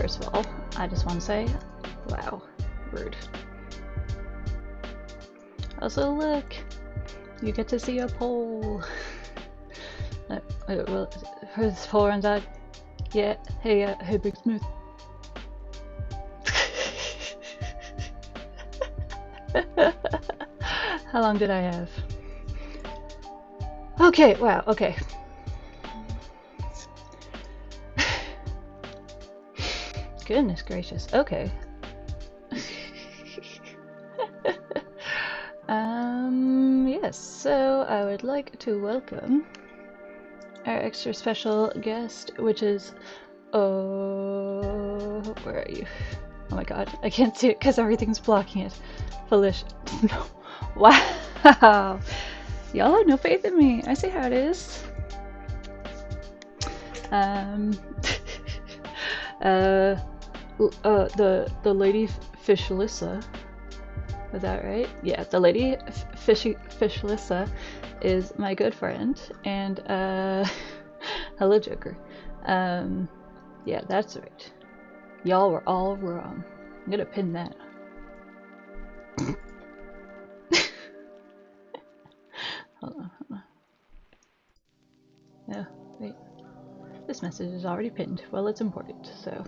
first of all, I just want to say, wow, rude. Also, look, you get to see a pole. Well, this pole runs out. Yeah, hey, hey, Big Smooth. How long did I have? Okay, wow, okay. Goodness gracious, okay. Yes, so I would like to welcome our extra special guest, which is, oh, where are you? Oh my god, I can't see it because everything's blocking it. Felicia, no, wow, y'all have no faith in me. I see how it is. The lady Fishlissa, was that right? Yeah, the lady Fishlissa is my good friend, and hello Joker. Yeah, that's right. Y'all were all wrong. I'm gonna pin that. Hold on. No, wait. This message is already pinned. Well, it's important, so.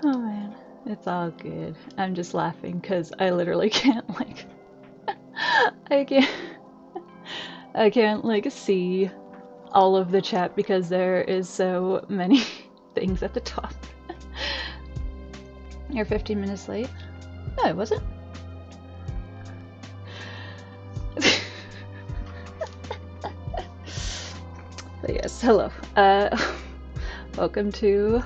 Oh man, it's all good. I'm just laughing because I literally can't, like, I can't, like, see all of the chat because there is so many things at the top. You're 15 minutes late? No, I wasn't. But yes, hello. Welcome to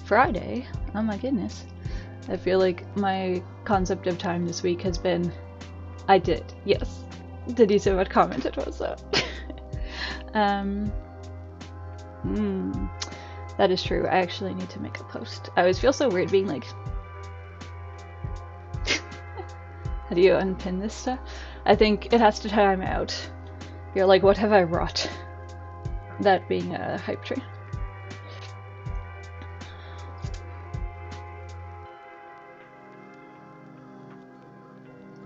Friday. Oh my goodness. I feel like my concept of time this week has been... I did, yes. Did you see what comment it was though? That is true. I actually need to make a post. I always feel so weird being like... How do you unpin this stuff? I think it has to time out. You're like, what have I wrought? That being a hype train.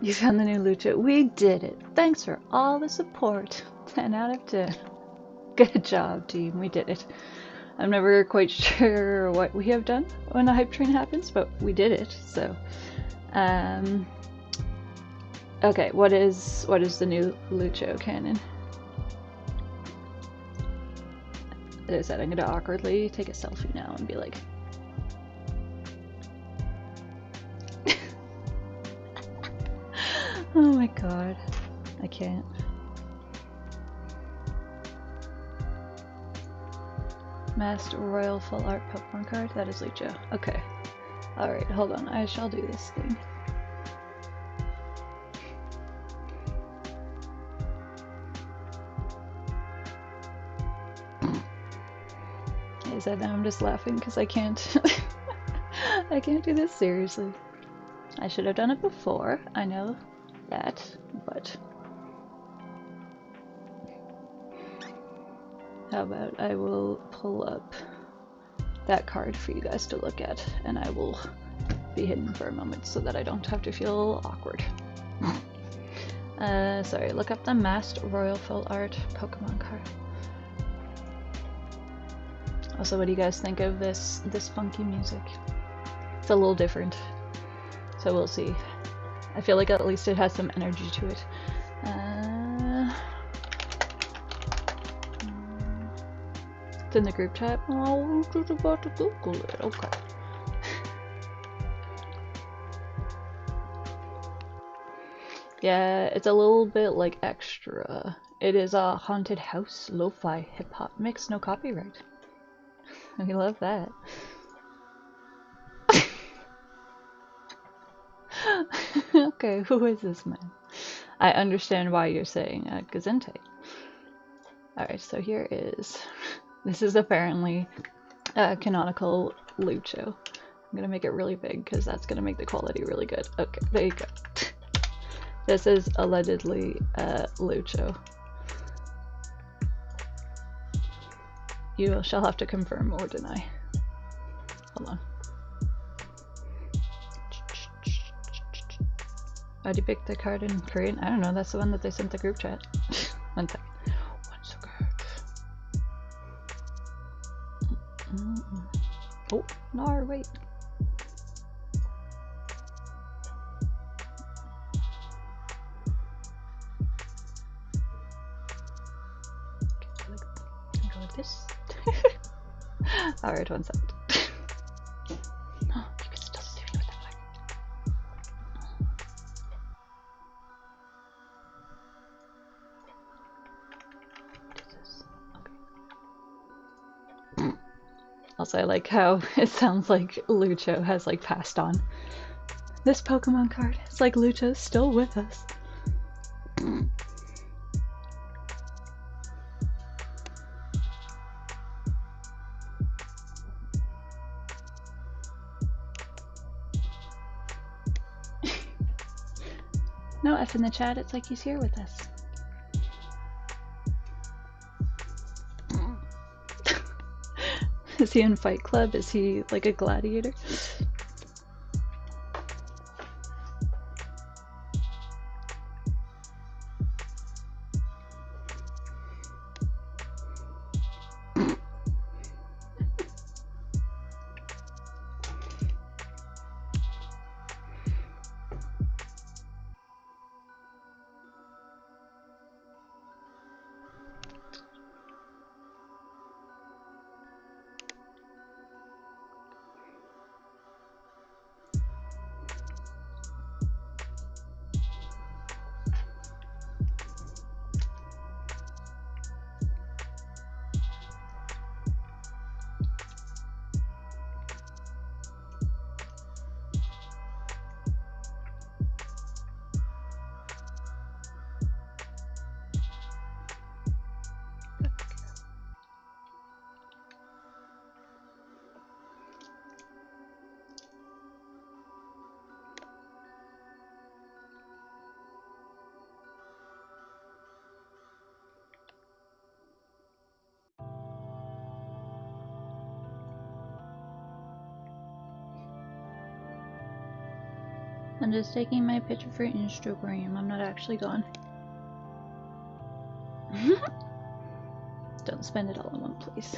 You found the new Lucha. We did it. Thanks for all the support. 10 out of 10. Good job, team. We did it. I'm never quite sure what we have done when a hype train happens, but we did it, so. Okay, what is the new Lucho canon? As I said, I'm gonna awkwardly take a selfie now and be like... Oh my god. I can't. Masked Royal Full Art Pokemon card? That is Lucho. Okay. Alright, hold on. I shall do this thing. I said now I'm just laughing because I can't I can't do this seriously. I should have done it before, I know that, but how about I will pull up that card for you guys to look at, and I will be hidden for a moment so that I don't have to feel awkward. Sorry, look up the Masked Royal Full Art Pokemon card. Also, what do you guys think of this funky music? It's a little different, so we'll see. I feel like at least it has some energy to it. It's in the group chat. Oh, I'm just about to Google it. Okay. Yeah, it's a little bit like extra. It is a haunted house lo-fi hip-hop mix, no copyright. We love that. Okay, who is this man? I understand why you're saying Gazente. Alright, so here is... This is apparently canonical Lucho. I'm gonna make it really big because that's gonna make the quality really good. Okay, there you go. This is allegedly Lucho. You shall have to confirm or deny. Hold on. Why'd you pick the card in Korean? I don't know, that's the one that they sent the group chat. One second. One second. Oh, no, wait. Go like this. Alright, one second. Oh, you can still see me with that mic. What is this? Okay. Also, I like how it sounds like Lucho has like passed on. This Pokemon card, it's like Lucho's still with us. No F in the chat, it's like he's here with us. Is he in Fight Club? Is he like a gladiator? I'm just taking my picture for Instagram. I'm not actually gone. Don't spend it all on one, please.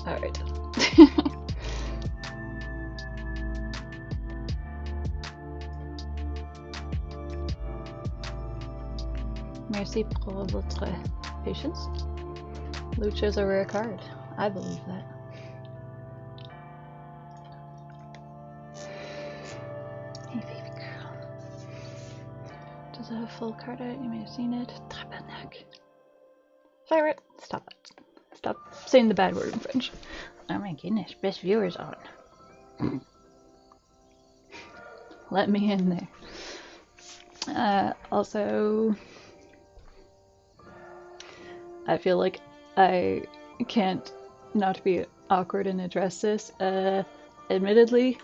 Alright. Merci pour votre patience. Lucha's a rare card. I believe that. Hey, baby girl. Does it have full card art? You may have seen it. Tabernacle. Fire it. Stop it. Stop saying the bad word in French. Oh my goodness, best viewers on. Let me in there. Also, I feel like I can't not be awkward and address this. Admittedly,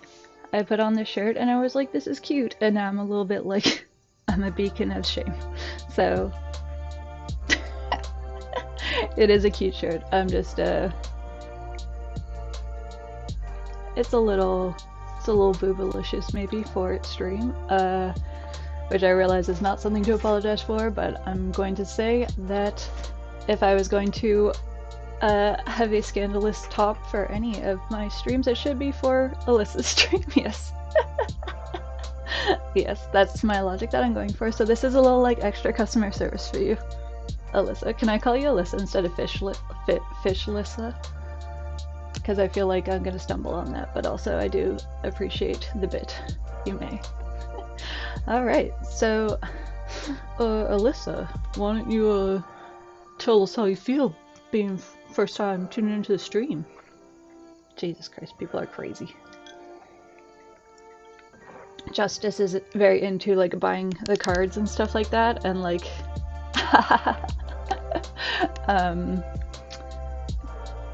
I put on this shirt and I was like, this is cute, and now I'm a little bit like, I'm a beacon of shame. So, it is a cute shirt. I'm just, it's a little boobalicious maybe for stream, which I realize is not something to apologize for, but I'm going to say that if I was going to have a scandalous top for any of my streams, it should be for Alyssa's stream, yes. Yes, that's my logic that I'm going for. So this is a little like extra customer service for you, Alyssa. Can I call you Alyssa instead of Fishlissa? Because I feel like I'm gonna stumble on that, but also I do appreciate the bit. You may. Alright, so Alyssa, why don't you tell us how you feel being first time tuning into the stream? Jesus Christ, people are crazy. Justice is very into like buying the cards and stuff like that, and like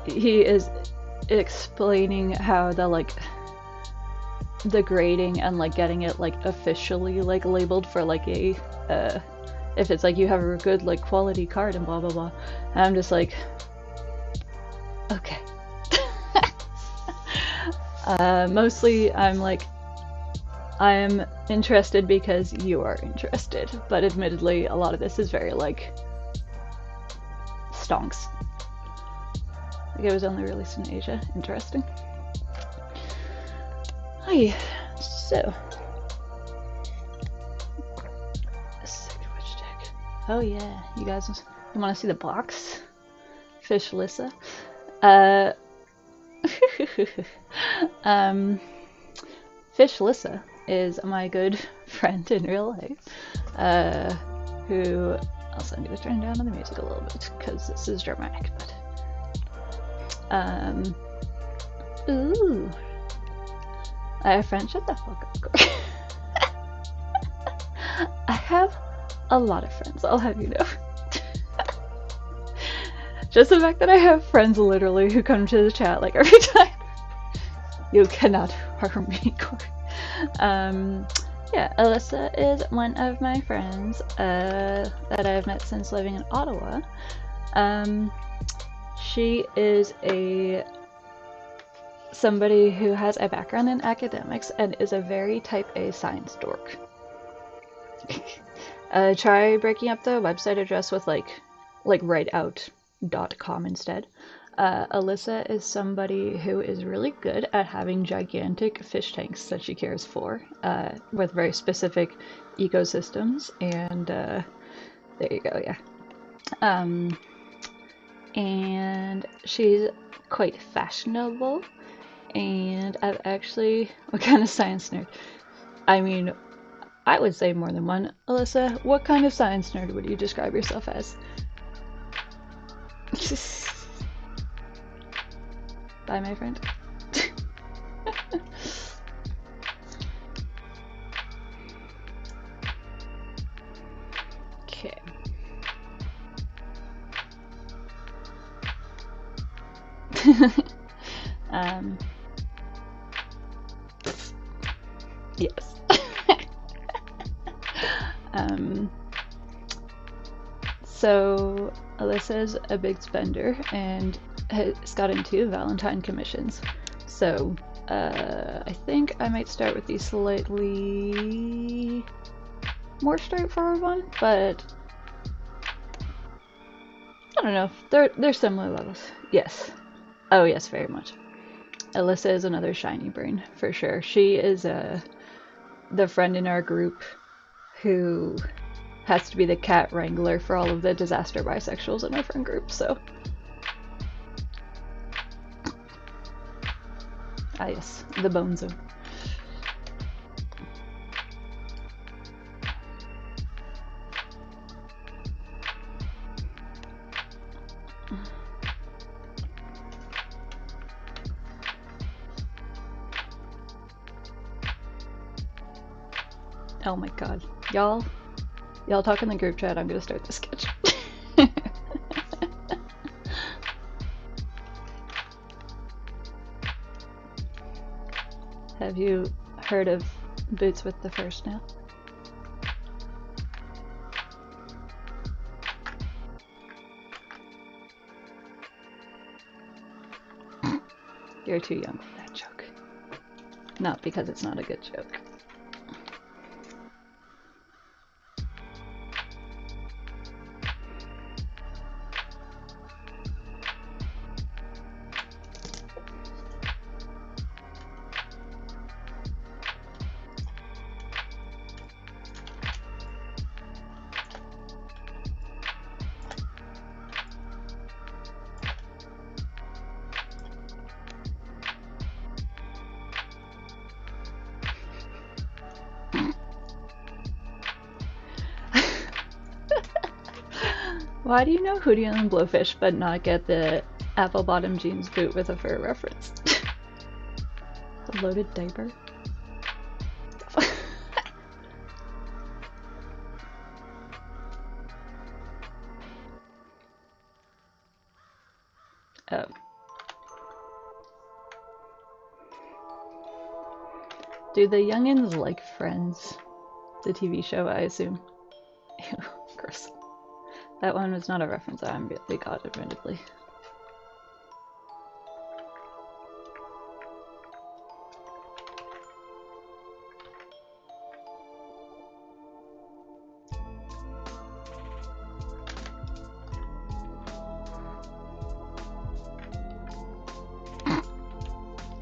he is explaining how the grading and like getting it like officially like labeled for like a if it's like you have a good like quality card and blah blah blah, and I'm just like, okay. Mostly I'm interested because you are interested, but admittedly a lot of this is very like stonks. Like it was only released in Asia. Interesting. Hi. So oh yeah, you guys, you want to see the box? Fishlissa. Fishlissa is my good friend in real life, who, also I'm going to turn down on the music a little bit because this is dramatic, but ooh, I have friends. Shut the fuck up. I have a lot of friends, I'll have you know. Just the fact that I have friends literally who come to the chat like every time. You cannot harm me, Corey. Yeah, Alyssa is one of my friends that I've met since living in Ottawa. She is somebody who has a background in academics and is a very type A science dork. Try breaking up the website address with like writeout.com instead. Alyssa is somebody who is really good at having gigantic fish tanks that she cares for, with very specific ecosystems, and there you go, yeah. And she's quite fashionable, and I've actually, what kind of science nerd? I mean, I would say more than one. Alyssa, what kind of science nerd would you describe yourself as? Bye, my friend. Okay. Yes. So Alyssa's a big spender and has got into Valentine commissions. So I think I might start with the slightly more straightforward one, but I don't know. They're similar levels. Yes. Oh yes, very much. Alyssa is another shiny brain for sure. She is the friend in our group who has to be the cat wrangler for all of the disaster bisexuals in our friend group. So, ah yes, the bone zone. Oh my god. Y'all talk in the group chat, I'm gonna start the sketch. Have you heard of Boots with the First Nail? You're too young for that joke. Not because it's not a good joke. Why do you know Hootie and Blowfish but not get the apple bottom jeans boot with a fur reference? A loaded diaper? Oh. Do the youngins like Friends? The TV show, I assume. Ew, gross. That one was not a reference I immediately got, admittedly.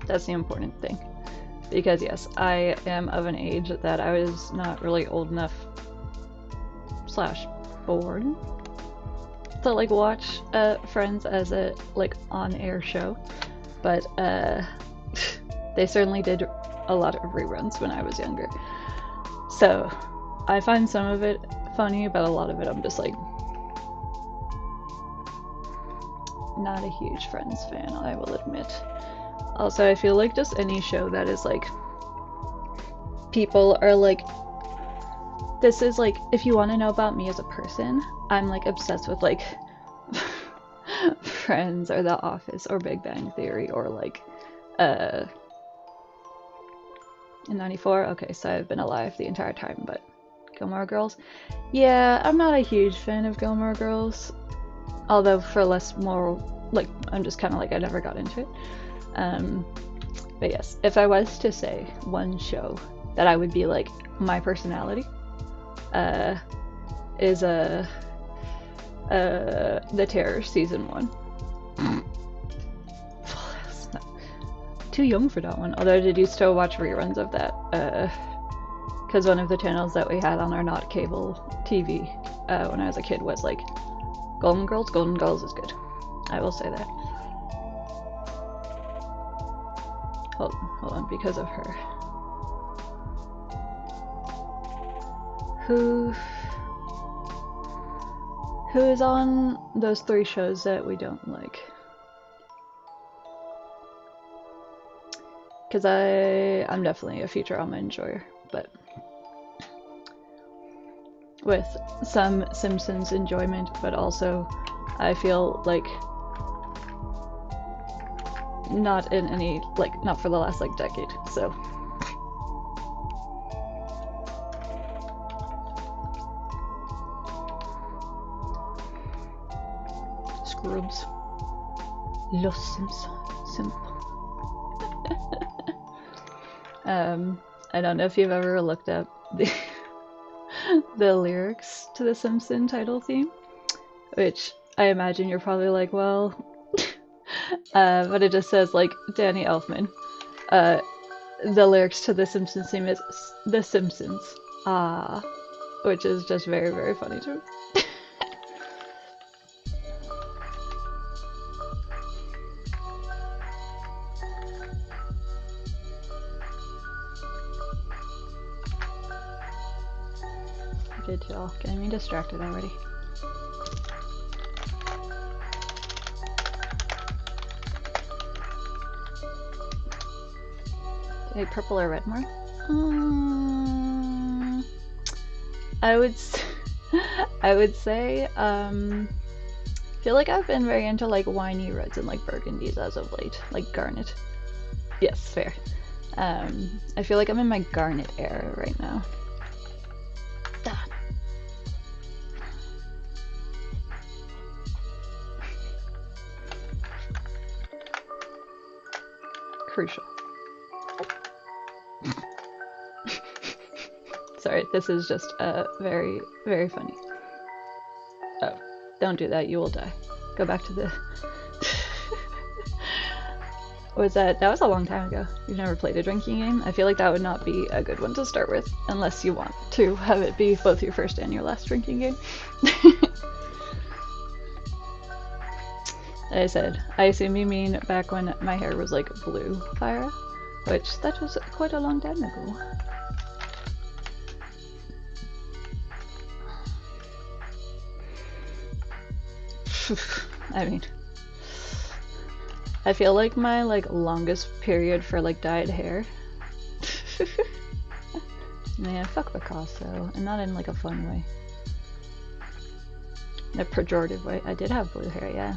That's the important thing. Because yes, I am of an age that I was not really old enough / born to like watch Friends as a like on-air show, but they certainly did a lot of reruns when I was younger. So I find some of it funny, but a lot of it I'm just like not a huge Friends fan, I will admit. Also, I feel like just any show that is like people are like, this is like, if you want to know about me as a person, I'm like obsessed with like Friends or The Office or Big Bang Theory or like in 94. Okay, so I've been alive the entire time, but Gilmore Girls, yeah, I'm not a huge fan of Gilmore Girls, although for less more like I'm just kind of like I never got into it. But yes, if I was to say one show that I would be like my personality is The Terror season 1. Too young for that one, although I did used to watch reruns of that because one of the channels that we had on our not cable TV when I was a kid was like Golden Girls. Golden Girls is good, I will say that. Hold on, because of her. Who is on those 3 shows that we don't like? Because I'm definitely a Futurama enjoyer, but with some Simpsons enjoyment, but also I feel like not in any, like, not for the last, like, decade, so. Scrubs. Los Simpsons. I don't know if you've ever looked up the lyrics to the Simpson title theme, which I imagine you're probably like, well, But it just says like Danny Elfman. Uh, the lyrics to The Simpsons theme is The Simpsons. Ah, which is just very, very funny to me. I did y'all. Getting me distracted already. Do I purple or red more? I would I would say feel like I've been very into like winey reds and like burgundies as of late, like garnet. Yes, fair. I feel like I'm in my garnet era right now. Ah. Crucial. Sorry, this is just very, very funny. Oh, don't do that, you will die. Go back to the... Was that was a long time ago. You've never played a drinking game? I feel like that would not be a good one to start with, unless you want to have it be both your first and your last drinking game. I said, I assume you mean back when my hair was like blue, Fyra, which that was quite a long time ago. I mean, I feel like my like longest period for like dyed hair. Man, fuck Picasso, and not in like a fun way. In a pejorative way. I did have blue hair, yeah.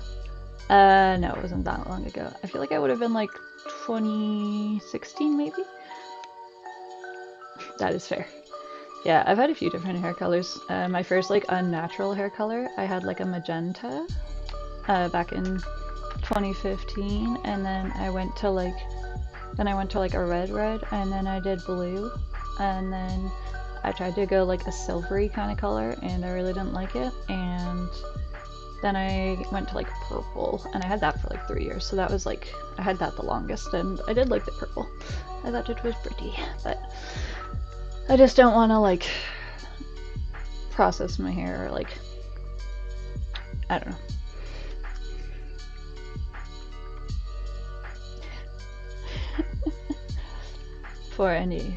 No, it wasn't that long ago. I feel like I would have been like 2016 maybe? That is fair. Yeah, I've had a few different hair colors. My first like unnatural hair color, I had like a magenta back in 2015, and then I went to like a red, and then I did blue, and then I tried to go like a silvery kind of color, and I really didn't like it, and then I went to like purple, and I had that for like 3 years, so that was like, I had that the longest, and I did like the purple. I thought it was pretty, but I just don't want to like process my hair, or like, I don't know. For any,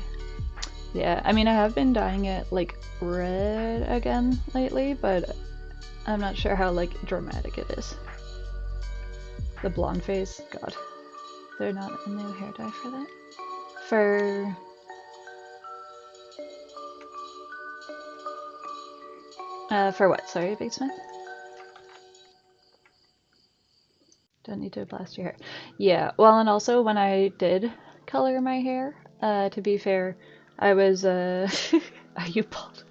yeah, I mean, I have been dyeing it like red again lately, but I'm not sure how like dramatic it is. The blonde phase, god, they're not a new hair dye for that. For what? Sorry, Big Smith? Don't need to blast your hair. Yeah, well, and also when I did color my hair, to be fair, I was, are you bald?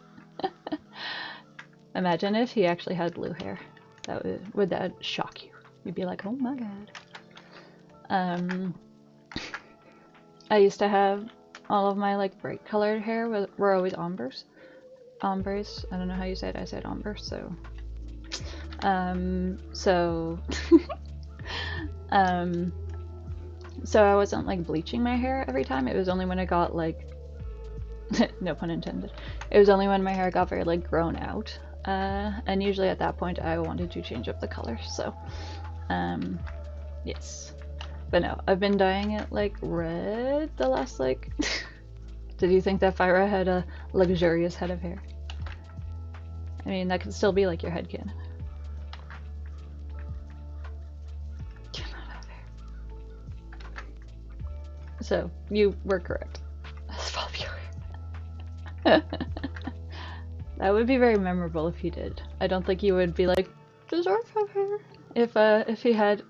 Imagine if he actually had blue hair. That would that shock you? You'd be like, oh my god. I used to have all of my like bright colored hair were always ombres. Ombres. I don't know how you say it. I said ombre, so so I wasn't like bleaching my hair every time. It was only when I got like no pun intended. It was only when my hair got very like grown out. And usually at that point I wanted to change up the color, so yes. But no, I've been dyeing it like red the last like Did you think that Fyra had a luxurious head of hair? I mean, that could still be like your head canon. So, you were correct. That would be very memorable if he did. I don't think you would be like, does Orf have hair? If he had...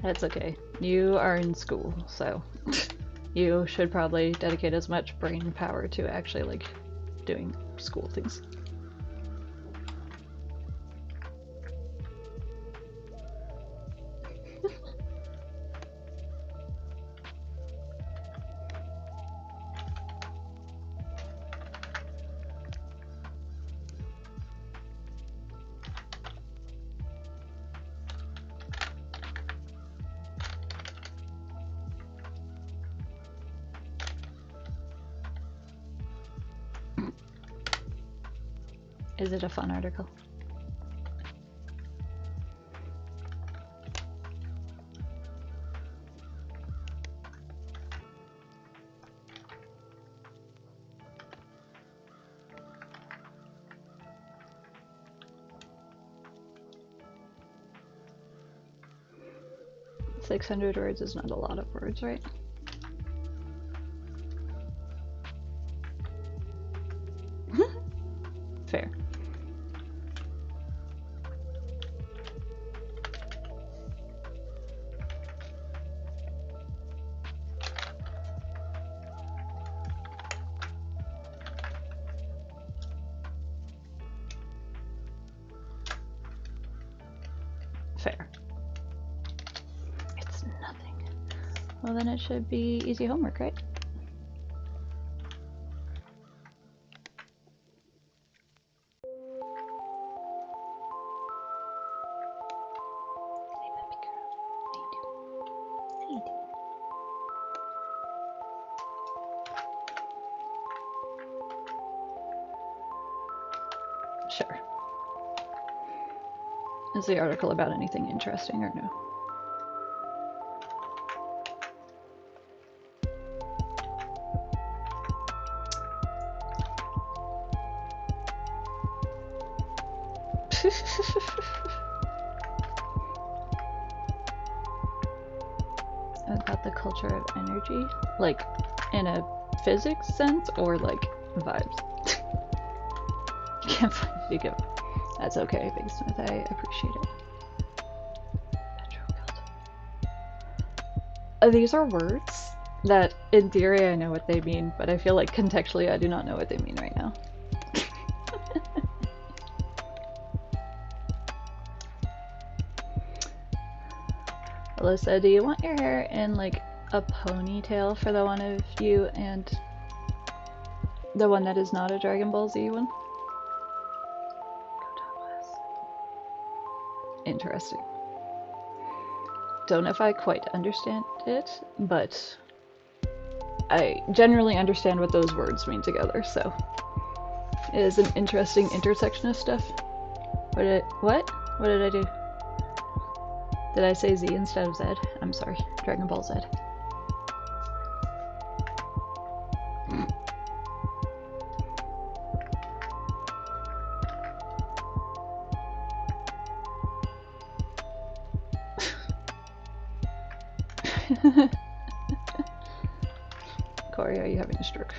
That's okay. You are in school, so you should probably dedicate as much brain power to actually like doing school things. Is it a fun article? $600 words is not a lot of words, right? Fair. Fair. It's nothing. Well, then it should be easy homework, right? Sure. Is the article about anything interesting or no? About the culture of energy? Like, in a physics sense, or like vibes? Can't find Big O. That's okay, Big Smith, I appreciate it. These are words that, in theory, I know what they mean, but I feel like contextually I do not know what they mean right now. Alyssa, do you want your hair in like a ponytail for the one of you and the one that is not a Dragon Ball Z one? Interesting. Don't know if I quite understand it, but I generally understand what those words mean together, so it is an interesting intersection of stuff. What did I do? Did I say Z instead of Z? I'm sorry. Dragon Ball Z. Corey, are you having a stroke?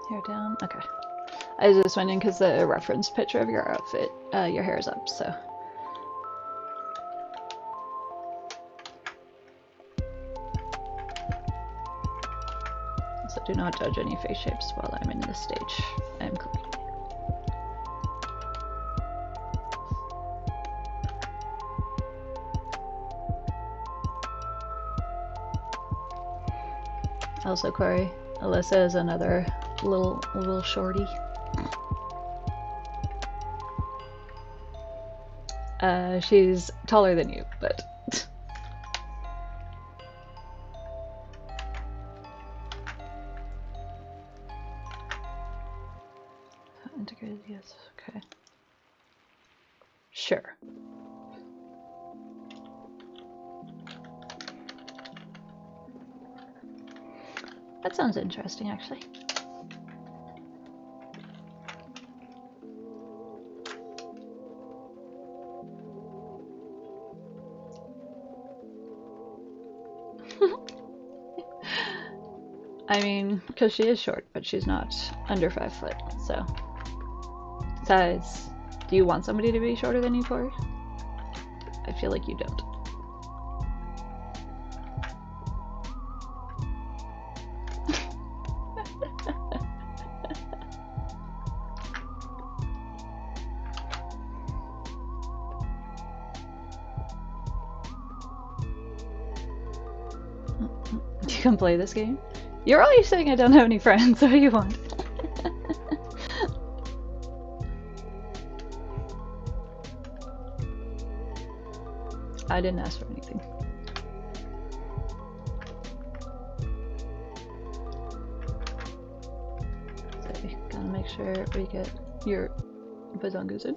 Hair down? Okay. I was just wondering because the reference picture of your outfit, your hair is up, so. So do not judge any face shapes while I'm in this stage. I am clean. Also, Corey, Alyssa is another little shorty. She's taller than you, but integrated, yes, okay. Sure. That sounds interesting, actually. I mean, because she is short, but she's not under 5 foot, so. Besides, do you want somebody to be shorter than you, Corey? I feel like you don't. You can play this game? You're always saying I don't have any friends, what do you want? I didn't ask for anything. So, gotta make sure we get your bazongas in.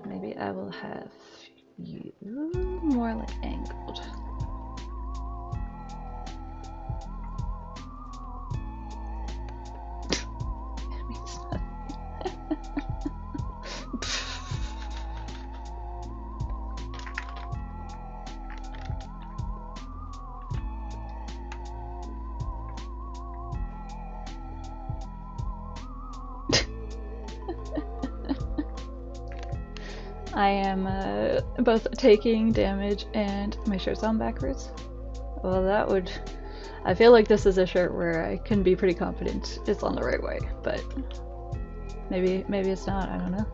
Maybe I will have you more like angled. I am both taking damage and my shirt's on backwards. Well, that would... I feel like this is a shirt where I can be pretty confident it's on the right way, but maybe it's not, I don't know.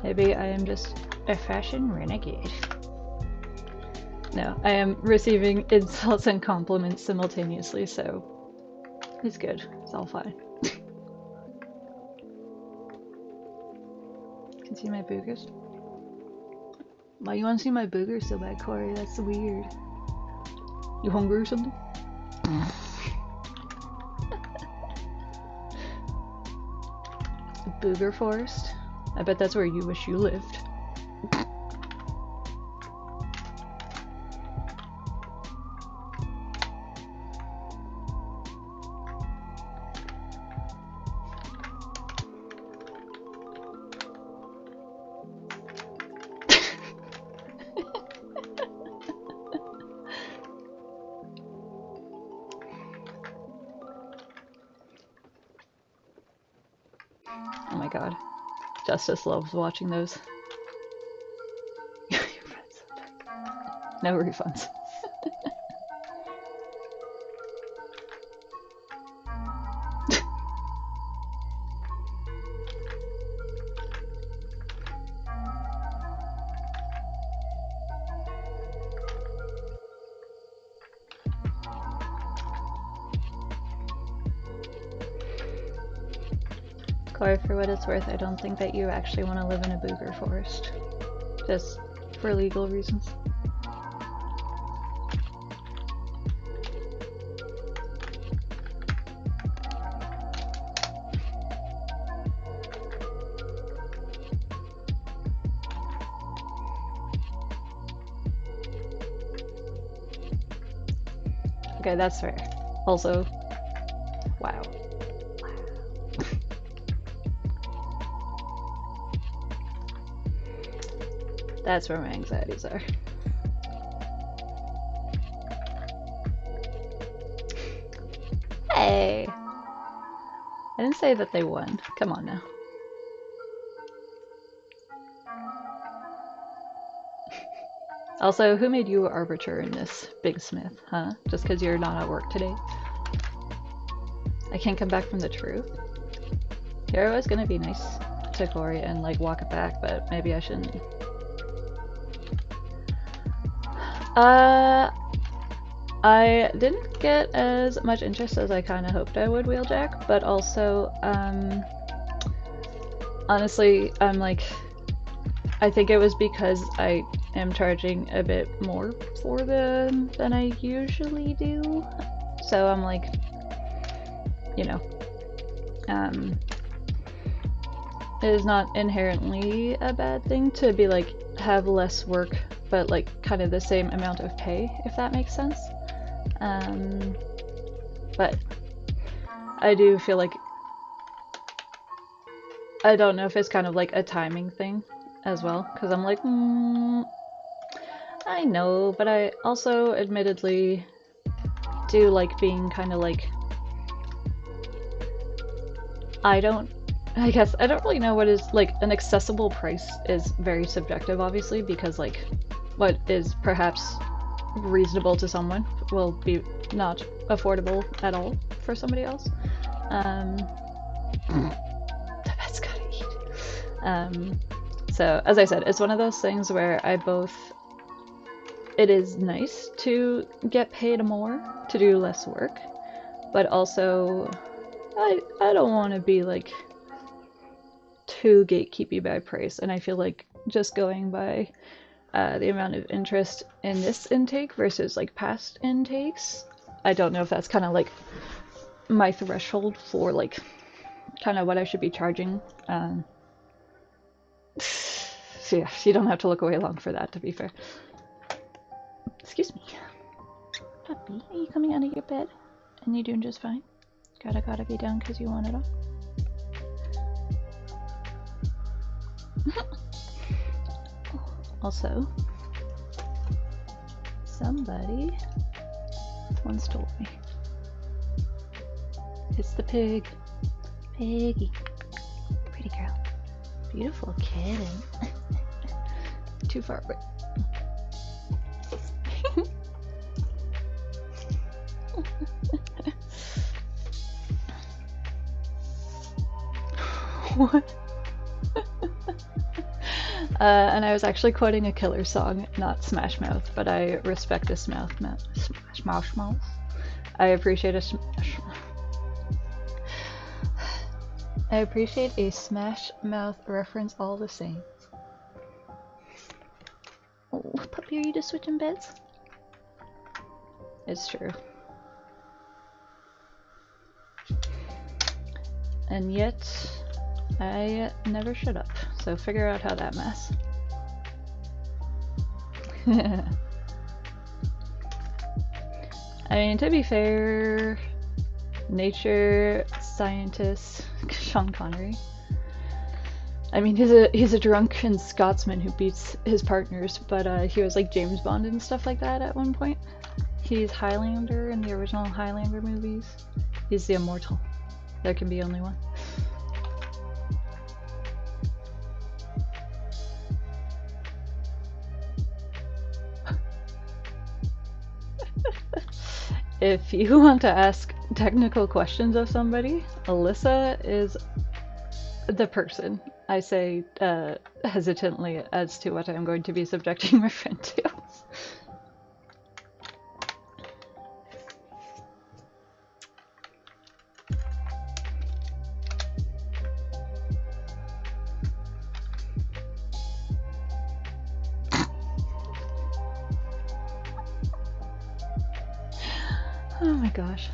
Maybe I am just a fashion renegade. No, I am receiving insults and compliments simultaneously, so it's good. It's all fine. Can see my boogers? Why you want to see my boogers so bad, Corey? That's weird. You hungry or something? Booger forest? I bet that's where you wish you lived. Oh my god. Justice loves watching those. No refunds. Corey, for what it's worth, I don't think that you actually want to live in a booger forest. Just for legal reasons. Okay, that's fair. Also, wow. That's where my anxieties are. Hey! I didn't say that they won. Come on now. Also, who made you arbiter in this, Big Smith, huh? Just because you're not at work today? I can't come back from the truth? Here I was gonna be nice to Corey and like walk it back, but maybe I shouldn't. I didn't get as much interest as I kind of hoped I would, Wheeljack, but also, honestly, I'm like, I think it was because I am charging a bit more for them than I usually do, so I'm like, you know, it is not inherently a bad thing to be like, have less work but like kind of the same amount of pay, if that makes sense. But I do feel like, I don't know if it's kind of like a timing thing as well, because I'm like, I know, but I also admittedly do like being kind of like, I guess I don't really know what is like an accessible price is very subjective, obviously, because like what is perhaps reasonable to someone will be not affordable at all for somebody else. The pet's gotta eat. So as I said, it's one of those things where it is nice to get paid more to do less work, but also I don't want to be like too gatekeepy by price, and I feel like just going by the amount of interest in this intake versus like past intakes, I don't know if that's kind of like my threshold for like kind of what I should be charging. So yeah, you don't have to look away long for that, to be fair. Excuse me. Puppy, are you coming out of your bed? And you doing just fine? Gotta be down because you want it all. Also, somebody once told me. It's the pig. Piggy. Pretty girl. Beautiful kitten. Too far away. What? And I was actually quoting a Killer song, not Smash Mouth, but I respect a Smash Mouth. I appreciate a Smash Mouth reference all the same. Oh, puppy, are you just switching beds? It's true. And yet, I never shut up, so figure out how that mess. I mean, to be fair, nature scientist Sean Connery. I mean, he's a drunken Scotsman who beats his partners, but he was like James Bond and stuff like that at one point. He's Highlander in the original Highlander movies. He's the immortal. There can be only one. If you want to ask technical questions of somebody, Alyssa is the person. I say hesitantly as to what I'm going to be subjecting my friend to. Oh my gosh.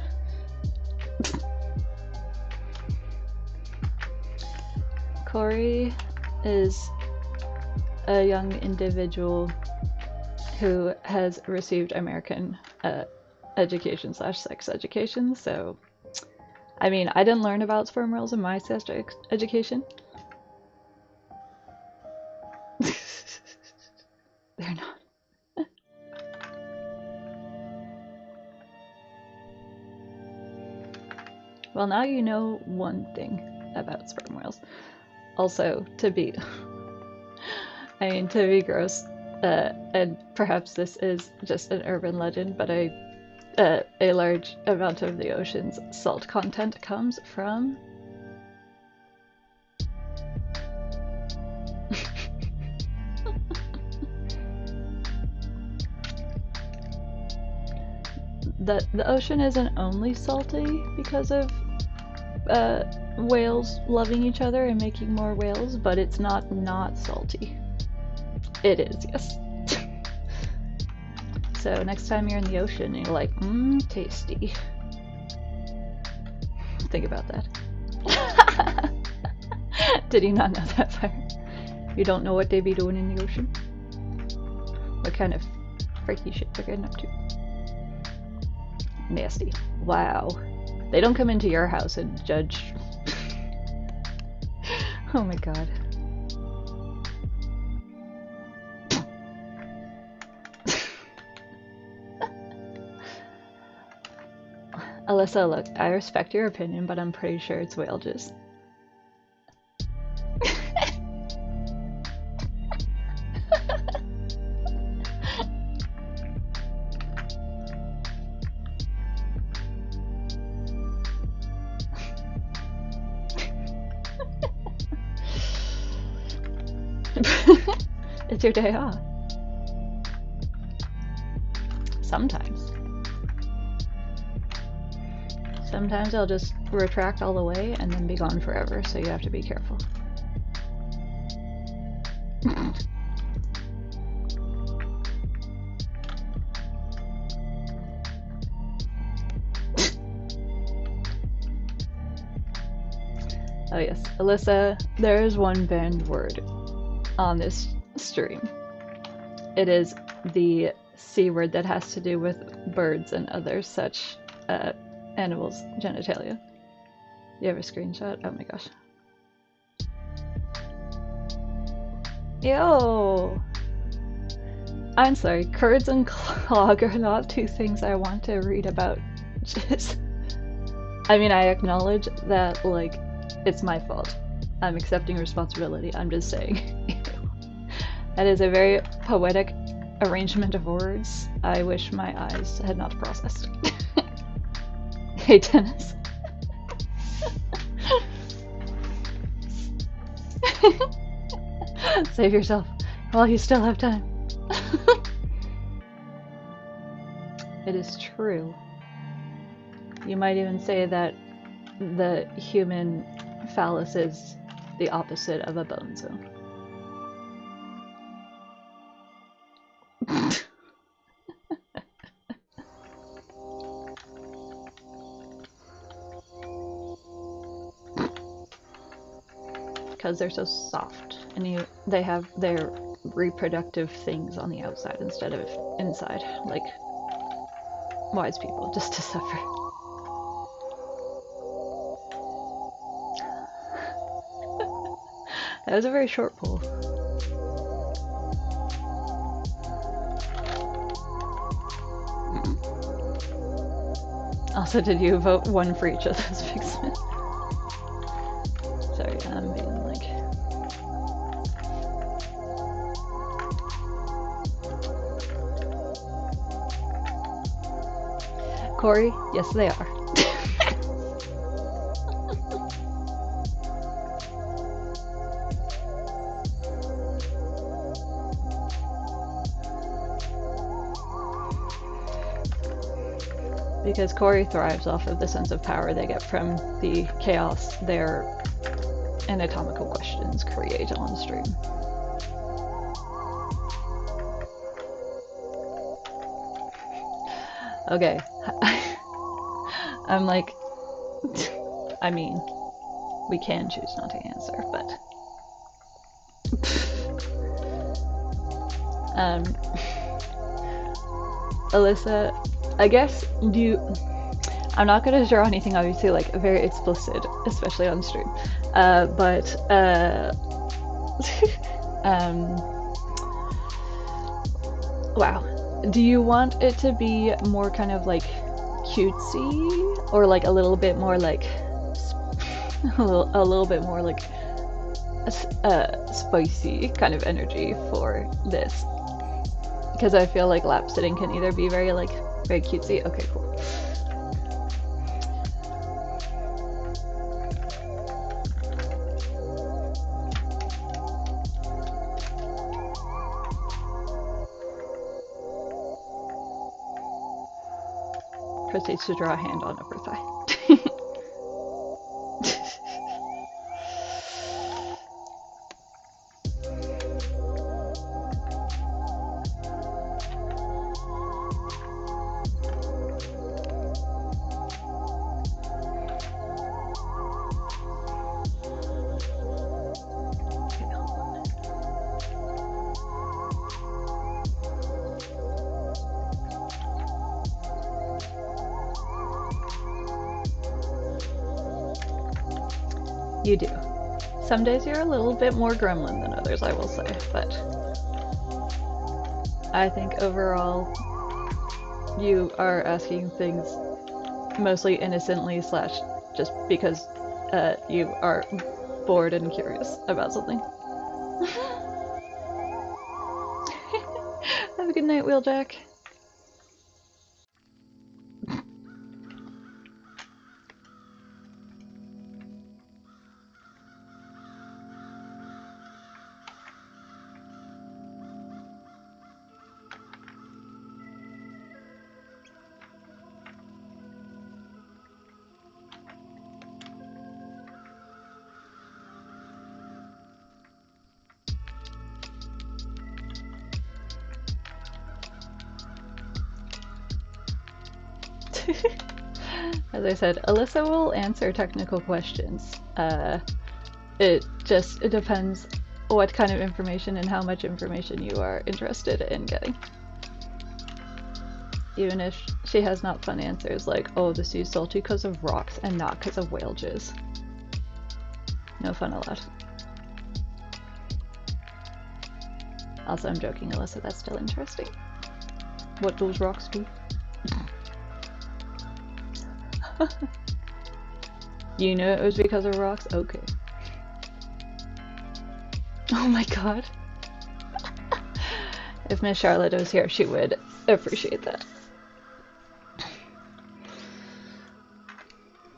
Corey is a young individual who has received American education / sex education, so I mean, I didn't learn about sperm whales in my sex education. They're not. Well, now you know one thing about sperm whales. Also, to be gross, and perhaps this is just an urban legend, but a large amount of the ocean's salt content comes from the ocean isn't only salty because of whales loving each other and making more whales, but it's not salty. It is, yes. So next time you're in the ocean and you're like, tasty. Think about that. Did you not know that, Fire? You don't know what they be doing in the ocean? What kind of freaky shit they're getting up to? Nasty. Wow. They don't come into your house and judge. Oh my god. Alyssa, look, I respect your opinion, but I'm pretty sure it's whale jizz. It's your day off. Sometimes. Sometimes I'll just retract all the way and then be gone forever, so you have to be careful. Oh yes, Alyssa, there is one banned word on this stream. It is the C word that has to do with birds and other such animals' genitalia. You have a screenshot? Oh my gosh. Yo! I'm sorry, curds and clog are not two things I want to read about. Just, I mean, I acknowledge that, like, it's my fault. I'm accepting responsibility. I'm just saying. That is a very poetic arrangement of words. I wish my eyes had not processed. Hey, Dennis. Save yourself while you still have time. It is true. You might even say that the human phallus is the opposite of a bone zone. Because they're so soft, and they have their reproductive things on the outside instead of inside, like wise people, just to suffer. That was a very short poll. Also, did you vote one for each of those fixments? Sorry, I'm being like... Corey, yes they are. Because Corey thrives off of the sense of power they get from the chaos their anatomical questions create on stream. Okay. I'm like, I mean, we can choose not to answer, but Alyssa, I guess I'm not gonna draw anything obviously like very explicit, especially on stream, but wow. Do you want it to be more kind of like cutesy, or like a little bit more like a little bit more like spicy kind of energy for this? Because I feel like lap sitting can either be very cutesy. Okay, cool. Proceeds to draw a hand on upper thigh. You do. Some days you're a little bit more gremlin than others, I will say, but I think overall you are asking things mostly innocently / just because you are bored and curious about something. Have a good night, Wheeljack. As I said, Alyssa will answer technical questions. It depends what kind of information and how much information you are interested in getting. Even if she has not fun answers like, oh, the sea's salty because of rocks and not because of whale jizz. No fun allowed. Also, I'm joking, Alyssa, that's still interesting. What those rocks do. You knew it was because of rocks? Okay. Oh my god. If Miss Charlotte was here, she would appreciate that.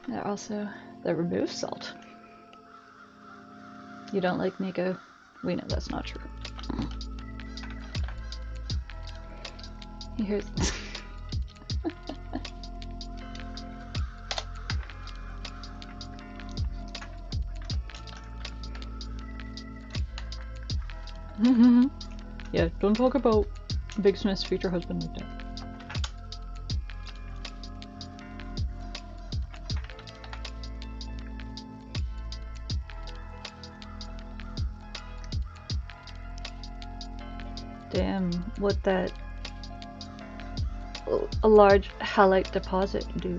And also, the remove salt. You don't like Nico? We know that's not true. Here's... Yeah, don't talk about Big Smith's future husband like that. Damn, what that a large halite deposit do?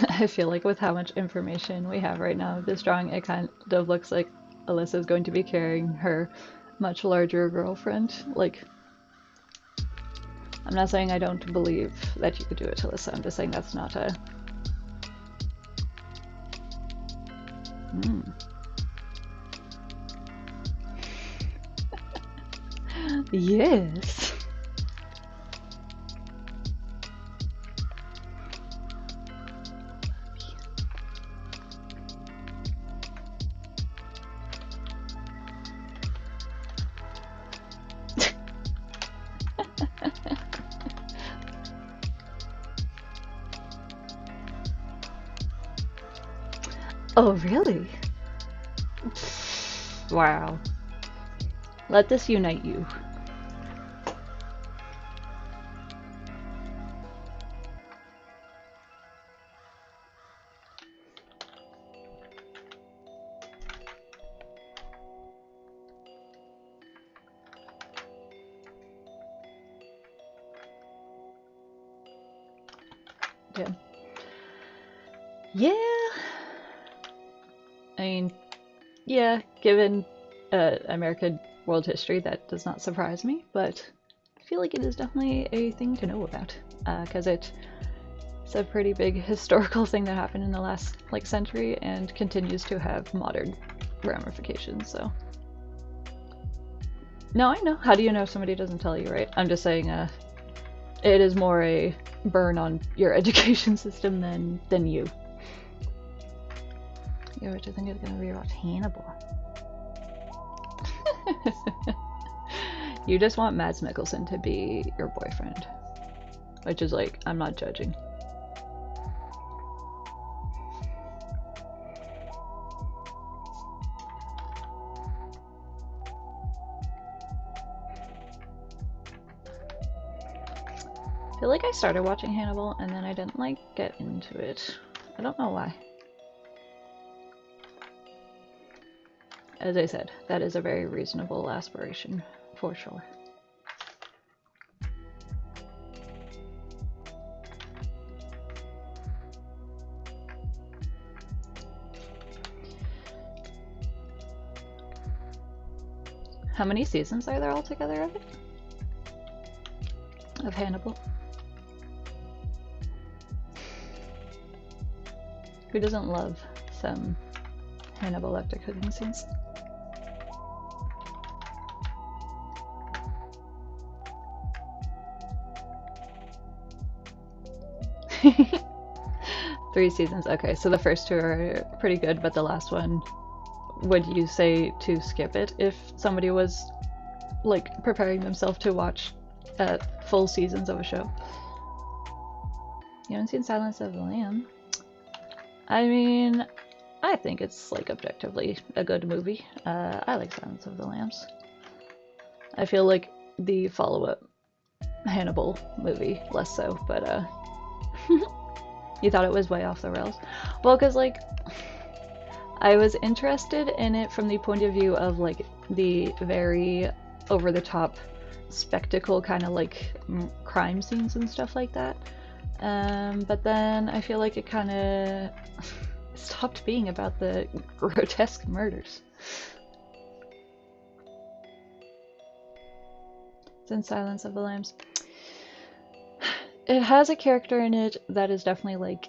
I feel like with how much information we have right now of this drawing, it kind of looks like Alyssa's going to be carrying her much larger girlfriend. Like, I'm not saying I don't believe that you could do it, Alyssa. I'm just saying that's not a... Yes. Oh, really? Wow. Let this unite you. Damn. Yeah. I mean, yeah, given American world history, that does not surprise me, but I feel like it is definitely a thing to know about, because it's a pretty big historical thing that happened in the last, like, century and continues to have modern ramifications, so. No, I know. How do you know if somebody doesn't tell you, right? I'm just saying, it is more a burn on your education system than you. Yeah, which I think is gonna rewatch Hannibal. You just want Mads Mikkelsen to be your boyfriend. Which is like, I'm not judging. I feel like I started watching Hannibal and then I didn't like get into it. I don't know why. As I said, that is a very reasonable aspiration, for sure. How many seasons are there altogether of it? Of Hannibal? Who doesn't love some Hannibal Lecter cooking scenes? Three seasons. Okay, so the first two are pretty good, but the last one, would you say to skip it if somebody was like preparing themselves to watch full seasons of a show? You haven't seen Silence of the Lamb? I mean, I think it's like objectively a good movie. I like Silence of the Lambs. I feel like the follow-up Hannibal movie less so, but you thought it was way off the rails. Well, because like I was interested in it from the point of view of like the very over-the-top spectacle kind of like crime scenes and stuff like that. But then I feel like it kind of stopped being about the grotesque murders. It's in Silence of the Lambs. It has a character in it that is definitely like,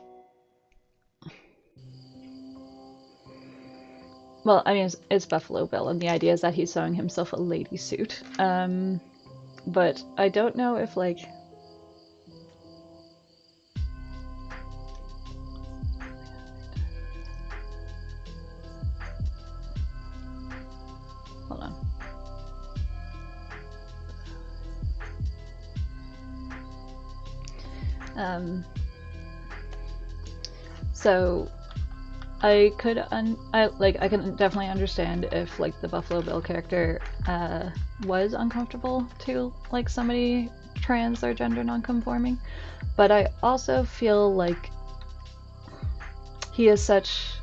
well, I mean, it's Buffalo Bill, and the idea is that he's sewing himself a lady suit. But I don't know if like, hold on. So I can definitely understand if like the Buffalo Bill character was uncomfortable to like somebody trans or gender nonconforming, but I also feel like he is such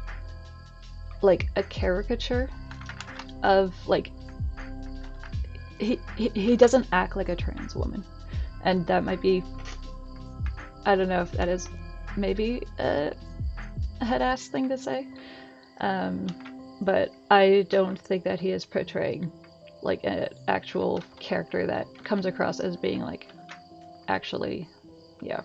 like a caricature of like he doesn't act like a trans woman, and that might be, I don't know if that is maybe a head-ass thing to say, but I don't think that he is portraying like an actual character that comes across as being like actually, yeah.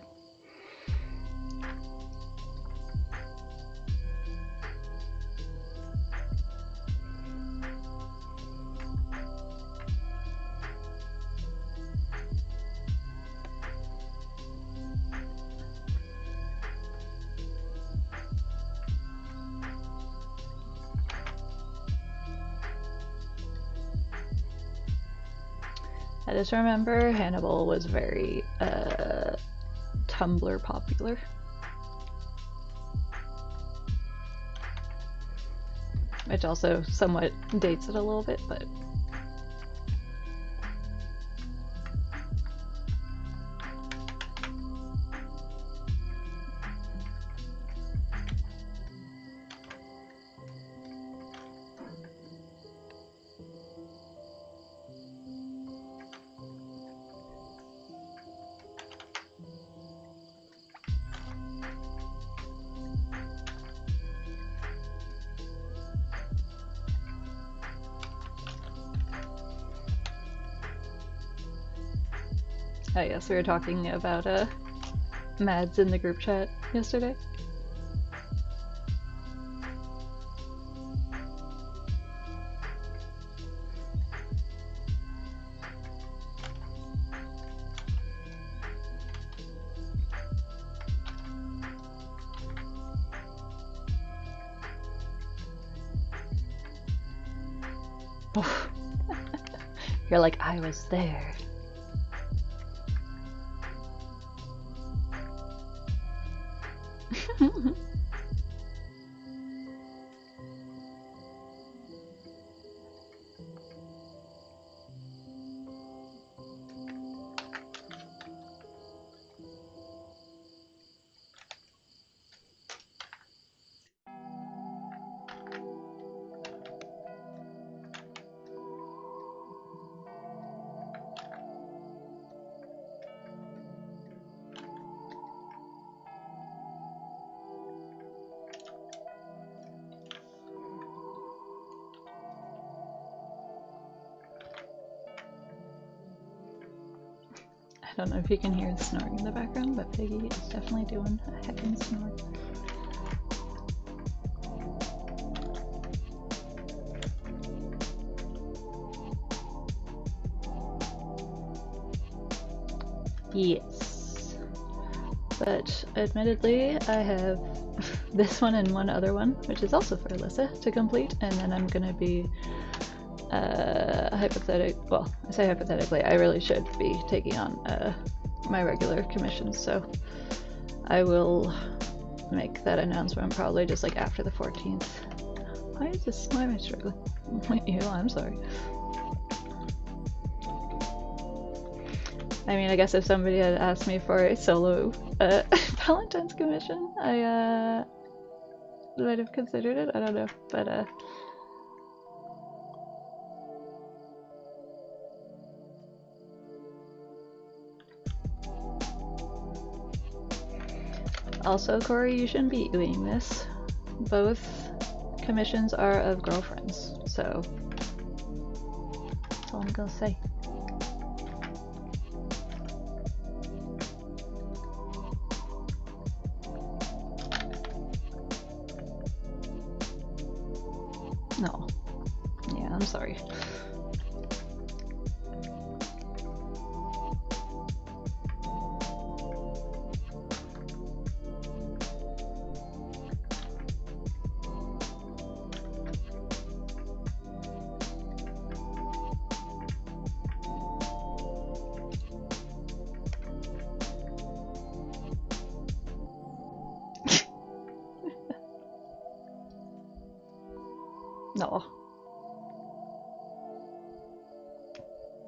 I just remember Hannibal was very Tumblr popular. Which also somewhat dates it a little bit, but oh yes, we were talking about Mads in the group chat yesterday. You're like, I was there. I don't know if you can hear the snoring in the background, but Piggy is definitely doing a heckin' snore. Yes. But admittedly, I have this one and one other one, which is also for Alyssa, to complete, and then I'm gonna be well, I say hypothetically, I really should be taking on my regular commissions, so I will make that announcement probably just like after the 14th. Why is this? Why am I struggling? Ew, I'm sorry. I mean, I guess if somebody had asked me for a solo Valentine's commission, I might have considered it. I don't know, but also, Corey, you shouldn't be doing this. Both commissions are of girlfriends, so that's all I'm gonna say. No. Yeah, I'm sorry. No.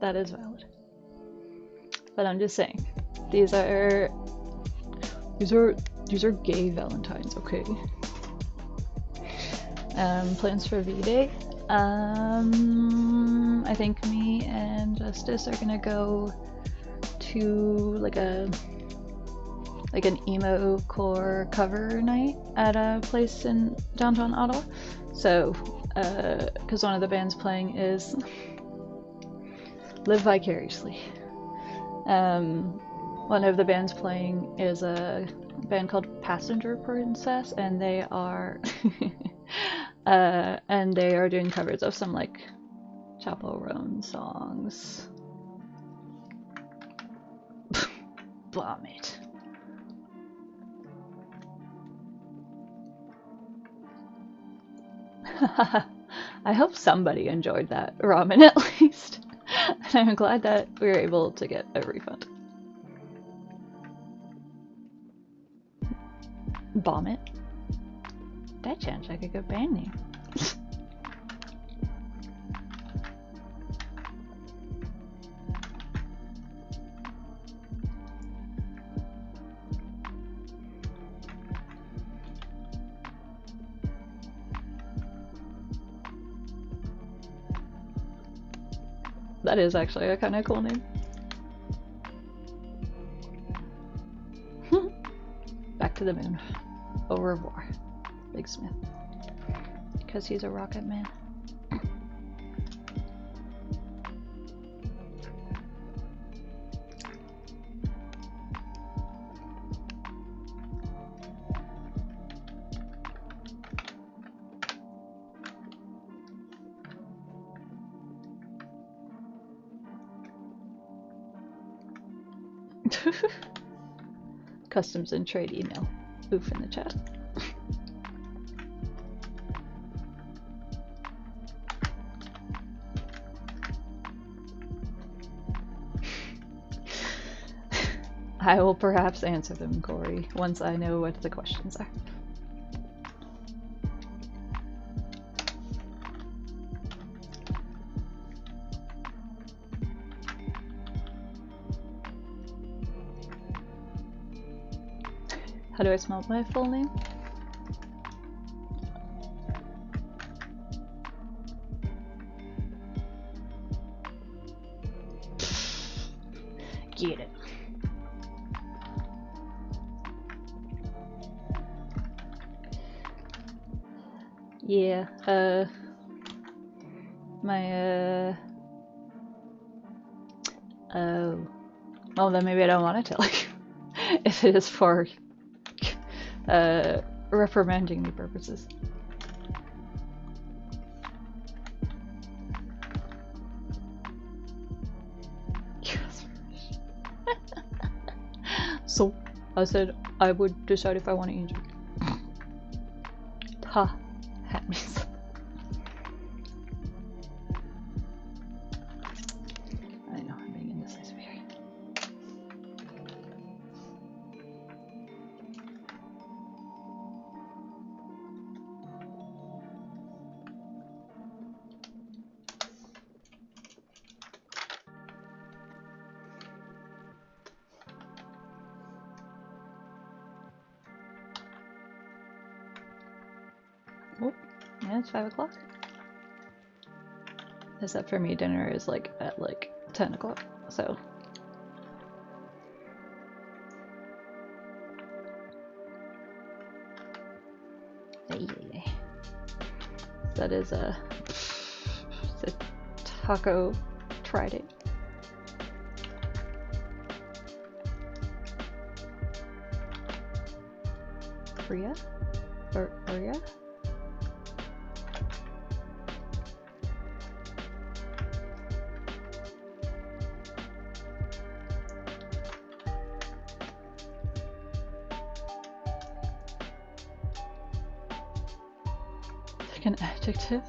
That is valid. But I'm just saying, these are gay Valentines, okay? Plans for V-Day. I think me and Justice are gonna go to like an emo core cover night at a place in downtown Ottawa. So, because one of the bands playing is Live Vicariously. One of the bands playing is a band called Passenger Princess, and they are doing covers of some like Chappell Roan songs. Vomit. I hope somebody enjoyed that ramen at least. And I'm glad that we were able to get a refund. Vomit? That sounds like a good band name. That is actually a kind of cool name. Back to the moon. Au revoir, Big Smith. Because he's a rocket man. Customs and trade email. Oof in the chat. I will perhaps answer them, Corey, once I know what the questions are. How do I spell my full name? Get it. Yeah, oh. Well, then maybe I don't want to tell you. If it is for, reprimanding me purposes. Yes. So, I said I would decide if I want to eat it. Ha. Hat means. I know, I'm being indecisive here. Yeah, it's 5 o'clock. Except for me, dinner is like at like 10 o'clock, so. That is a Taco Friday. Korea? Or Korea? Like an adjective?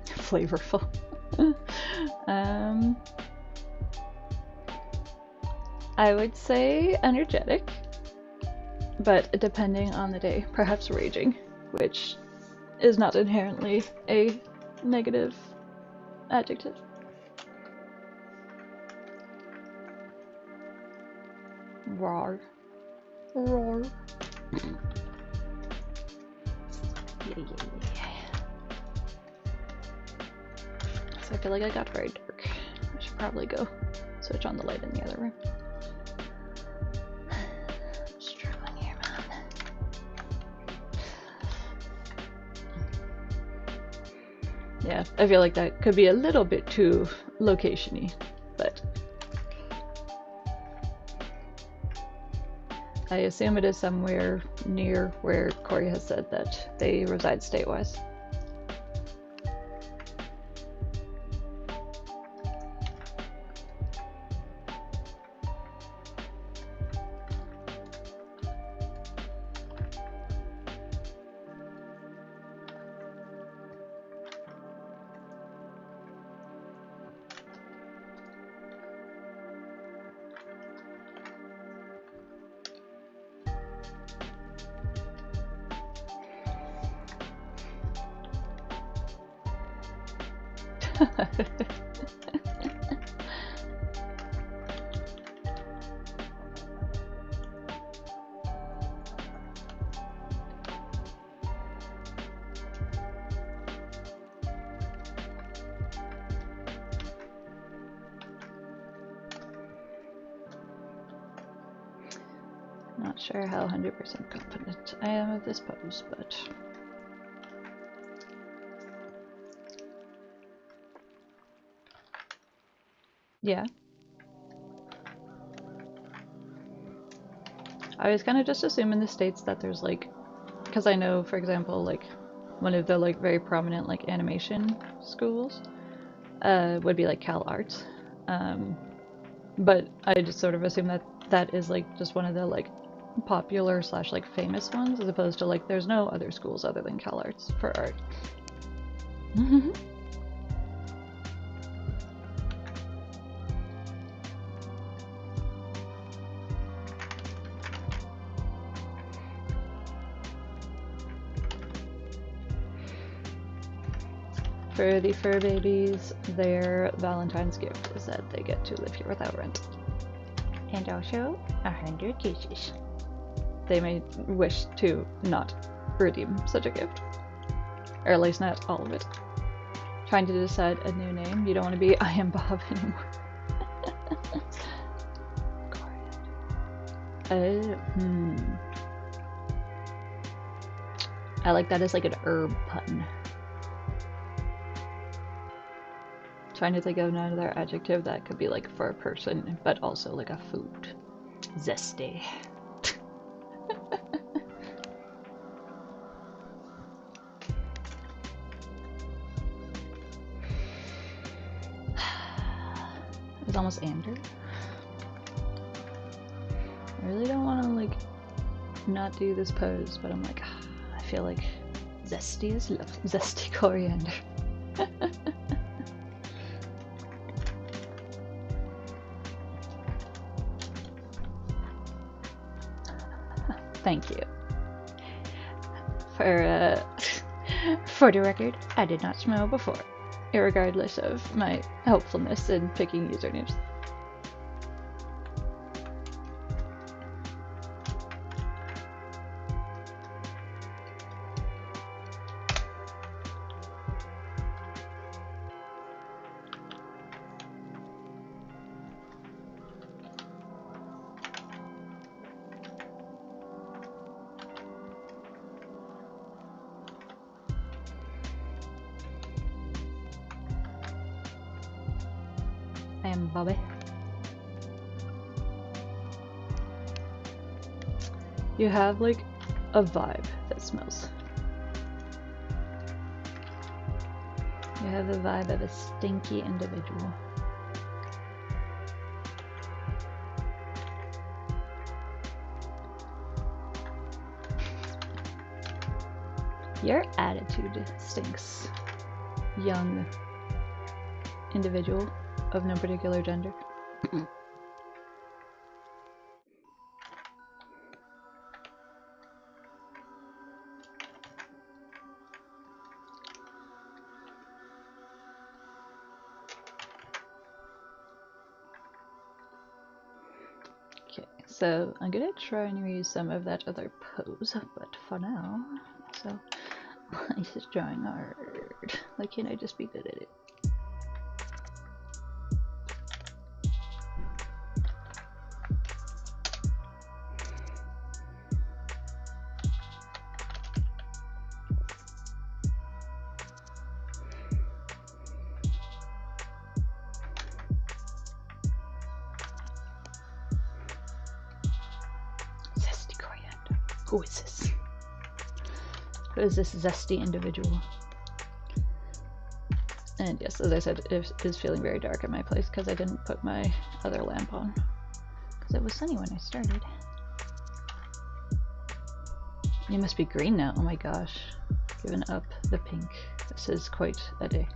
Flavorful. I would say energetic, but depending on the day, perhaps raging, which is not inherently a negative adjective. Roar. Roar. Yeah. So I feel like I got very dark. I should probably go switch on the light in the other room. Struggling here, man. Yeah, I feel like that could be a little bit too location-y, but I assume it is somewhere near where Corey has said that they reside state-wise. Not sure how 100% confident I am of this pose, but yeah. I was kind of just assuming the states that there's like, because I know, for example, like one of the like very prominent like animation schools would be like Cal Arts, but I just sort of assume that that is like just one of the like popular slash like famous ones, as opposed to like there's no other schools other than Cal Arts for art. For the fur babies, their Valentine's gift is that they get to live here without rent. And also 100 kisses. They may wish to not redeem such a gift. Or at least not all of it. Trying to decide a new name. You don't want to be I am Bob anymore. I like that as like an herb pun. Trying to think of another adjective that could be like for a person, but also like a food. Zesty. It was almost anger. I really don't want to like not do this pose, but I'm like, I feel like zesty is zesty coriander. Thank you. For the record, I did not smell before, irregardless of my helpfulness in picking usernames. I am Bobby. You have like a vibe that smells. You have the vibe of a stinky individual. Your attitude stinks, young individual of no particular gender. Okay, so I'm gonna try and reuse some of that other pose, but for now, so I'm just drawing hard. Like, can I just be good at it? Zesty coriander. Who is this? Who is this zesty individual? And yes, as I said, it is feeling very dark at my place because I didn't put my other lamp on. Because it was sunny when I started. You must be green now. Oh my gosh. Given up the pink. This is quite a day.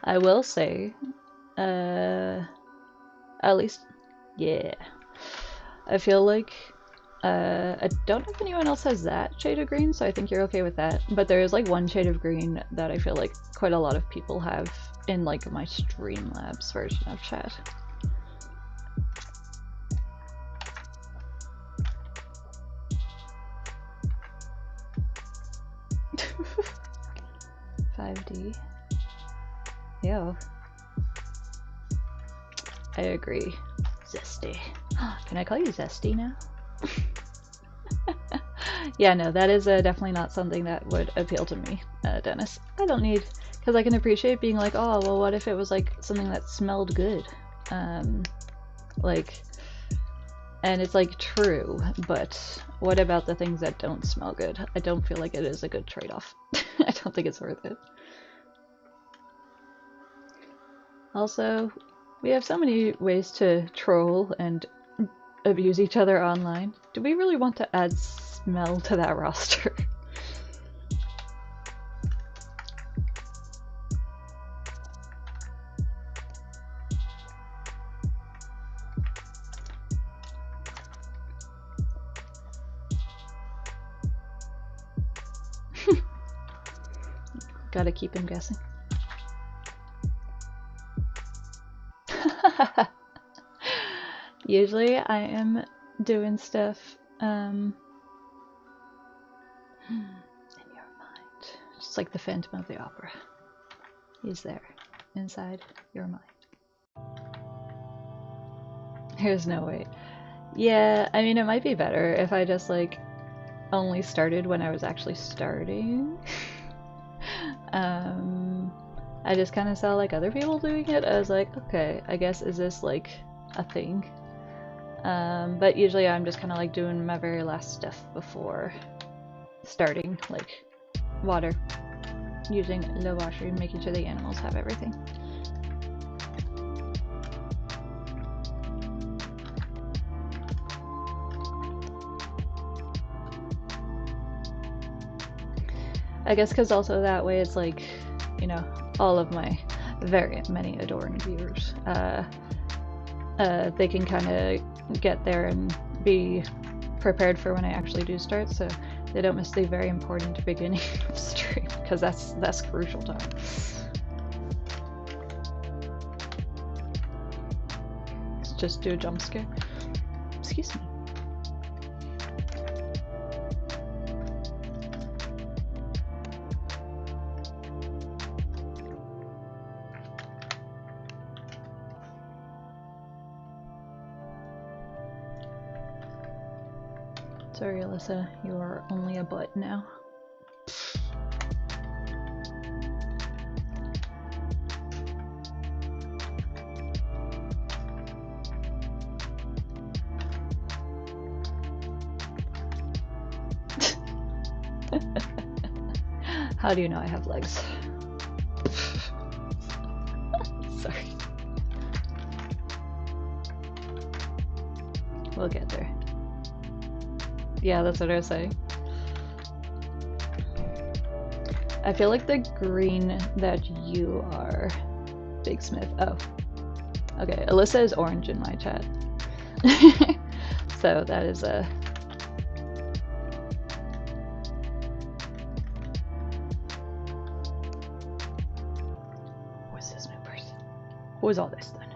I will say, at least, yeah. I feel like, I don't know if anyone else has that shade of green, so I think you're okay with that. But there is like one shade of green that I feel like quite a lot of people have in like my Streamlabs version of chat. $5D. Yo. I agree. Zesty. Can I call you Zesty now? Yeah, no, that is definitely not something that would appeal to me, Dennis. I don't need, because I can appreciate being like, oh, well, what if it was like something that smelled good? Like, and it's like true, but what about the things that don't smell good? I don't feel like it is a good trade-off. I don't think it's worth it. Also, we have so many ways to troll and abuse each other online. Do we really want to add smell to that roster? Gotta keep him guessing. Usually I am doing stuff in your mind. Just like the Phantom of the Opera. He's there, inside your mind. There's no way. Yeah, I mean, it might be better if I just like only started when I was actually starting. I just kind of saw like other people doing it. I was like, okay, I guess is this like a thing? But usually I'm just kind of like doing my very last stuff before starting, like water, using low washer, making sure the animals have everything. I guess because also that way it's like, you know, all of my very many adoring viewers, they can kind of get there and be prepared for when I actually do start, so they don't miss the very important beginning of stream, because that's crucial time. Let's just do a jump scare. Excuse me. Sorry, Alyssa, you are only a butt now. How do you know I have legs? Sorry. We'll get there. Yeah, that's what I was saying. I feel like the green that you are, Big Smith. Oh. Okay, Alyssa is orange in my chat. So that is a... What's this new person? What was all this then?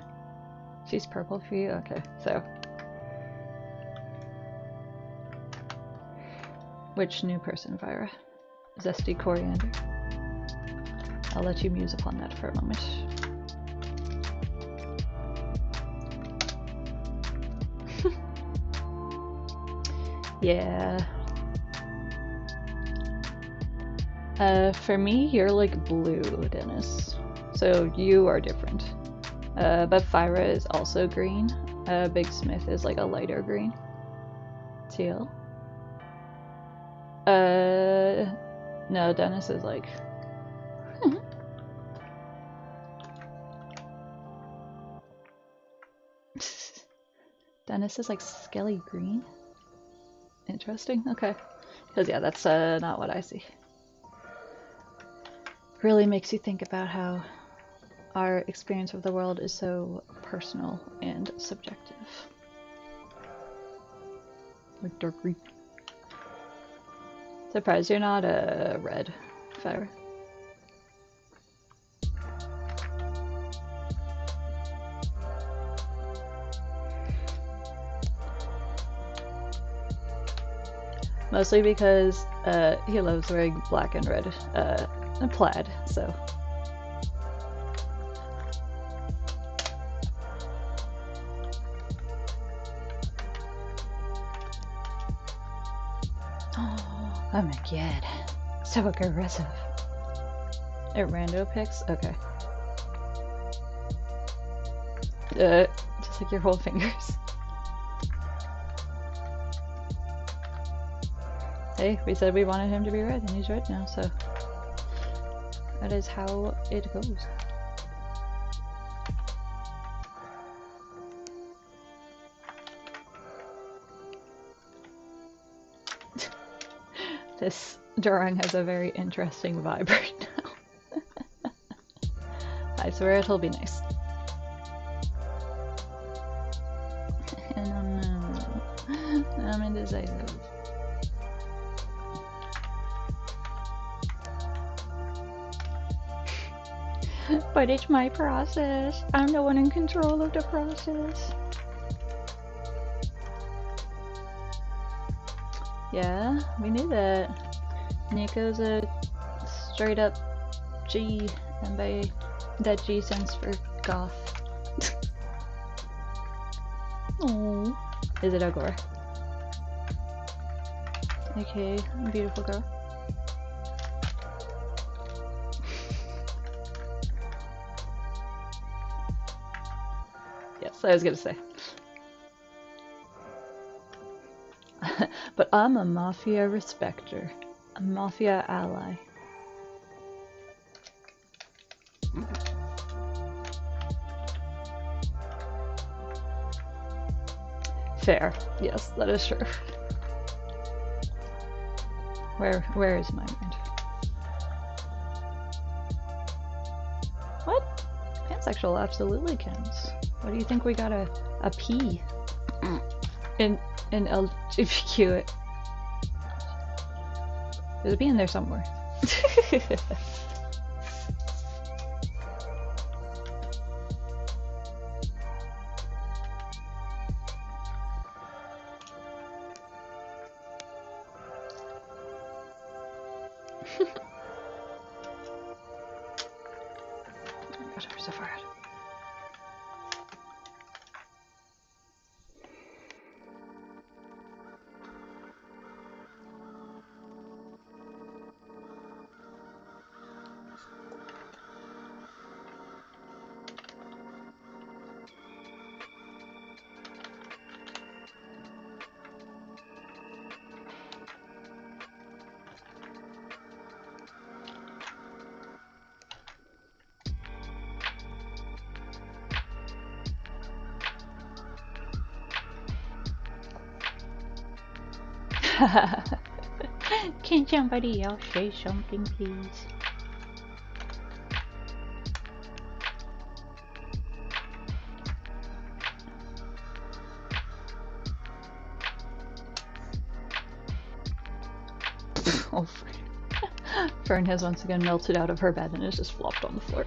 She's purple for you? Okay, so... Which new person, Vira? Zesty Coriander? I'll let you muse upon that for a moment. Yeah. For me, you're like blue, Dennis. So you are different. But Fyra is also green. Big Smith is like a lighter green. Teal. No, Dennis is like... Dennis is like skelly green. Interesting. Okay. Because yeah, that's not what I see. Really makes you think about how our experience of the world is so personal and subjective. Like dark green. Surprised you're not a red, Fire. Mostly because he loves wearing black and red plaid, so. Oh my god. So aggressive. At rando picks? Okay. Just like your whole fingers. Hey, we said we wanted him to be red, and he's red now, so that is how it goes. This drawing has a very interesting vibe right now. I swear it'll be nice. I don't know. I'm indecisive. But it's my process. I'm the one in control of the process. Yeah, we knew that. Nico's a straight up G, and by that G stands for goth. Oh, is it Ogor? Okay, beautiful girl. Yes, I was gonna say. But I'm a mafia respecter, a mafia ally. Fair. Yes, that is true. Where is my mind? What? Pansexual absolutely counts. What do you think we got a P in LGBTQ? There's a B in there somewhere. So far out. Can somebody else say something, please? Oh, Fern has once again melted out of her bed and is just flopped on the floor.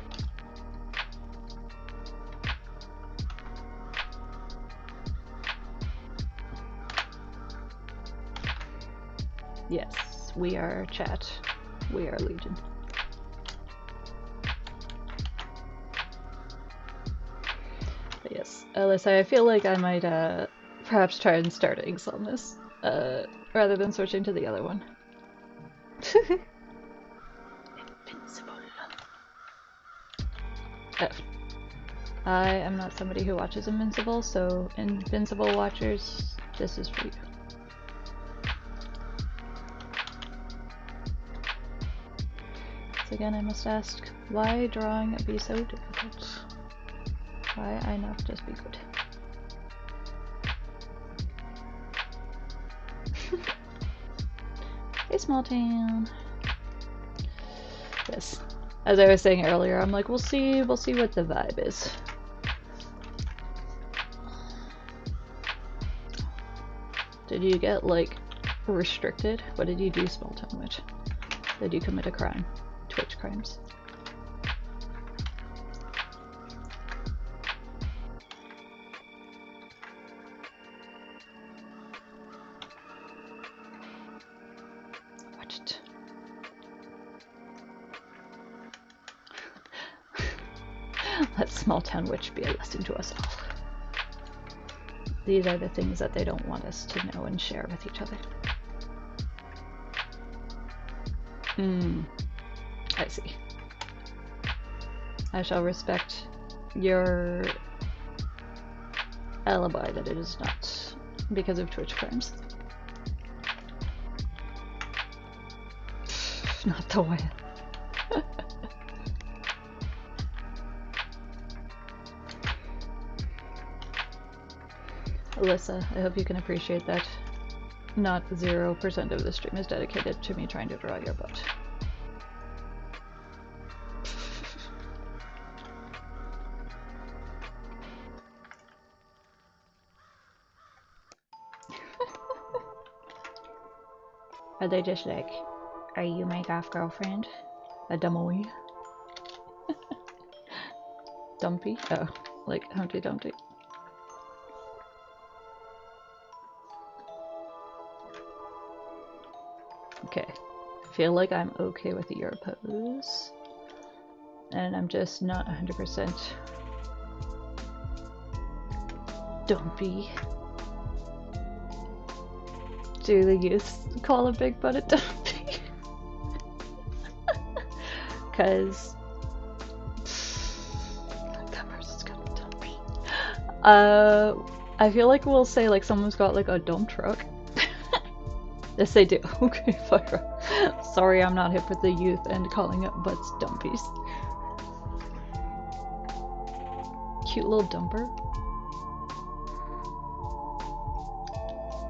Yes, we are chat. We are Legion. But yes, Alyssa, I feel like I might perhaps try and start eggs on this, rather than switching to the other one. Invincible. Oh. I am not somebody who watches Invincible, so Invincible watchers, this is for you. So again, I must ask, why drawing be so difficult? Why I not just be good? Hey, small town. Yes. As I was saying earlier, I'm like, we'll see what the vibe is. Did you get, like, restricted? What did you do, small town witch? Did you commit a crime? Twitch crimes? Watch it. Let small town witch be a lesson to us all. These are the things that they don't want us to know and share with each other. I see. I shall respect your alibi that it is not because of Twitch crimes. Not the way. Alyssa, I hope you can appreciate that not 0% of the stream is dedicated to me trying to draw your butt. Are they just like, are you my goth girlfriend? A dummy? Dumpy? Oh, like Humpty Dumpty. Okay, feel like I'm okay with your pose. And I'm just not 100% dumpy. Do the youth call a big butt a dumpy? Cause that person's got a dumpy. I feel like we'll say like someone's got like a dump truck. Yes, they do. Okay, fire. Sorry, I'm not hip with the youth and calling it butts dumpies. Cute little dumper.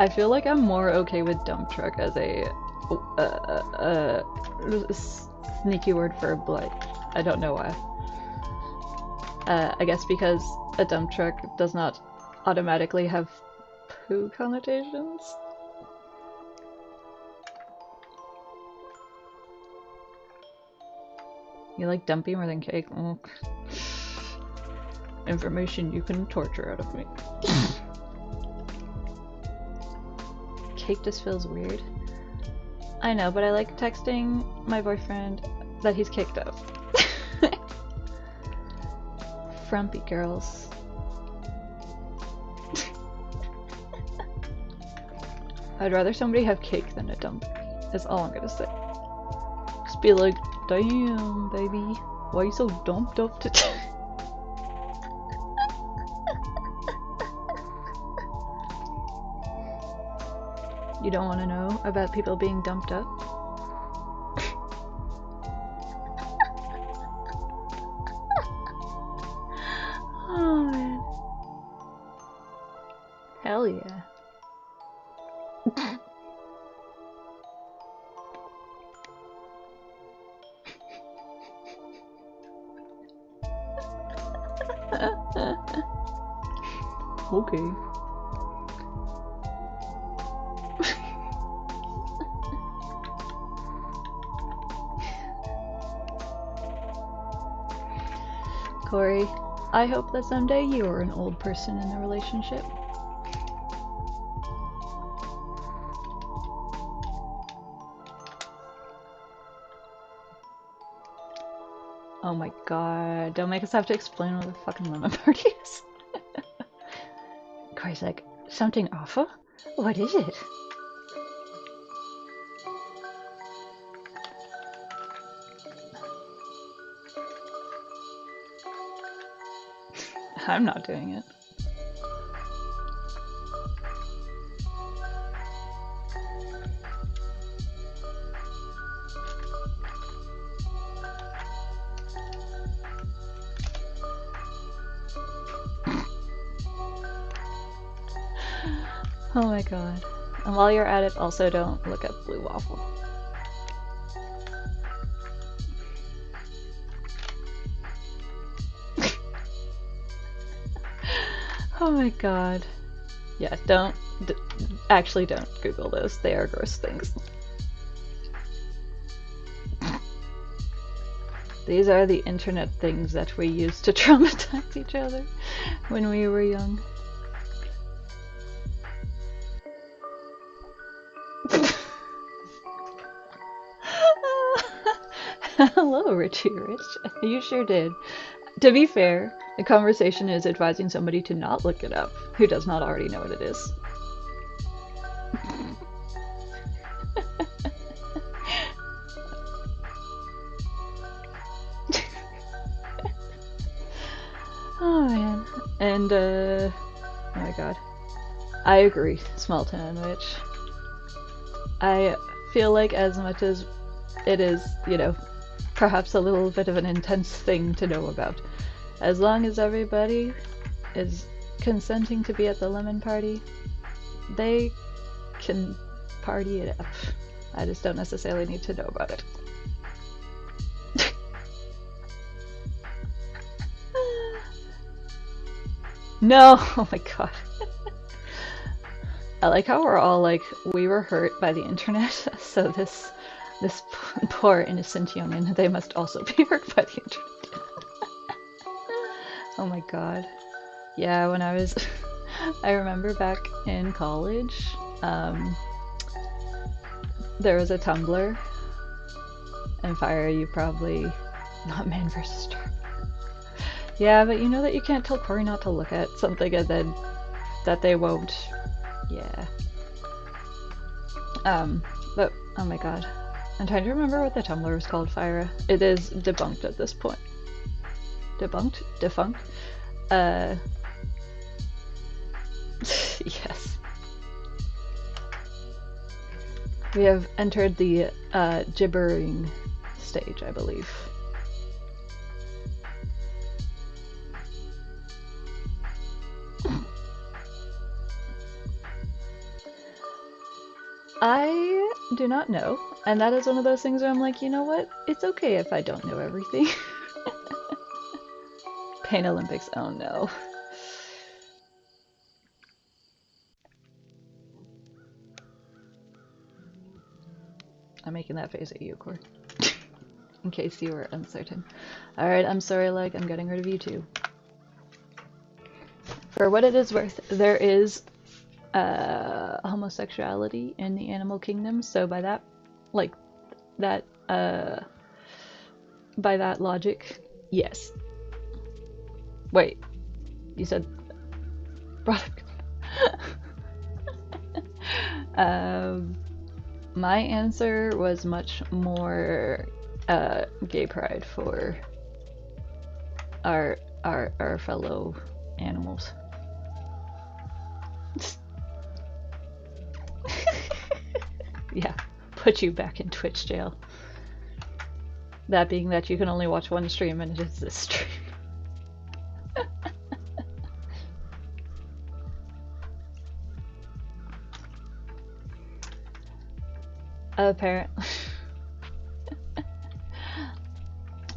I feel like I'm more okay with dump truck as a sneaky word for blight. I don't know why. I guess because a dump truck does not automatically have poo connotations. You like dumpy more than cake? Oh. Information you can torture out of me. Cake just feels weird. I know, but I like texting my boyfriend that he's caked up. Frumpy girls. I'd rather somebody have cake than a dumpy, is all I'm gonna say. Just be like, damn, baby, why are you so dumped up today? You don't want to know about people being dumped up? Oh man. Hell yeah. Okay. Corey, I hope that someday you're an old person in a relationship. Oh my god, don't make us have to explain what the fucking lemon party is. Corey's like, something awful? What is it? I'm not doing it. Oh my god. And while you're at it, also don't look up blue waffle. Oh my god. Yeah, actually don't Google those. They are gross things. These are the internet things that we used to traumatize each other when we were young. Hello, Richie Rich. You sure did. To be fair, the conversation is advising somebody to not look it up who does not already know what it is. Oh man. And oh my god. I agree, small town witch. I feel like as much as it is, you know, perhaps a little bit of an intense thing to know about, as long as everybody is consenting to be at the lemon party, they can party it up. I just don't necessarily need to know about it. No! Oh my god. I like how we're all like, we were hurt by the internet, so this poor innocent youngin, they must also be hurt by the internet. Oh my god. Yeah, when I was... I remember back in college, there was a Tumblr, and Fire, you probably... Not Man vs. Star. Yeah, but you know that you can't tell Corey not to look at something and then that they won't. Yeah. But, oh my god. I'm trying to remember what the Tumblr was called, Fyra. It is debunked at this point. Debunked? Defunct? Yes. We have entered the, gibbering stage, I believe. I do not know, and that is one of those things where I'm like, you know what? It's okay if I don't know everything. Pain Olympics, oh no. I'm making that face at you, Core. In case you were uncertain. Alright, I'm sorry, like, I'm getting rid of you too. For what it is worth, there is homosexuality in the animal kingdom, so by that, like, that, by that logic, yes. Wait, you said product. My answer was much more gay pride for our fellow animals. Yeah, put you back in Twitch jail. That being that you can only watch one stream, and it is this stream.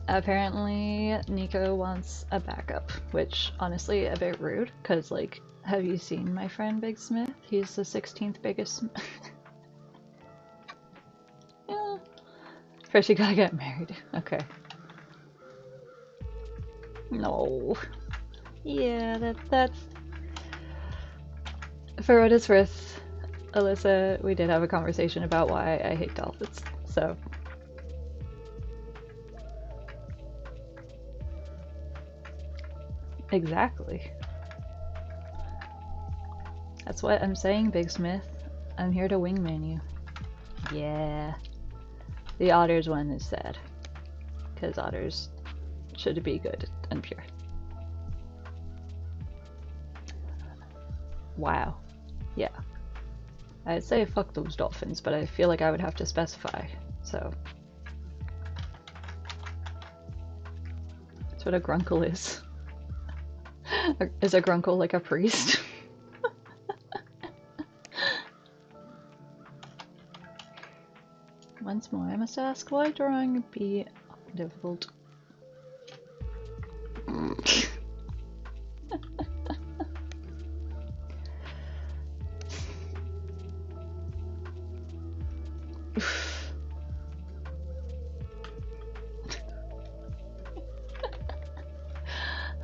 Apparently Nico wants a backup, which honestly a bit rude, because like Have you seen my friend Big Smith? He's the 16th biggest. Yeah. First, you gotta get married. Okay. No. Yeah, that's. For what it's worth, Alyssa, we did have a conversation about why I hate dolphins. So. Exactly. That's what I'm saying, Big Smith. I'm here to wingman you. Yeah. The otters one is sad. Because otters should be good and pure. Wow. Yeah. I'd say fuck those dolphins, but I feel like I would have to specify. So. That's what a grunkle is. Is a grunkle like a priest? Once more, I must ask, why drawing be difficult?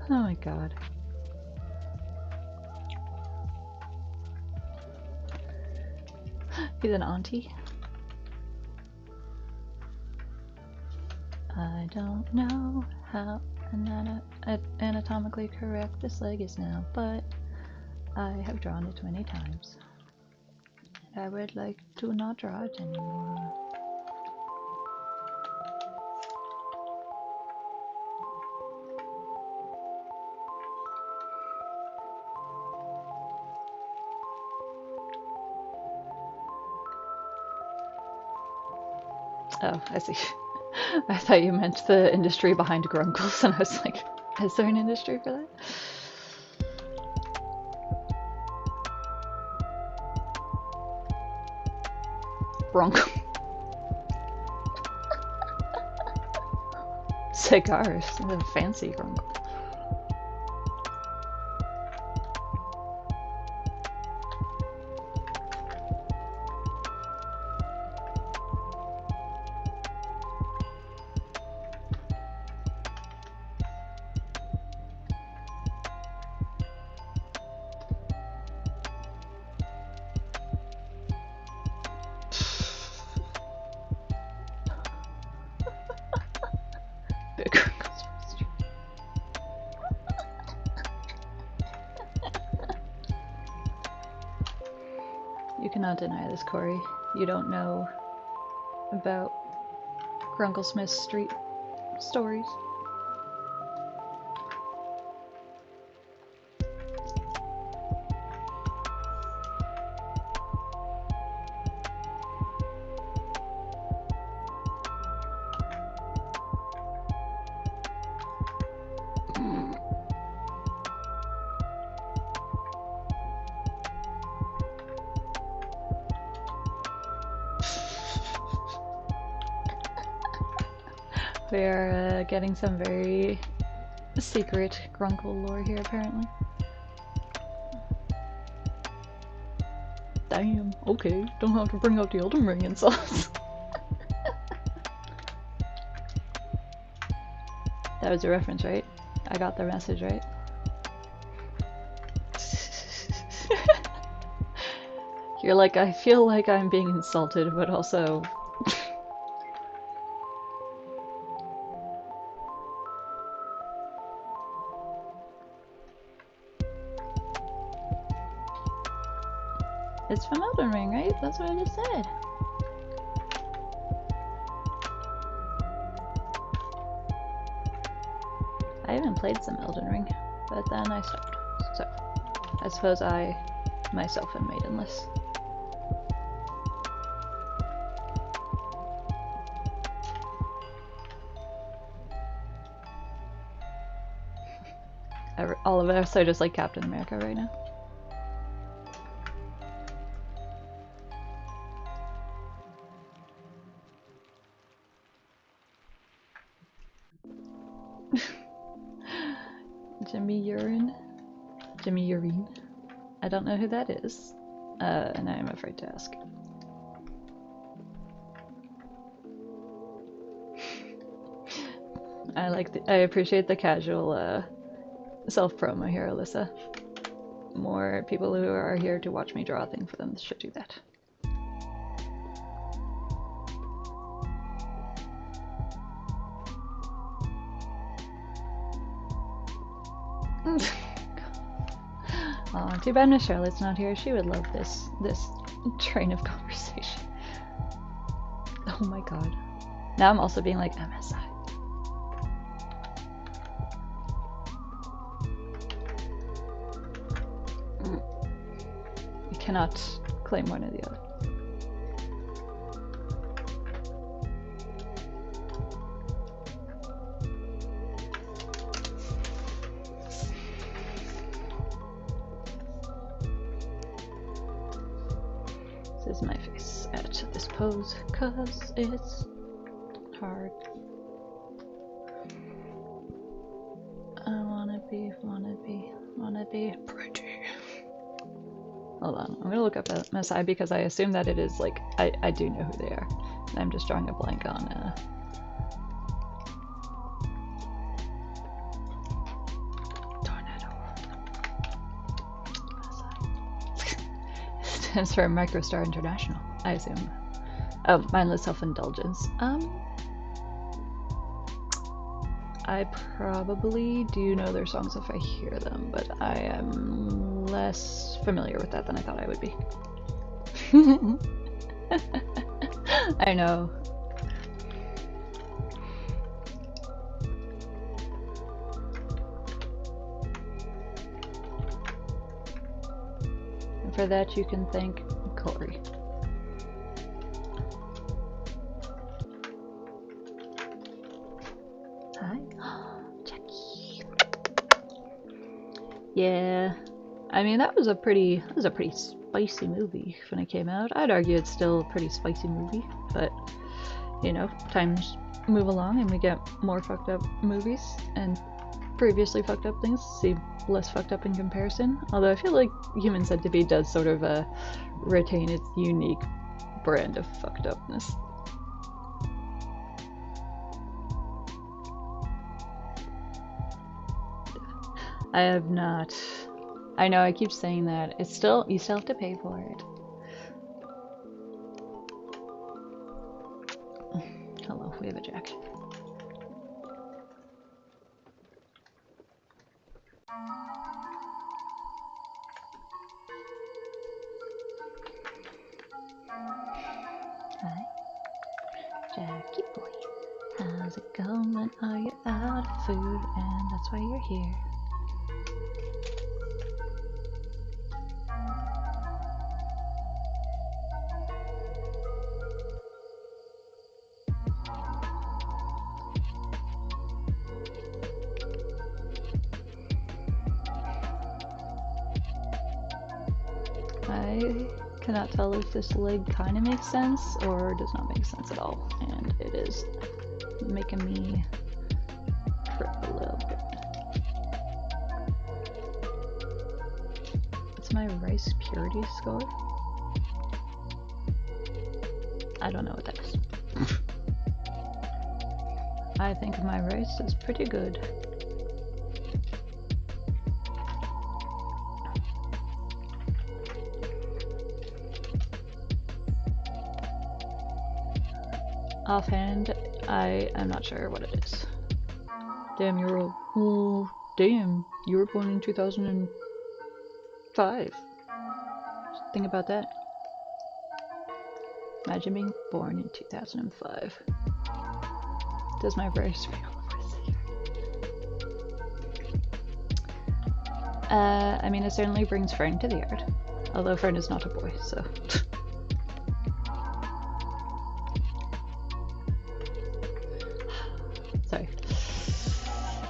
Oh my god. He's an auntie. I don't know how anatomically correct this leg is now, but I have drawn it many times. I would like to not draw it anymore. Oh, I see. I thought you meant the industry behind grunkles, and I was like, is there an industry for that? Grunkle. Cigars. The fancy grunkle. Big grunkles. You cannot deny this, Corey. You don't know about Grunkle Smith's street stories. We are getting some very secret Grunkle lore here, apparently. Damn, okay, don't have to bring out the Elden Ring insults. That was a reference, right? I got the message, right? You're like, I feel like I'm being insulted, but also... It's from Elden Ring, right? That's what I just said. I haven't played some Elden Ring, but then I stopped. So, I suppose I myself am maidenless. All of us are just like Captain America right now. Jimmy Urine. Jimmy Urine. I don't know who that is, and I am afraid to ask. I appreciate the casual self-promo here, Alyssa. More people who are here to watch me draw a thing for them should do that. Oh, too bad Miss Charlotte's not here. She would love this train of conversation. Oh my god. Now I'm also being like MSI. You cannot claim one or the other. This is my face at this pose, cause it's hard. I wanna be pretty. Hold on, I'm gonna look up MSI because I assume that it is like, I do know who they are. And I'm just drawing a blank on Tornado. MSI. Stands for Microstar International, I assume. Oh, mindless self-indulgence. I probably do know their songs if I hear them, but I am less familiar with that than I thought I would be. I know. And for that you can thank Corey. Yeah, I mean that was a pretty spicy movie when it came out. I'd argue it's still a pretty spicy movie, but you know, times move along and we get more fucked up movies, and previously fucked up things seem less fucked up in comparison. Although I feel like Human Centipede does sort of retain its unique brand of fucked upness. I have not. I know I keep saying that. It's still, you still have to pay for it. Hello, we have a jack. Hi, Jackie boy. How's it going? Are you out of food? And that's why you're here. I cannot tell if this leg kind of makes sense or does not make sense at all, and it is making me trip a little bit. It's my rice purity score. I don't know what that is. I think my rice is pretty good. Offhand, I am not sure what it is. Damn, you're old. Oh, damn, you were born in 2005. Think about that. Imagine being born in 2005. Does my rice feel I mean, it certainly brings Fern to the yard. Although Fern is not a boy, so. Sorry.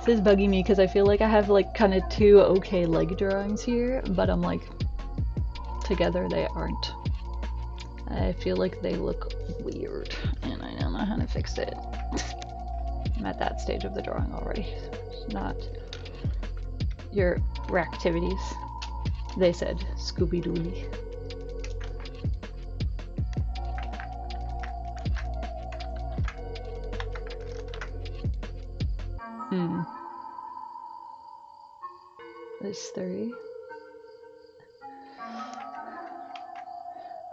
This is bugging me because I feel like I have like kind of two okay leg drawings here, but I'm like, together they aren't. I feel like they look weird, and I don't know how to fix it. I'm at that stage of the drawing already. It's not your activities. They said Scooby-Dooly. There's 3.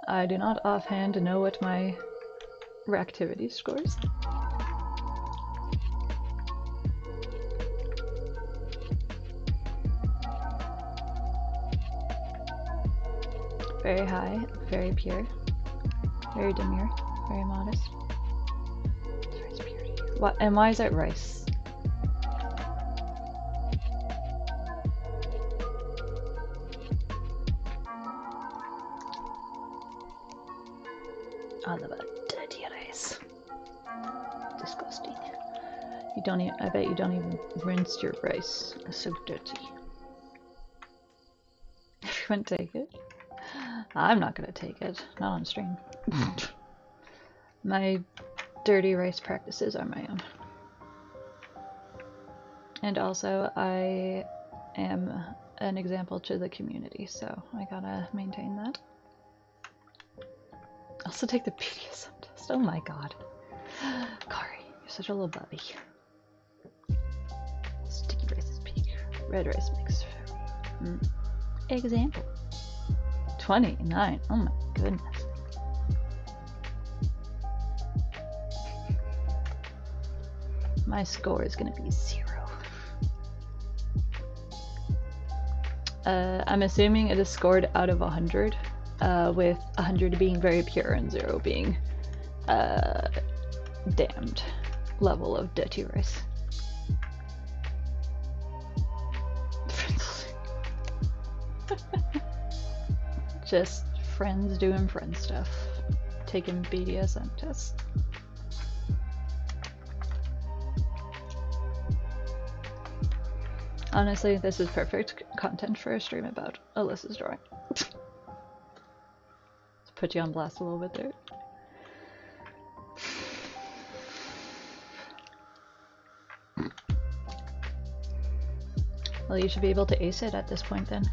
I do not offhand know what my reactivity scores. Very high, very pure, very demure, very modest. Rice purity. What? And why is it rice? I love a dirty rice. Disgusting. You don't even, I bet you don't even rinse your rice. It's so dirty. Everyone take it. I'm not gonna take it. Not on stream. My dirty rice practices are my own. And also, I am an example to the community, so I gotta maintain that. Also take the BDSM test. Oh my god. Kari, you're such a little bubby. Sticky rice is pink. Red rice mix. Example. 29. Oh my goodness. My score is gonna be 0. I'm assuming it is scored out of 100, with 100 being very pure and 0 being damned level of dirty rice. Just friends doing friend stuff. Taking BDSM tests. Honestly, this is perfect content for a stream about Alyssa's drawing. To put you on blast a little bit there. Well, you should be able to ace it at this point then.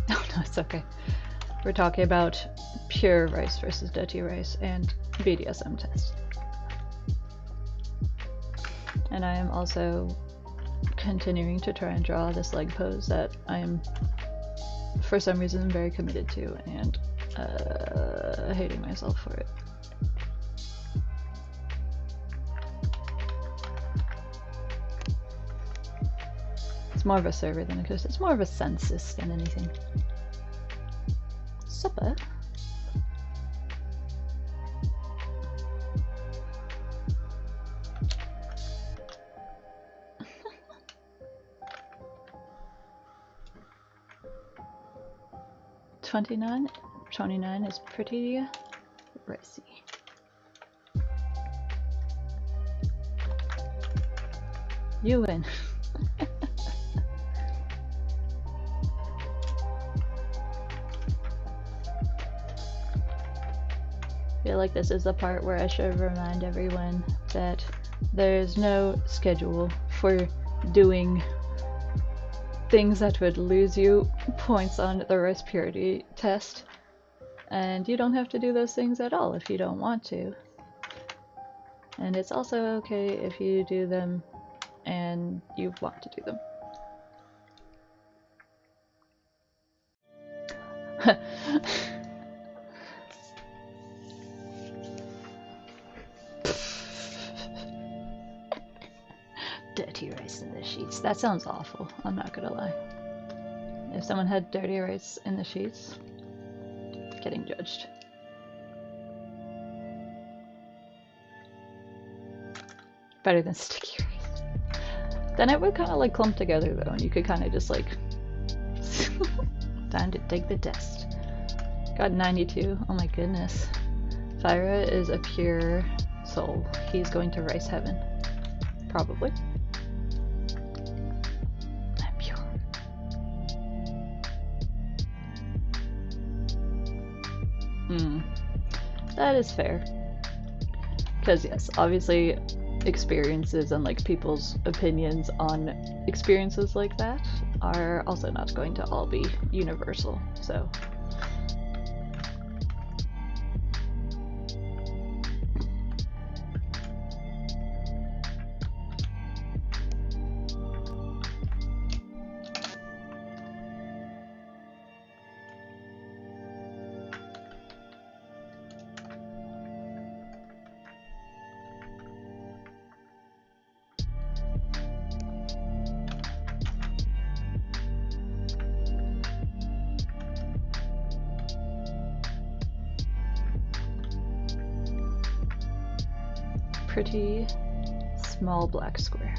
Oh no, it's okay. We're talking about pure rice versus dirty rice and BDSM test. And I am also continuing to try and draw this leg pose that I am, for some reason, very committed to, and hating myself for it. It's more of a server than a ghost. It's more of a census than anything. Supper? 29? 29 is pretty ricey. You win. I feel like this is the part where I should remind everyone that there's no schedule for doing things that would lose you points on the rice purity test, and you don't have to do those things at all if you don't want to. And it's also okay if you do them and you want to do them. Dirty rice in the sheets. That sounds awful, I'm not gonna lie. If someone had dirty rice in the sheets, getting judged. Better than sticky rice. Then it would kind of like clump together though, and you could kind of just like... Time to take the test. Got 92. Oh my goodness. Thyra is a pure soul. He's going to rice heaven. Probably. I'm pure. That is fair. Because yes, obviously experiences and like people's opinions on experiences like that are also not going to all be universal. So pretty small black square.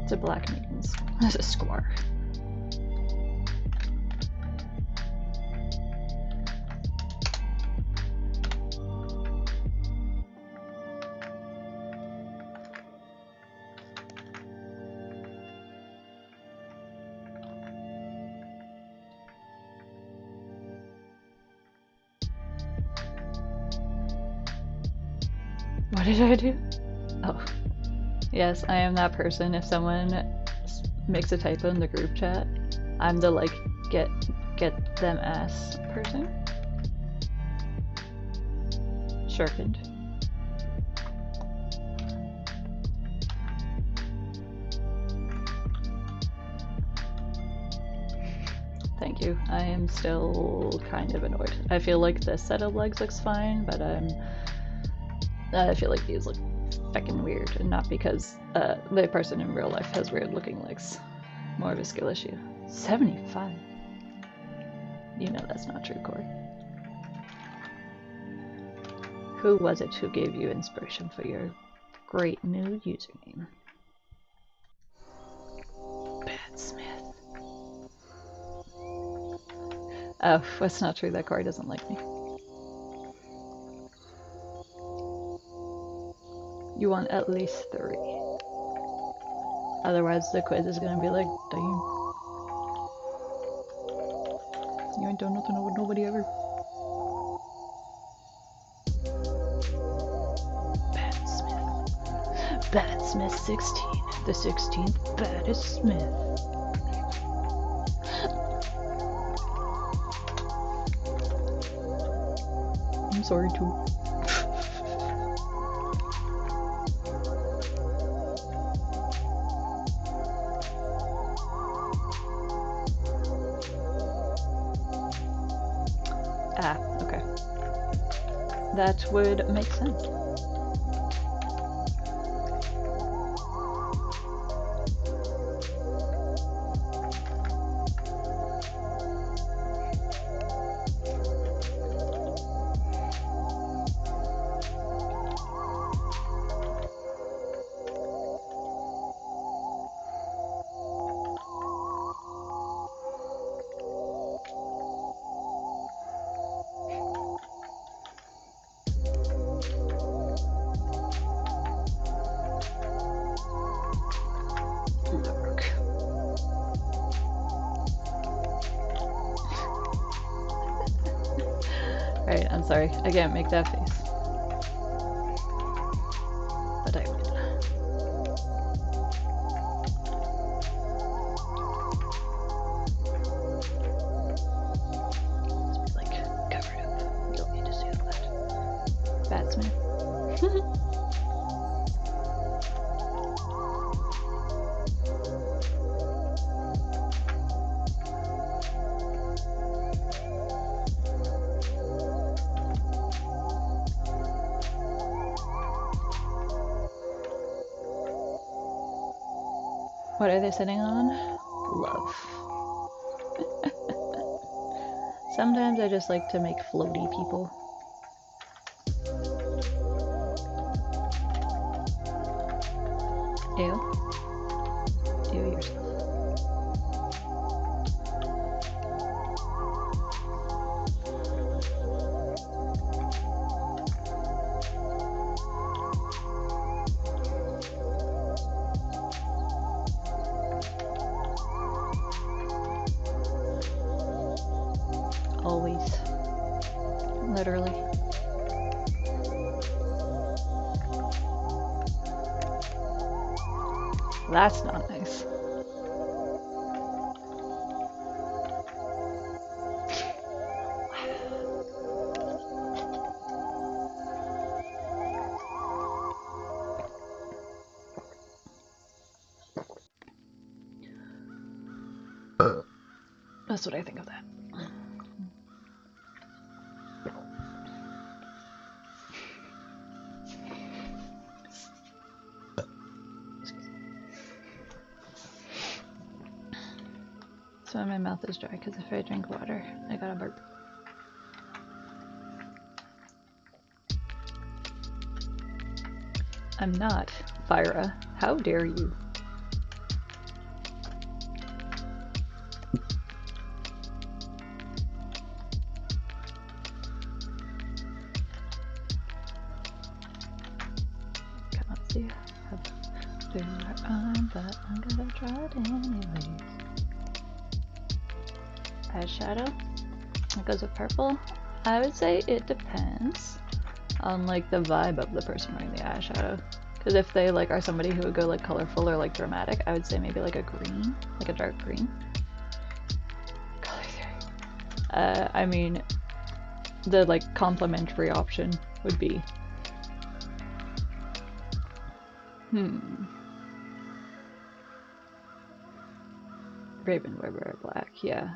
It's a black means it's a square. What did I do? Oh. Yes, I am that person. If someone makes a typo in the group chat, I'm the like get them ass person. Sharpened. Thank you. I am still kind of annoyed. I feel like this set of legs looks fine, but I feel like these look fucking weird, and not because the person in real life has weird looking legs. More of a skill issue. 75. You know that's not true, Corey. Who was it who gave you inspiration for your great new username? Batsmith. Oh, that's not true. That Corey doesn't like me. You want at least 3. Otherwise, the quiz is gonna be like, damn. You ain't done nothing with nobody ever. Batsmith. Batsmith 16. The 16th baddest Smith. I'm sorry too. Ah, okay. That would make sense. Right, I'm sorry. I can't make that face. But I will. Just be like, cover it up. You don't need to see all that. Batsman. What are they sitting on? Love. Sometimes I just like to make floaty people. Ew. Ew yourself. That's not nice. That's what I think of that. So my mouth is dry because if I drink water, I gotta burp. I'm not, Fyra. How dare you? Can't see how to on, but I'm gonna try it anyways. Eyeshadow. It goes with purple. I would say it depends on like the vibe of the person wearing the eyeshadow. Because if they like are somebody who would go like colorful or like dramatic, I would say maybe like a green, like a dark green. Color theory. I mean, the like complementary option would be Raven Weber black, yeah.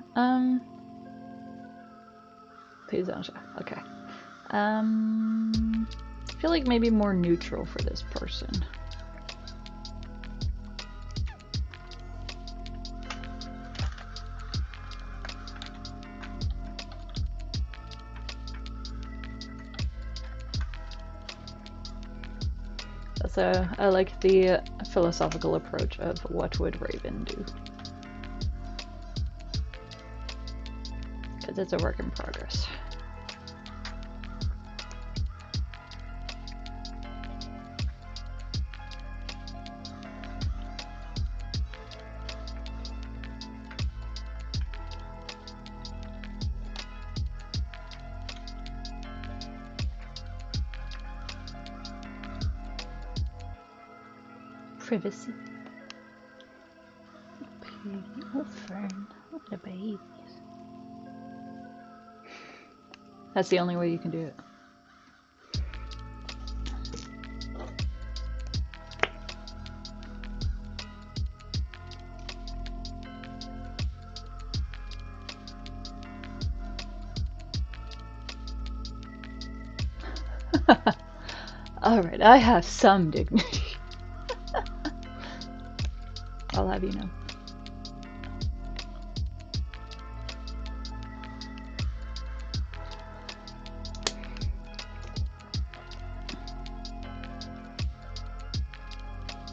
St-Onge, okay. I feel like maybe more neutral for this person. So I like the philosophical approach of what would Raven do. Because it's a work in progress. Privacy. Little fern. Look at the babies. That's the only way you can do it. Alright, I have some dignity. I'll have you know.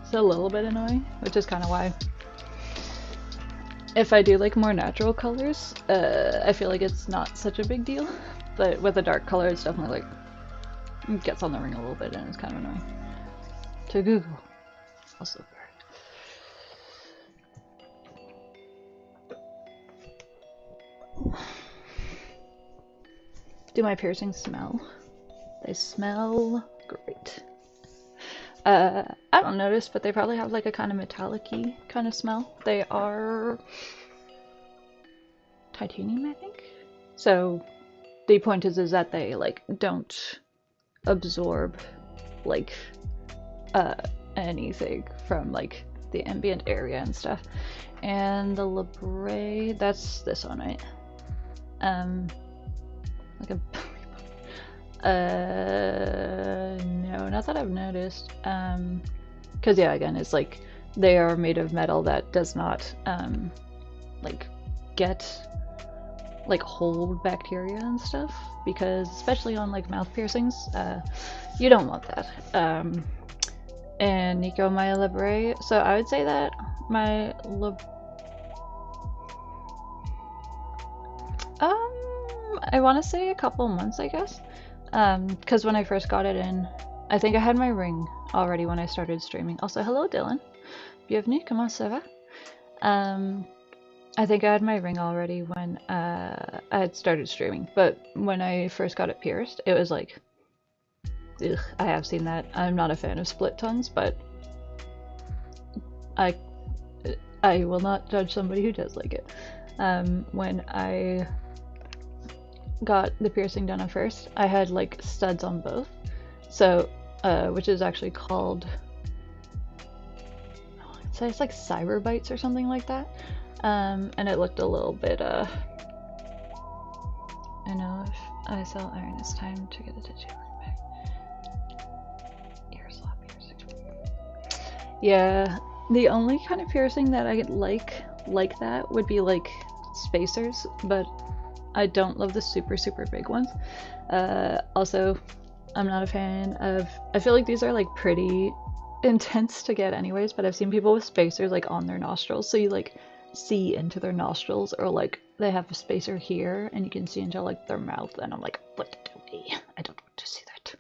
It's a little bit annoying, which is kind of why if I do like more natural colors, I feel like it's not such a big deal. But with a dark color, it's definitely like, it gets on the ring a little bit and it's kind of annoying. To Google. Also do my piercings smell? They smell great. I don't notice, but they probably have like a kind of metallic-y kind of smell. They are titanium, I think. So the point is that they like don't absorb like anything from like the ambient area and stuff. And the Libre, that's this one, right? Like a no, not that I've noticed. Because yeah, again, it's like they are made of metal that does not like hold bacteria and stuff, because especially on like mouth piercings, you don't want that. And Nico, my Libre, so I would say that my I want to say a couple months, I guess. Because when I first got it in, I think I had my ring already when I started streaming. Also, hello Dylan. Bienvenue, comment ça va? I think I had my ring already when I had started streaming, but when I first got it pierced, it was like, ugh, I have seen that. I'm not a fan of split tongues, but I I will not judge somebody who does like it. When I got the piercing done at first, I had like studs on both. So, which is actually called, so it's like cyber bites or something like that. And it looked a little bit, I know if I sell iron, it's time to get a tattoo. Ear slap piercing. Yeah, the only kind of piercing that I like that would be like spacers, but I don't love the super big ones. Also, I'm not a fan of, I feel like these are like pretty intense to get anyways, but I've seen people with spacers like on their nostrils, so you like see into their nostrils, or like they have a spacer here and you can see into like their mouth, and I'm like, what away, I don't want to see that.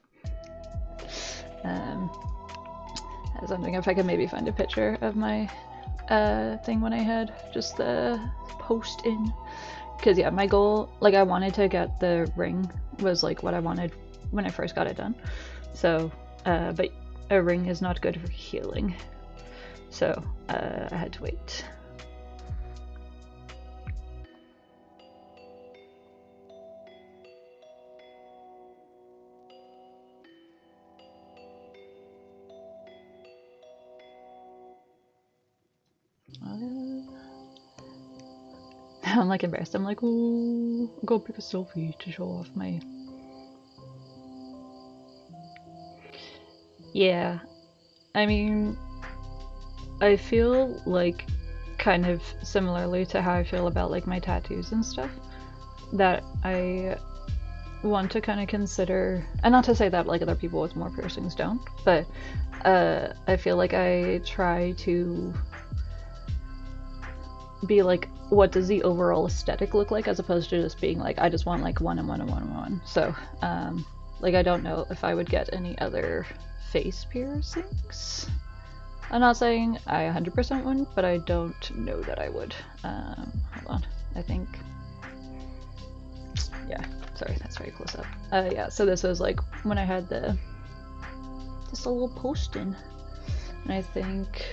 I was wondering if I could maybe find a picture of my thing when I had just the post in, because yeah, my goal, like I wanted to get the ring, was like what I wanted when I first got it done. So but a ring is not good for healing, so I had to wait. I'm like embarrassed. I'm like, oh, go pick a selfie to show off my. Yeah, I mean, I feel like kind of similarly to how I feel about like my tattoos and stuff, that I want to kind of consider, and not to say that like other people with more piercings don't, but I feel like I try to be like, what does the overall aesthetic look like, as opposed to just being like, I just want like one and one and one and one. So like I don't know if I would get any other face piercings. I'm not saying I 100% wouldn't, but I don't know that I would. Hold on, I think, yeah, sorry, that's very close up. Yeah, so this was like when I had this little post in, and I think,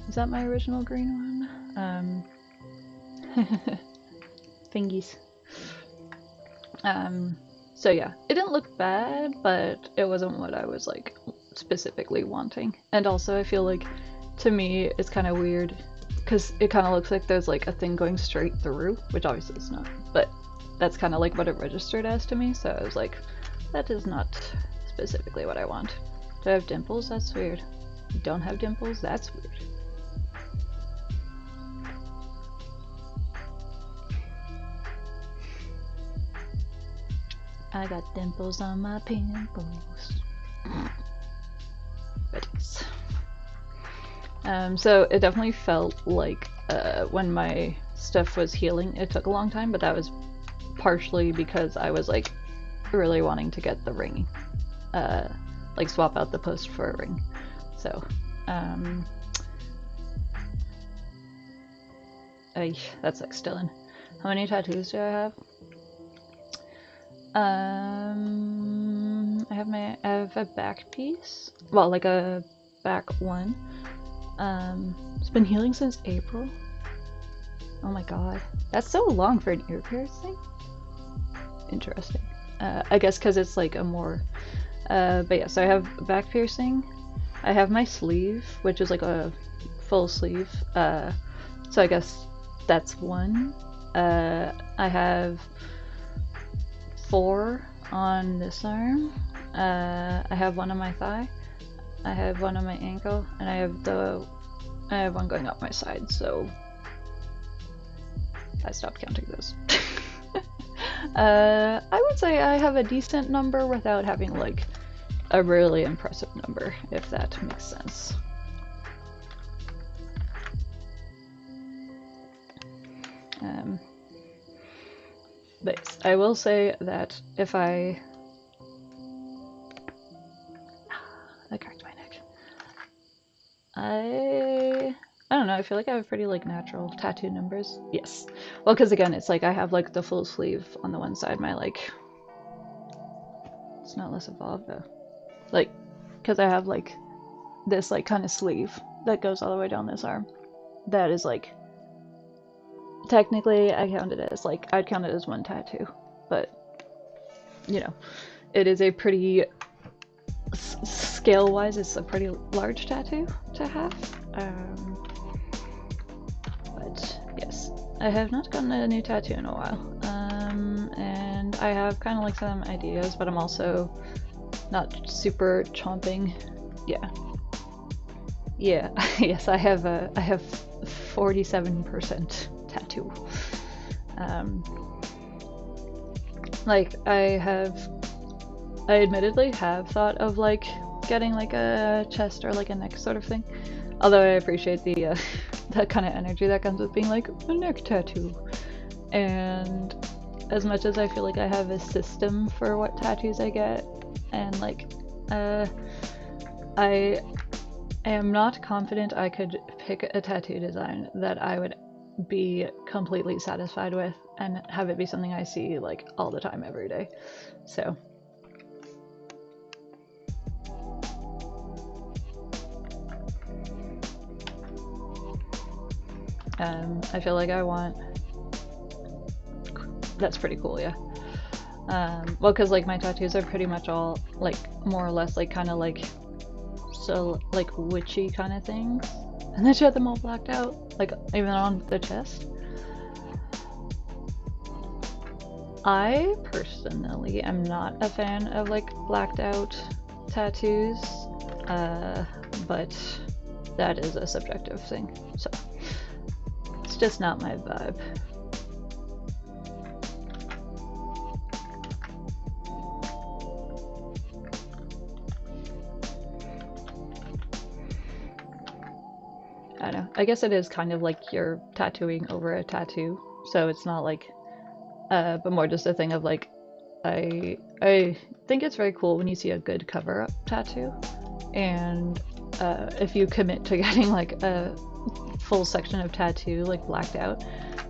is that my original green one? Fingies. So yeah, it didn't look bad, but it wasn't what I was like specifically wanting. And also I feel like, to me, it's kind of weird because it kind of looks like there's like a thing going straight through, which obviously it's not, but that's kind of like what it registered as to me. So I was like, that is not specifically what I want. Do I have dimples? That's weird. Don't have dimples? That's weird. I got dimples on my pimples. But yes. So it definitely felt like when my stuff was healing, it took a long time, but that was partially because I was like really wanting to get the ring, like swap out the post for a ring. So that's like still in. How many tattoos do I have? I have a back piece. Well, like a back one. It's been healing since April. Oh my god. That's so long for an ear piercing. Interesting. I guess because it's like a more, but yeah, so I have back piercing. I have my sleeve, which is like a full sleeve. So I guess that's one. I have 4 on this arm. I have 1 on my thigh. I have 1 on my ankle, and I have 1 going up my side. So I stopped counting those. I would say I have a decent number without having like a really impressive number, if that makes sense. But I will say that if I cracked my neck. I don't know, I feel like I have pretty like natural tattoo numbers. Yes. Well, because again, it's like I have like the full sleeve on the one side, my like, it's not less evolved though. Like, because I have like this like kind of sleeve that goes all the way down this arm. That is like, technically I count it as like, I'd count it as one tattoo, but you know, it is a pretty, scale wise, it's a pretty large tattoo to have. But yes, I have not gotten a new tattoo in a while. And I have kind of like some ideas, but I'm also not super chomping. Yeah. Yeah, yes, I have 47% tattoo. Like I admittedly have thought of like getting like a chest or like a neck sort of thing. Although I appreciate the that kind of energy that comes with being like a neck tattoo. And as much as I feel like I have a system for what tattoos I get, and like I am not confident I could pick a tattoo design that I would be completely satisfied with and have it be something I see like all the time every day. So I feel like I want, that's pretty cool, yeah. Well, because like my tattoos are pretty much all like more or less like kind of like, so like witchy kind of things, and then she had them all blacked out, like even on the chest. I personally am not a fan of like blacked out tattoos, but that is a subjective thing, so it's just not my vibe. I don't know. I guess it is kind of like you're tattooing over a tattoo, so it's not like, but more just a thing of like, I think it's very cool when you see a good cover-up tattoo, and if you commit to getting like a full section of tattoo like blacked out,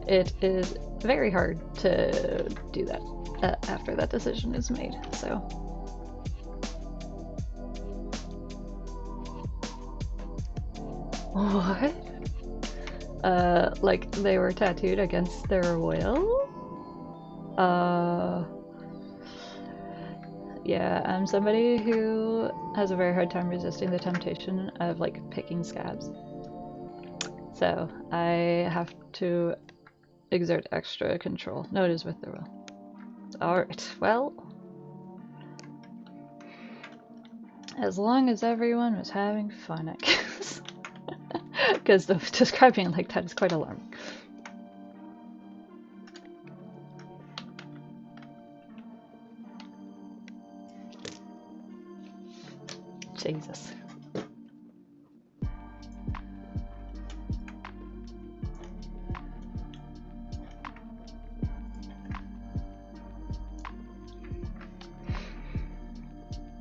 it is very hard to do that after that decision is made. So what? Like they were tattooed against their will? Yeah, I'm somebody who has a very hard time resisting the temptation of like picking scabs. So I have to exert extra control. No, it is with their will. Alright, well, as long as everyone was having fun, I guess. Because describing it like that is quite alarming. Jesus.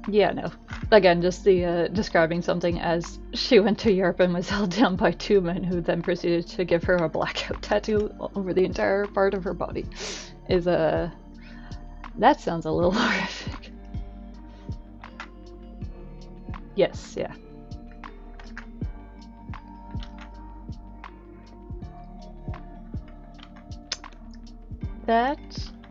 Yeah, no. Again, just the describing something as she went to Europe and was held down by two men who then proceeded to give her a blackout tattoo over the entire part of her body is that sounds a little horrific. Yes, yeah. That,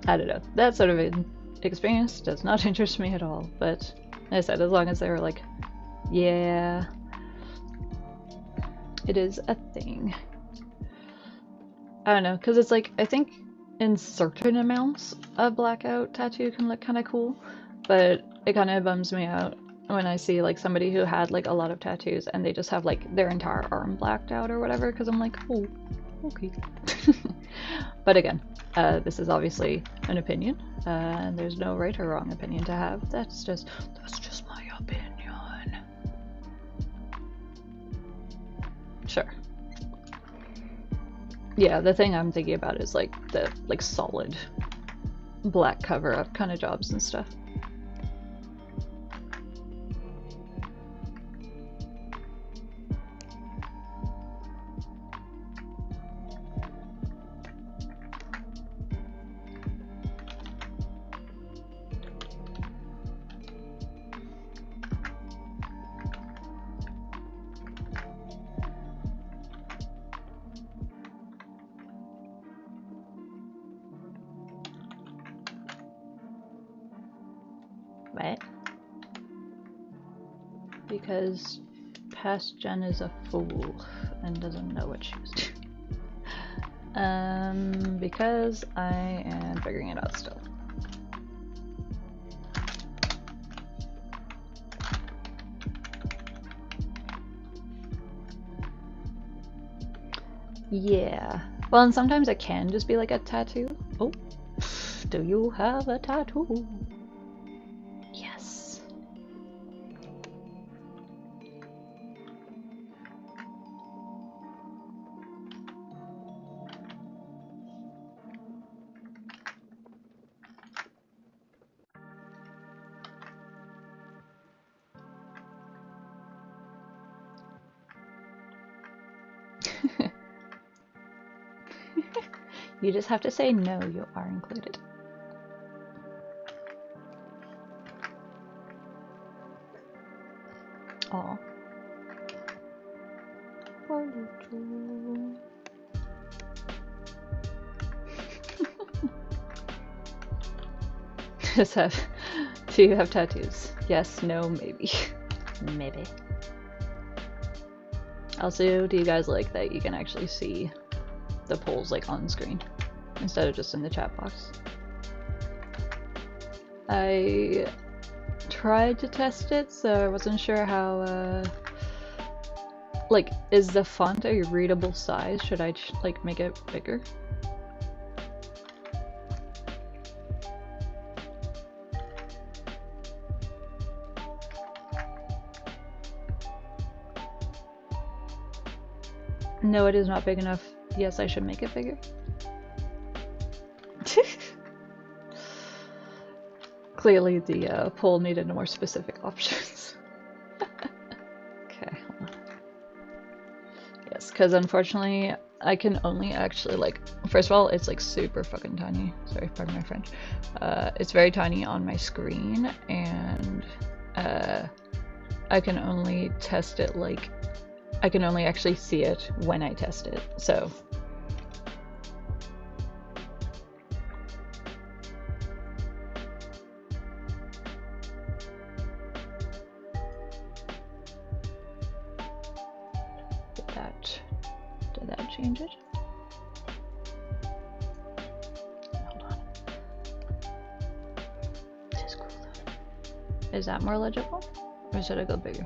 I don't know, that sort of an experience does not interest me at all, but like I said, as long as they were like, yeah, it is a thing. I don't know, because it's like, I think in certain amounts a blackout tattoo can look kind of cool, but it kind of bums me out when I see like somebody who had like a lot of tattoos and they just have like their entire arm blacked out or whatever, because I'm like, oh, okay. But again, this is obviously an opinion, and there's no right or wrong opinion to have. That's just my opinion. Sure. Yeah, the thing I'm thinking about is like the like solid black cover up kind of jobs and stuff. What? Because past Jen is a fool and doesn't know what she's doing. Because I am figuring it out still. Yeah. Well, and sometimes it can just be like a tattoo. Oh, do you have a tattoo? Yes. You just have to say no, you are included. Aw. Just have. Do you have tattoos? Yes, no, maybe. Maybe. Also, do you guys like that you can actually see the polls like on screen instead of just in the chat box? I tried to test it, so I wasn't sure how like, is the font a readable size? Should I like make it bigger? No, it is not big enough. Yes, I should make it bigger. Clearly the poll needed more specific options. Okay, hold on. Yes, because unfortunately I can only actually like, first of all, it's like super fucking tiny. Sorry, pardon my French. It's very tiny on my screen, and I can only test it like, I can only actually see it when I test it, so. Did that change it? Hold on. This is cool though. Is that more legible? Or should I go bigger?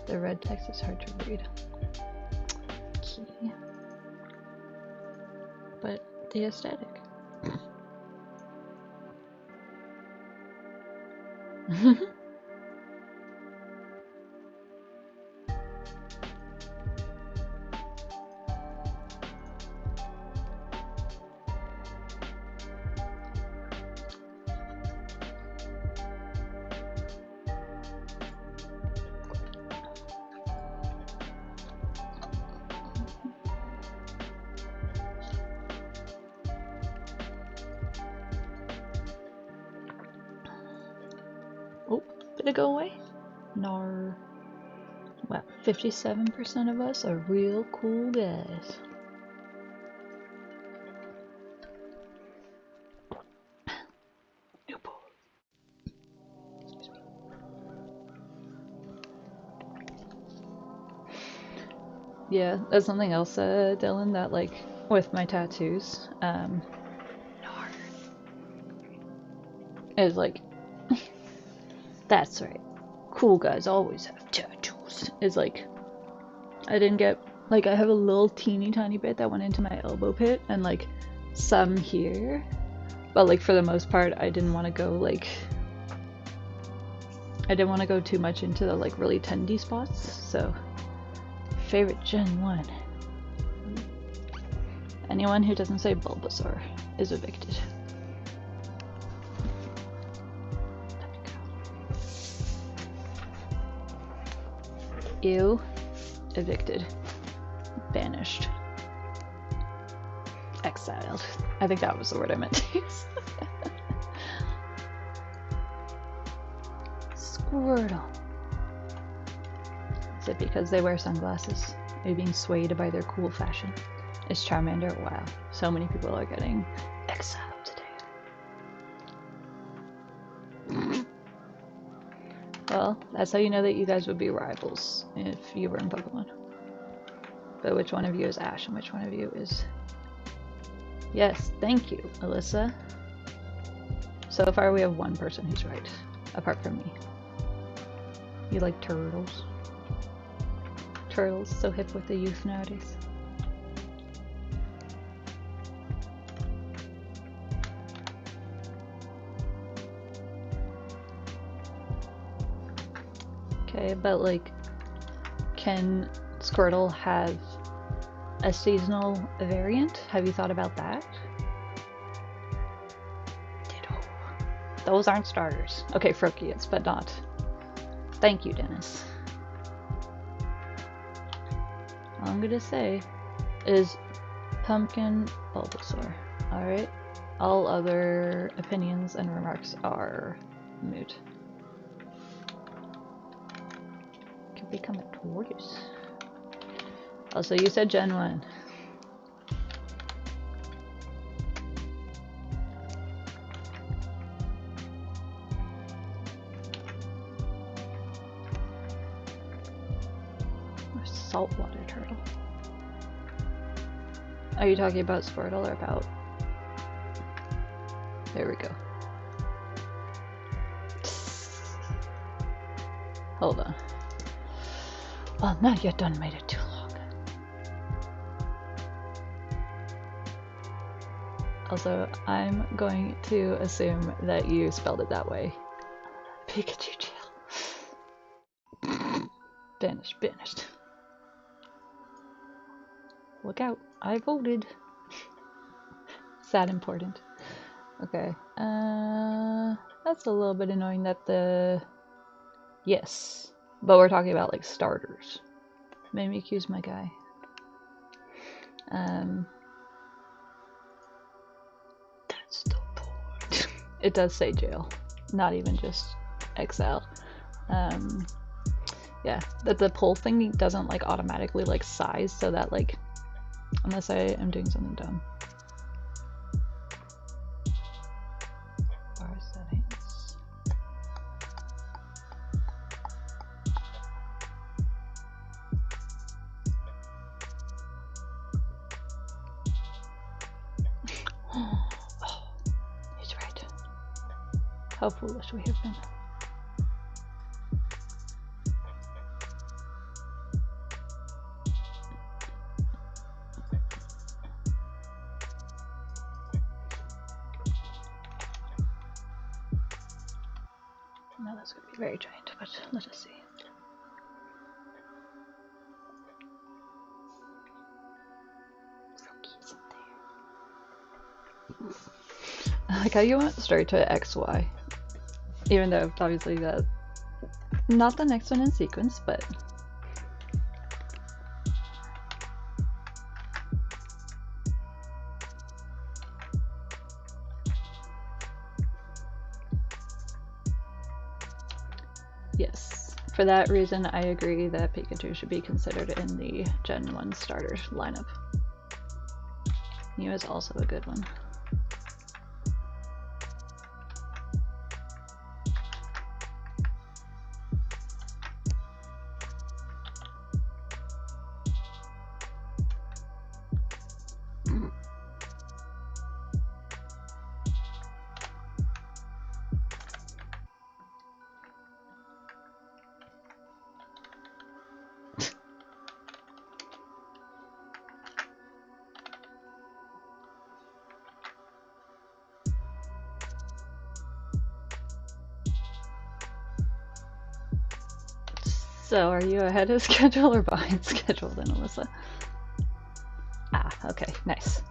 The red text is hard to read. Key. But the aesthetic. Did it go away? No. Well, 57% of us are real cool guys. Excuse me. Yeah, that's something else, Dylan, that like with my tattoos, is like, that's right. Cool guys always have tattoos. Is like, I didn't get, like, I have a little teeny tiny bit that went into my elbow pit and like some here, but like for the most part I didn't want to go like, I didn't want to go too much into the like really tendy spots, so favorite Gen 1. Anyone who doesn't say Bulbasaur is evicted. Ew. Evicted. Banished. Exiled. I think that was the word I meant to use. Squirtle. Is it because they wear sunglasses? Are you being swayed by their cool fashion? Is Charmander? Wow. So many people are getting exiled. Well, that's how you know that you guys would be rivals if you were in Pokemon. But which one of you is Ash and which one of you is... Yes, thank you, Alyssa. So far we have one person who's right, apart from me. You like turtles? Turtles, so hip with the youth nowadays. Okay, but like, can Squirtle have a seasonal variant? Have you thought about that? Ditto. Those aren't starters. Okay, Froakiets, but not. Thank you, Dennis. All I'm gonna say is Pumpkin Bulbasaur. Alright? All other opinions and remarks are moot. Could become a tortoise. Also, you said Gen 1. Or saltwater turtle. Are you talking about Squirtle or about... There we go. Hold on. Well, now you done made it too long. Also, I'm going to assume that you spelled it that way. Pikachu jail. Banished, banished. Look out, I voted. Sad important. Okay, that's a little bit annoying that the... Yes, but we're talking about like starters. Mimikyu's my guy. That's the point. It does say jail, not even just exile. Yeah, that the pull thing doesn't like automatically like size, so that like, unless I am doing something dumb. Bar settings. Oh, he's right. How foolish we have been. No, that's going to be very giant, but let us see. Like how you went straight to XY, even though obviously that not the next one in sequence, but yes, for that reason I agree that Pikachu should be considered in the Gen 1 starter lineup. Mew is also a good one. So, are you ahead of schedule or behind schedule then, Alyssa? Ah, okay, nice.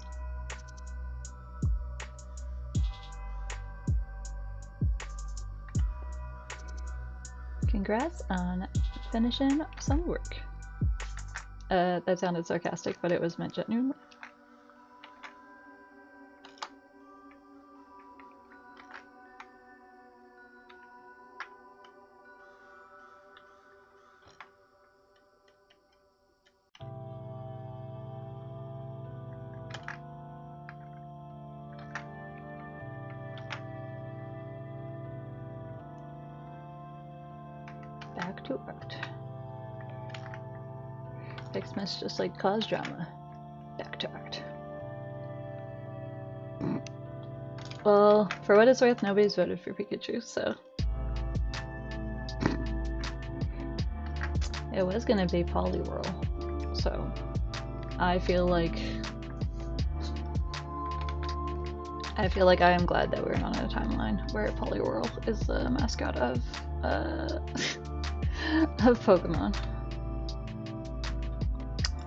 Congrats on finishing some work. That sounded sarcastic, but it was meant genuinely. Back to art. Xmas just like cause drama. Back to art. Well, for what it's worth, nobody's voted for Pikachu, so... It was gonna be Poliwhirl, so... I feel like I am glad that we're not in a timeline where Poliwhirl is the mascot of of Pokemon.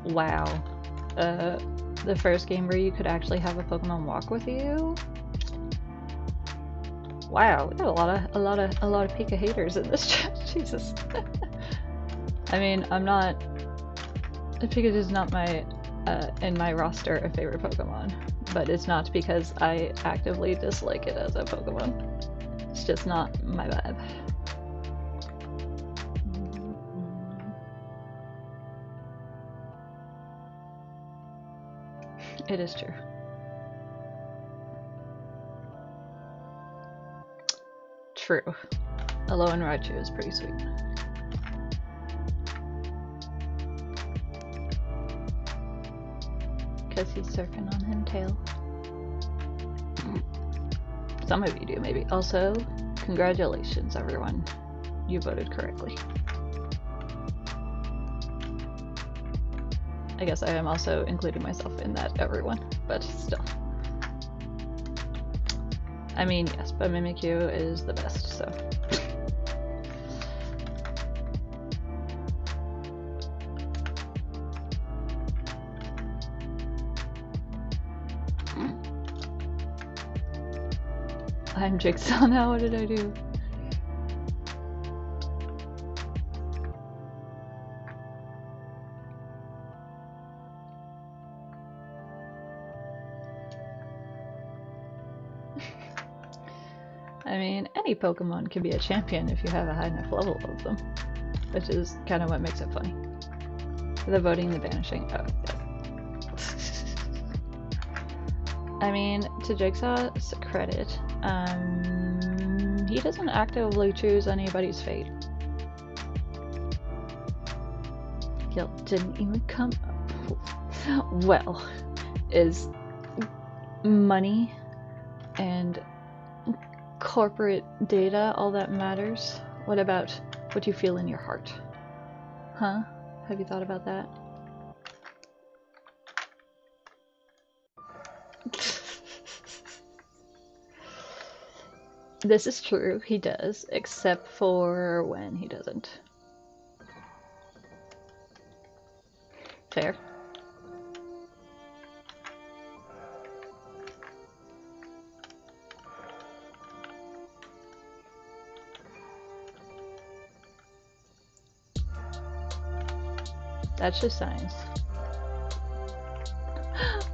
Wow. The first game where you could actually have a Pokemon walk with you? Wow, we got a lot of Pika haters in this chat. Jesus. I mean, I'm not... Pikachu's not my in my roster of favorite Pokemon, but it's not because I actively dislike it as a Pokemon. It's just not my vibe. It is true. True. Alolan Raichu is pretty sweet. Because he's surfing on him tail. Some of you do, maybe. Also, congratulations, everyone. You voted correctly. I guess I am also including myself in that, everyone, but still. I mean, yes, but Mimikyu is the best, so. I'm Jigsaw now, what did I do? I mean, any Pokemon can be a champion if you have a high enough level of them, which is kind of what makes it funny. The voting, the banishing, oh, yeah. I mean, to Jigsaw's credit, he doesn't actively choose anybody's fate. Guilt didn't even come up. Well, is money and corporate data all that matters? What about what you feel in your heart? Huh? Have you thought about that? This is true, he does, except for when he doesn't. Fair. That's just science.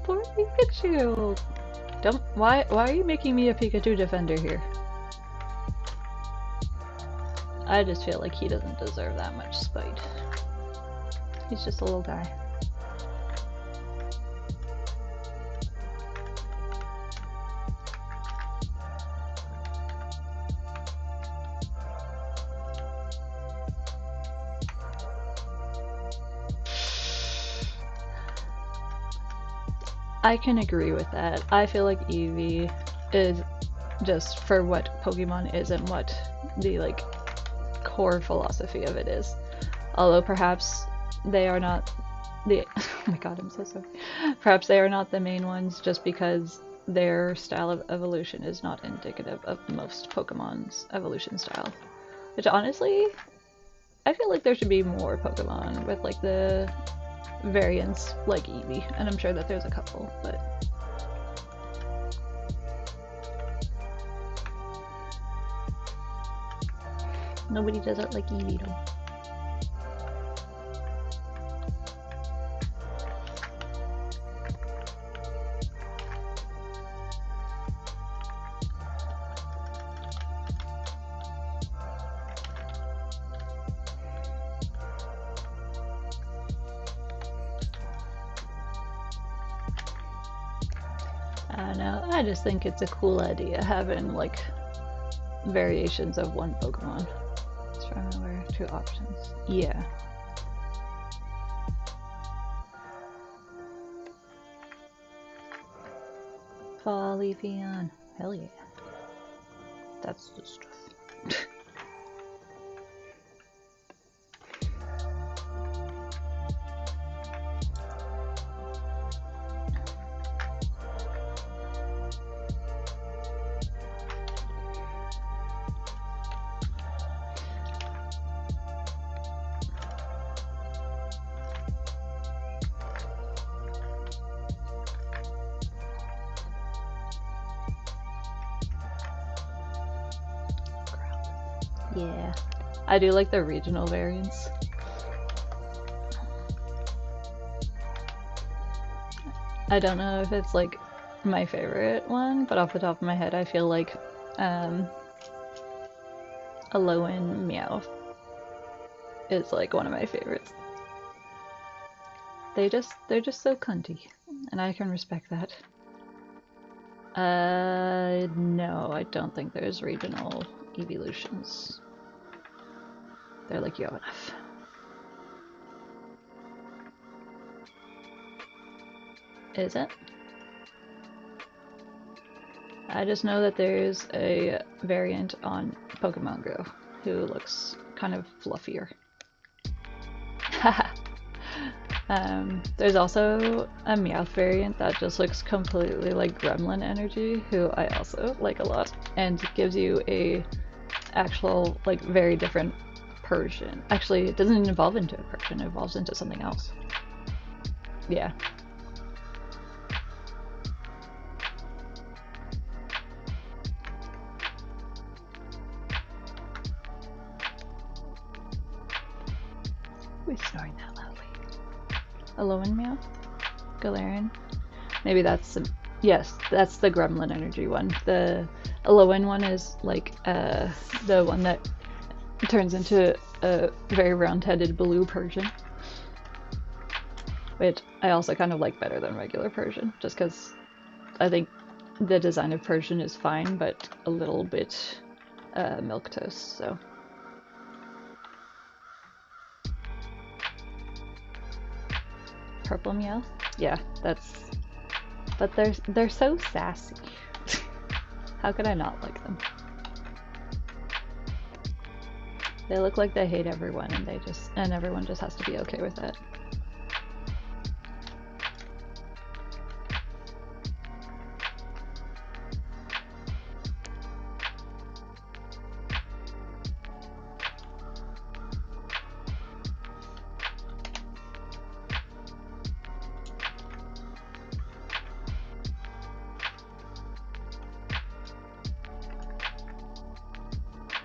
Poor Pikachu! Don't- why are you making me a Pikachu defender here? I just feel like he doesn't deserve that much spite. He's just a little guy. I can agree with that. I feel like Eevee is just for what Pokemon is and what the like core philosophy of it is. Although perhaps they are not the oh my god, I'm so sorry. Perhaps they are not the main ones just because their style of evolution is not indicative of most Pokemon's evolution style. Which honestly, I feel like there should be more Pokemon with like the variants like Eevee, and I'm sure that there's a couple, but nobody does it like Eevee though. I don't know, I just think it's a cool idea having like variations of one Pokemon. It's Remember 2 options. Yeah. Fall Evian. Hell yeah. That's the stuff. Yeah. I do like the regional variants. I don't know if it's like my favorite one, but off the top of my head I feel like Alolan Meow is like one of my favorites. They're just so cunty, and I can respect that. No, I don't think there's regional evolutions. They're like, you have enough. Is it? I just know that there's a variant on Pokemon Go who looks kind of fluffier. There's also a Meowth variant that just looks completely like Gremlin Energy, who I also like a lot, and gives you a actual, like, very different Persian. Actually, it doesn't evolve into a Persian, it evolves into something else. Yeah. Who's snoring that loudly? Alolan Meow? Galarian? Maybe that's the... Yes, that's the Gremlin Energy one. The Alolan one is like the one that turns into a very round-headed blue Persian, which I also kind of like better than regular Persian, just because I think the design of Persian is fine, but a little bit milquetoast, so... Purple Meow? Yeah, that's... But they're so sassy. How could I not like them? They look like they hate everyone, and everyone just has to be okay with it.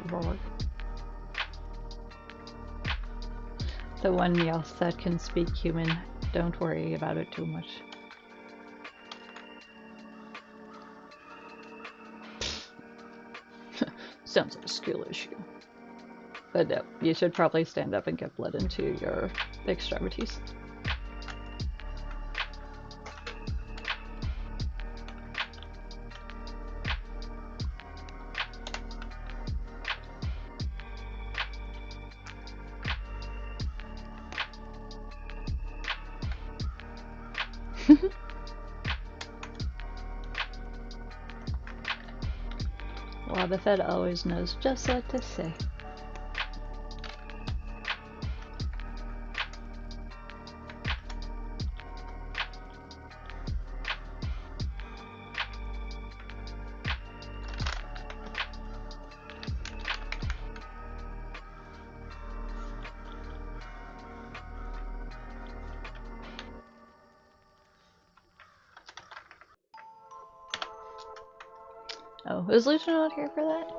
Roar. The one Meowth that can speak human. Don't worry about it too much. Sounds like a skill issue. But no, you should probably stand up and get blood into your extremities. Wobbuffet always knows just what to say. Oh, is Lucian not here for that?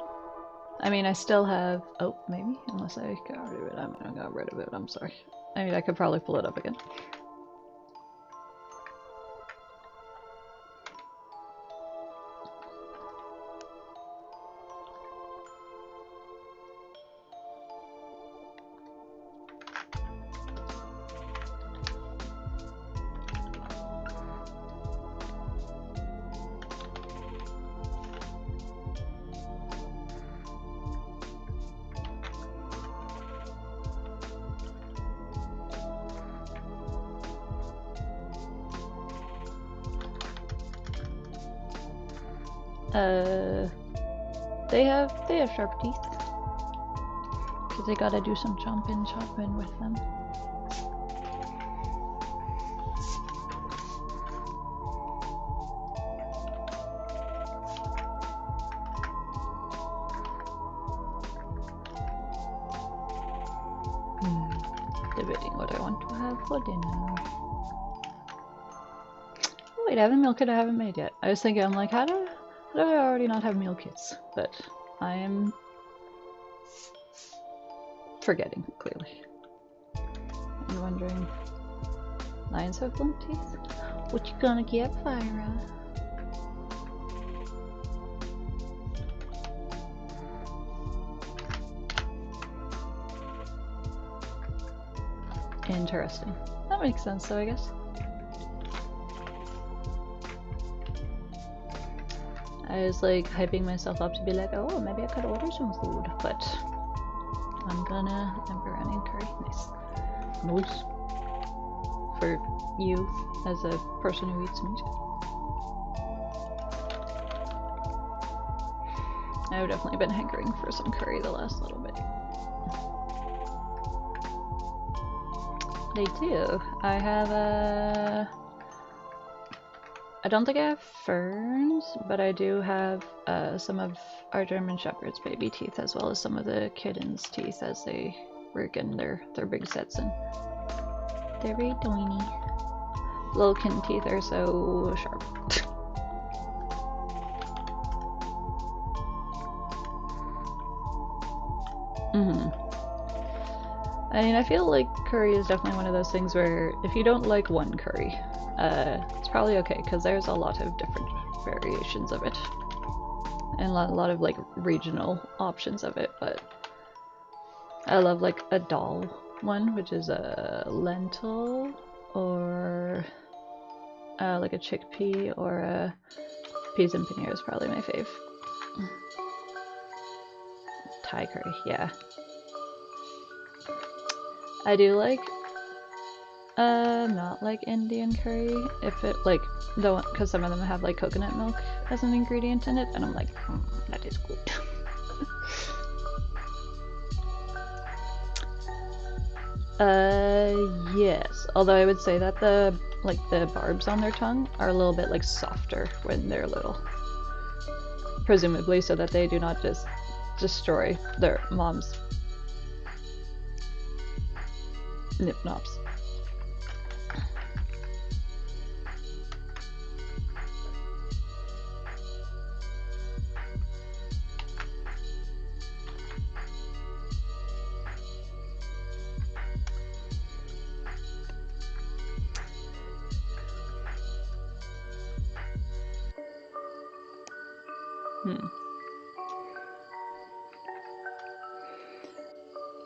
I mean, I still have... Oh, maybe? Unless I got rid of it. I got rid of it, I'm sorry. I mean, I could probably pull it up again. They have sharp teeth. Cause they gotta do some chomping with them. Debating what I want to have for dinner. Oh, wait, I have a meal kit I haven't made yet. I was thinking, I'm like, how do I already not have meal kits? But I am forgetting, clearly. I'm wondering, lions have blunt teeth? What you gonna get, Fyra? Interesting. That makes sense though, I guess. I was like hyping myself up to be like, oh, maybe I could order some food, but I'm gonna pepperoni curry. Nice. Nice. For you as a person who eats meat. I've definitely been hankering for some curry the last little bit. They do. I have I don't think I have ferns, but I do have some of our German Shepherd's baby teeth, as well as some of the kittens' teeth as they were getting their big sets in. They're very tiny. Little kitten teeth are so sharp. I mean, I feel like curry is definitely one of those things where if you don't like one curry, it's probably okay, because there's a lot of different variations of it. And a lot of like regional options of it, but I love like a dal one, which is a lentil, or like a chickpea, or a peas and paneer is probably my fave. Thai curry, yeah. I do like not like Indian curry if it like don't, because some of them have like coconut milk as an ingredient in it, and I'm like, that is good. Yes, although I would say that the barbs on their tongue are a little bit like softer when they're little, presumably so that they do not just destroy their mom's nip nops.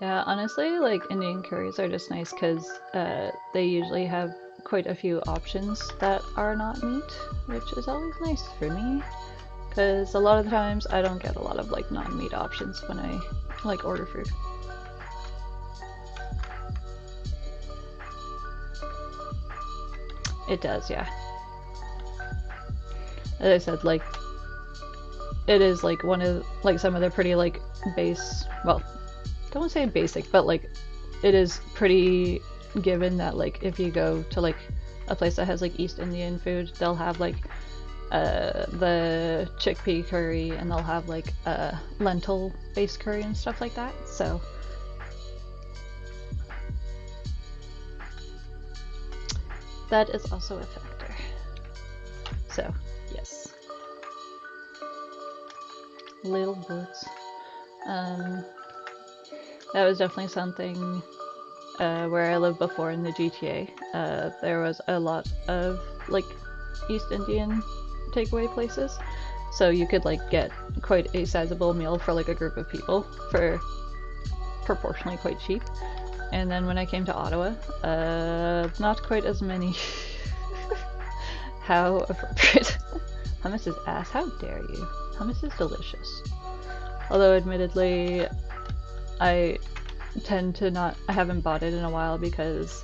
Yeah, honestly, like Indian curries are just nice because they usually have quite a few options that are not meat, which is always nice for me. Because a lot of the times I don't get a lot of like non-meat options when I like order food. It does, yeah. As I said, like it is like one of like some of the pretty like base, well, don't want to say basic, but like it is pretty given that like if you go to like a place that has like East Indian food, they'll have like the chickpea curry, and they'll have like lentil based curry and stuff like that. So that is also a factor. So yes, little boots. That was definitely something where I lived before in the GTA. There was a lot of like East Indian takeaway places, so you could like get quite a sizable meal for like a group of people for proportionally quite cheap. And then when I came to Ottawa, not quite as many. How appropriate. Hummus is ass, how dare you. Hummus is delicious. Although admittedly, I tend to not, I haven't bought it in a while because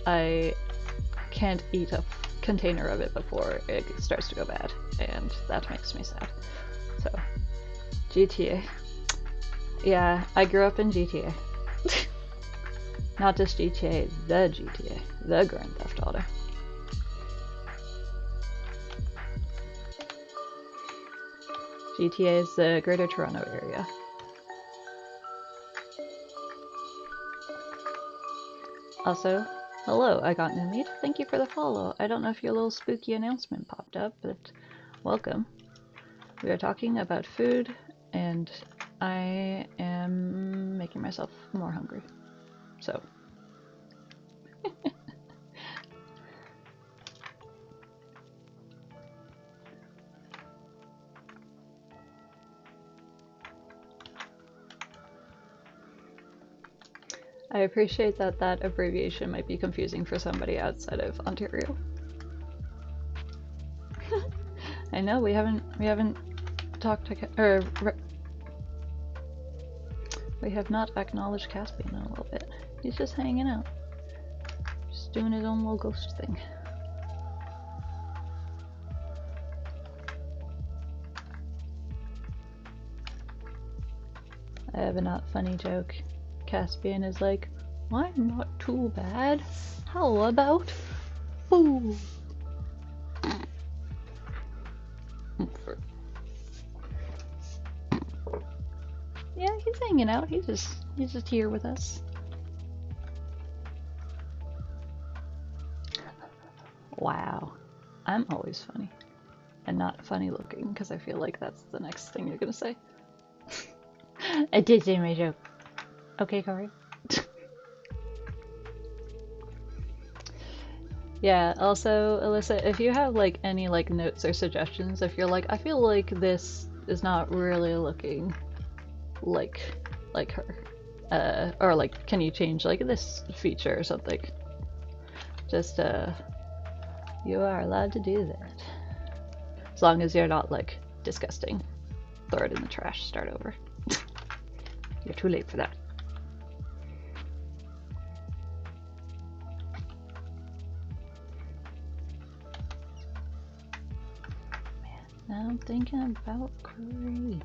I can't eat a container of it before it starts to go bad, and that makes me sad. So, GTA. Yeah, I grew up in GTA. Not just GTA, the GTA, the Grand Theft Auto. GTA is the Greater Toronto Area. Also, hello, I got new meat. Thank you for the follow. I don't know if your little spooky announcement popped up, but welcome. We are talking about food, and I am making myself more hungry. So. I appreciate that that abbreviation might be confusing for somebody outside of Ontario. I know we haven't talked to we have not acknowledged Caspian in a little bit. He's just hanging out, just doing his own little ghost thing. I have a not funny joke. Caspian is like, I'm not too bad. How about food? Yeah, he's hanging out. He's just here with us. Wow, I'm always funny, and not funny looking, because I feel like that's the next thing you're gonna say. I did say my joke. Okay, Corey. Yeah, also, Alyssa, if you have like any like notes or suggestions, if you're like, I feel like this is not really looking like her, or like, can you change like this feature or something? Just you are allowed to do that, as long as you're not like disgusting. Throw it in the trash. Start over. You're too late for that. Now I'm thinking about curry.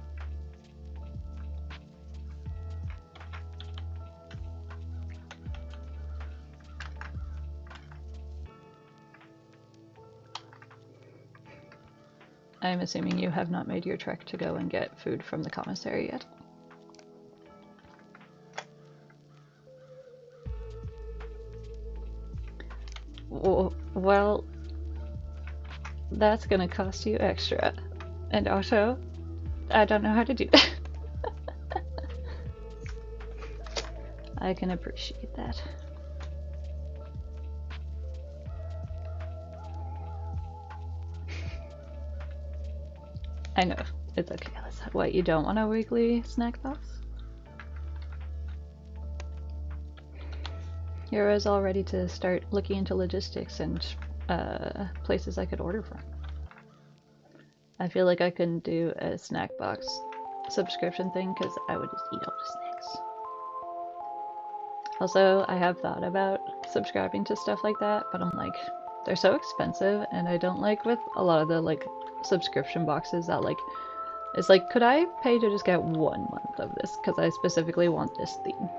I'm assuming you have not made your trek to go and get food from the commissary yet. Well, that's gonna cost you extra. And also, I don't know how to do that. I can appreciate that. I know, it's okay. What, you don't want a weekly snack box? Here I was all ready to start looking into logistics and places I could order from. I feel like I couldn't do a snack box subscription thing because I would just eat all the snacks. Also, I have thought about subscribing to stuff like that, but I'm like, they're so expensive, and I don't like with a lot of the like subscription boxes that like, it's like, could I pay to just get 1 month of this because I specifically want this theme?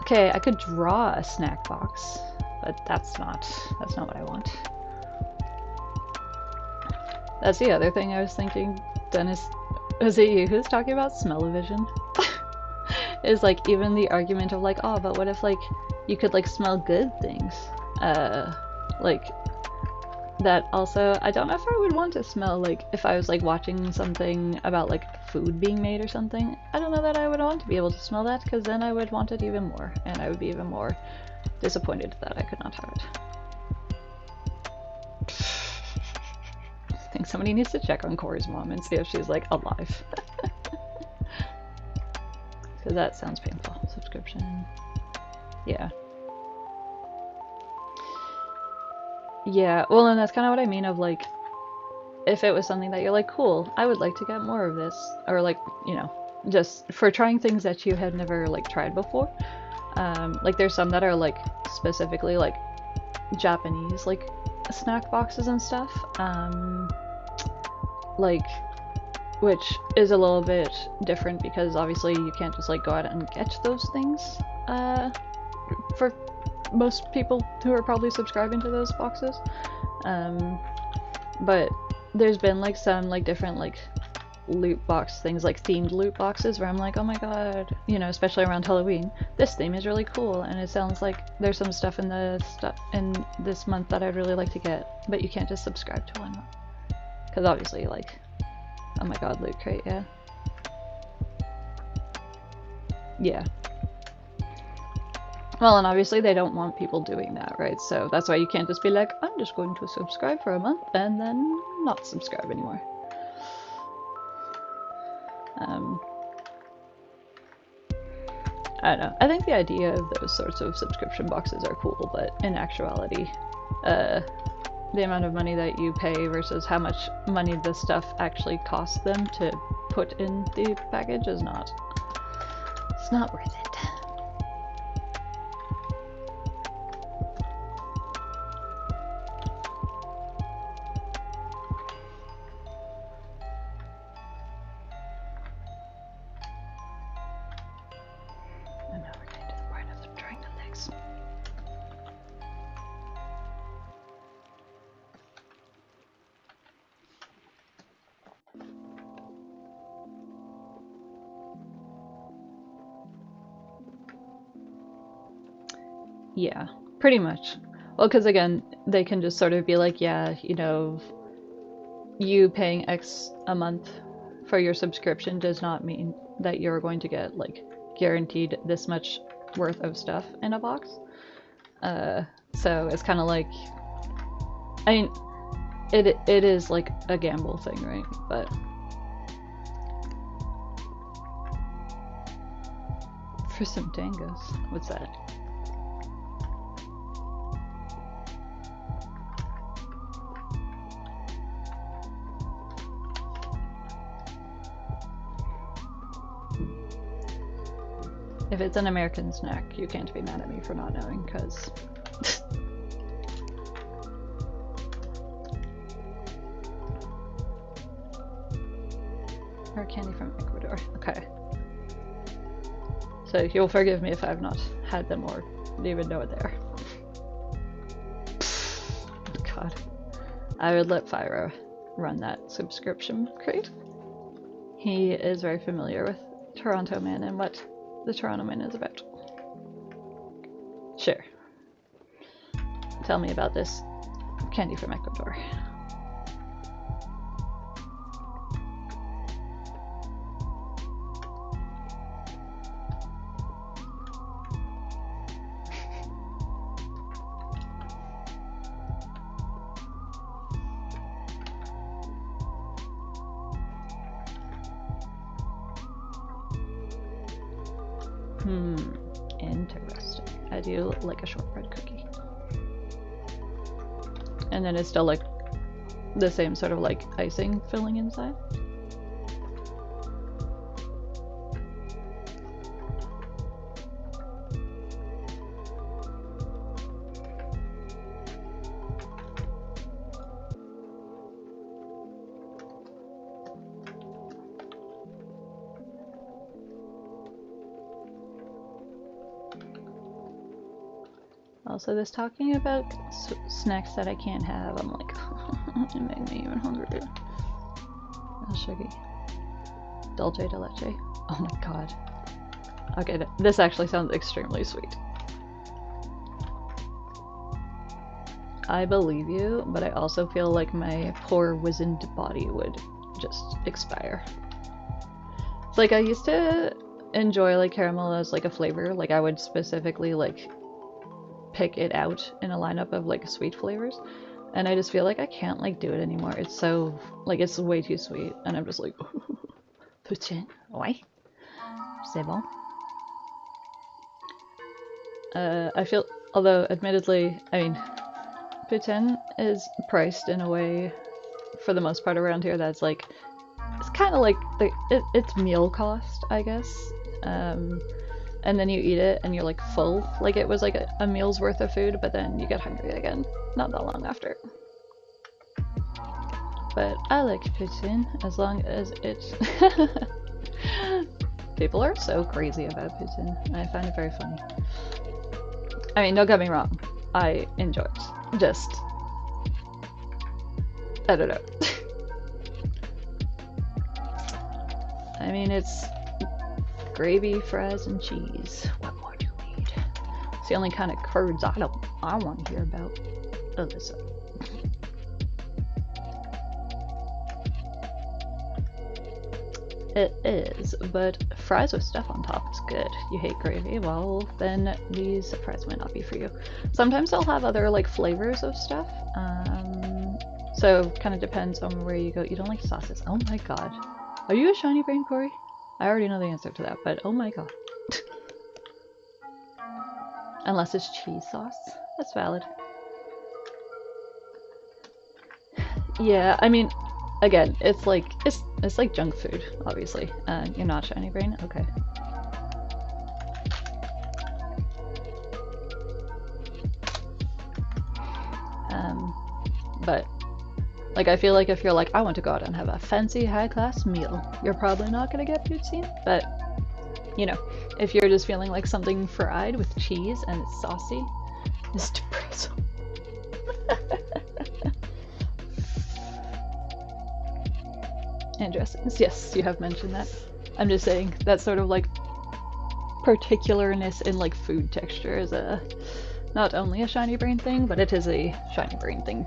Okay, I could draw a snack box, but that's not what I want. That's the other thing I was thinking. Dennis, was it you who's talking about smell-o-vision? Is like even the argument of like, oh, but what if like you could like smell good things? Like that also, I don't know if I would want to smell like if I was like watching something about like food being made or something. I don't know that I would want to be able to smell that, because then I would want it even more, and I would be even more disappointed that I could not have it. I think somebody needs to check on Corey's mom and see if she's like alive. Because that sounds painful. Subscription. Yeah. Yeah, well, and that's kind of what I mean of like, if it was something that you're like, cool, I would like to get more of this, or like, you know, just for trying things that you have never like tried before. Like there's some that are like specifically like Japanese like snack boxes and stuff. Like which is a little bit different because obviously you can't just like go out and get those things for most people who are probably subscribing to those boxes. But there's been like some like different like loot box things, like themed loot boxes, where I'm like, oh my god, you know, especially around Halloween, this theme is really cool, and it sounds like there's some stuff in in this month that I'd really like to get, but you can't just subscribe to one, because obviously, like, oh my god, loot crate, yeah, yeah. Well, and obviously they don't want people doing that, right? So that's why you can't just be like, I'm just going to subscribe for a month and then not subscribe anymore. I don't know. I think the idea of those sorts of subscription boxes are cool, but in actuality, the amount of money that you pay versus how much money the stuff actually costs them to put in the package is not. It's not worth it. Yeah, pretty much. Well, because again, they can just sort of be like, yeah, you know, you paying X a month for your subscription does not mean that you're going to get, like, guaranteed this much worth of stuff in a box. So it's kind of like, I mean, it is like a gamble thing, right? But for some tangos, what's that? If it's an American snack, you can't be mad at me for not knowing, because... or candy from Ecuador. Okay. So you'll forgive me if I've not had them or even know it there. God. I would let Fyro run that subscription crate. He is very familiar with Toronto Man and what the Toronto Man is about. Sure. Tell me about this candy from Ecuador. Interesting. I do like a shortbread cookie. And then it's still like the same sort of like icing filling inside. Also, this talking about snacks that I can't have, I'm like, it made me even hungrier. Oh, sugar. Dulce de leche. Oh my god. Okay, this actually sounds extremely sweet. I believe you, but I also feel like my poor wizened body would just expire. It's like I used to enjoy like caramel as like a flavor. Like I would specifically like pick it out in a lineup of like sweet flavors, and I just feel like I can't like do it anymore. It's so like it's way too sweet, and I'm just like poutine. Ouais, c'est bon. I feel, although admittedly, I mean, poutine is priced in a way, for the most part around here, that's like it's kind of like it's meal cost, I guess. And then you eat it and you're like full, like it was like a meal's worth of food, but then you get hungry again not that long after. But I like poutine as long as it's people are so crazy about poutine and I find it very funny. I mean, don't get me wrong, I enjoy it, just I don't know. I mean, it's gravy, fries, and cheese. What more do you need? It's the only kind of curds I want to hear about. Alyssa. It is, but fries with stuff on top is good. You hate gravy? Well, then these fries might not be for you. Sometimes they'll have other like flavors of stuff. So kind of depends on where you go. You don't like sauces? Oh my god. Are you a shiny brain, Corey? I already know the answer to that, but oh my god. Unless it's cheese sauce. That's valid. Yeah, I mean, again, it's like junk food, obviously. You're not shiny brain? Okay. But like I feel like if you're like, I want to go out and have a fancy high-class meal, you're probably not gonna get poutine. But you know, if you're just feeling like something fried with cheese and it's saucy, it's depressing. And dressings, yes, you have mentioned that. I'm just saying that sort of like particularness in like food texture is a not only a shiny brain thing, but it is a shiny brain thing.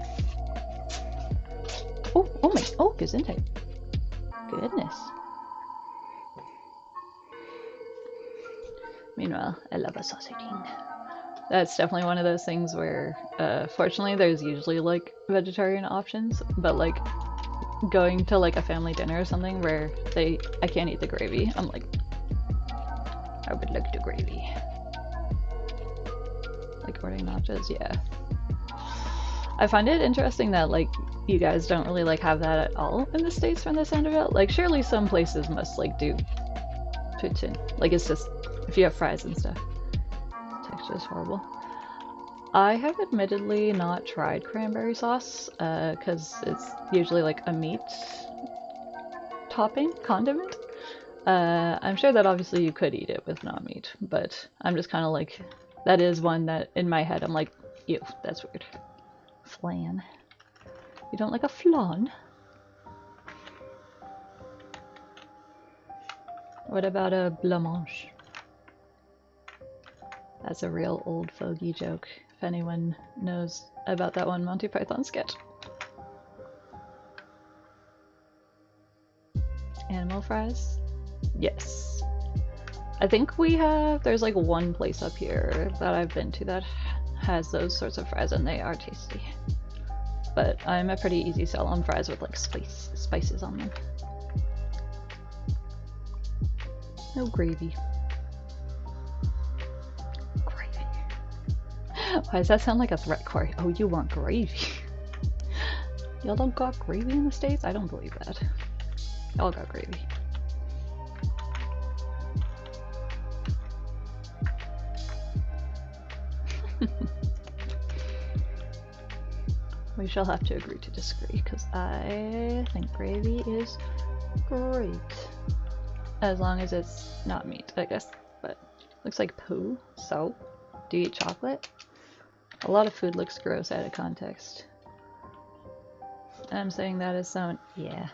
Oh, Gesundheit. Goodness. Meanwhile, I love a sausaging. That's definitely one of those things where, fortunately, there's usually like vegetarian options, but like going to like a family dinner or something where I can't eat the gravy, I'm like, I would like the gravy. Like ordering nachos, yeah. I find it interesting that like you guys don't really like have that at all in the States from the sound of it. Like surely some places must like do poutine. Like it's just if you have fries and stuff. The texture is horrible. I have admittedly not tried cranberry sauce because it's usually like a meat topping condiment. I'm sure that obviously you could eat it with non-meat, but I'm just kind of like, that is one that in my head I'm like, ew, that's weird. Flan. You don't like a flan? What about a blancmange? That's a real old fogey joke, if anyone knows about that one Monty Python sketch. Animal fries? Yes. I think there's like one place up here that I've been to that has those sorts of fries and they are tasty. But I'm a pretty easy sell on fries with like spices on them. No gravy. Gravy. Why does that sound like a threat, Corey? Oh, you want gravy? Y'all don't got gravy in the States? I don't believe that. Y'all got gravy. We shall have to agree to disagree, because I think gravy is great. As long as it's not meat, I guess. But looks like poo. So, do you eat chocolate? A lot of food looks gross out of context. I'm saying that as someone, yeah.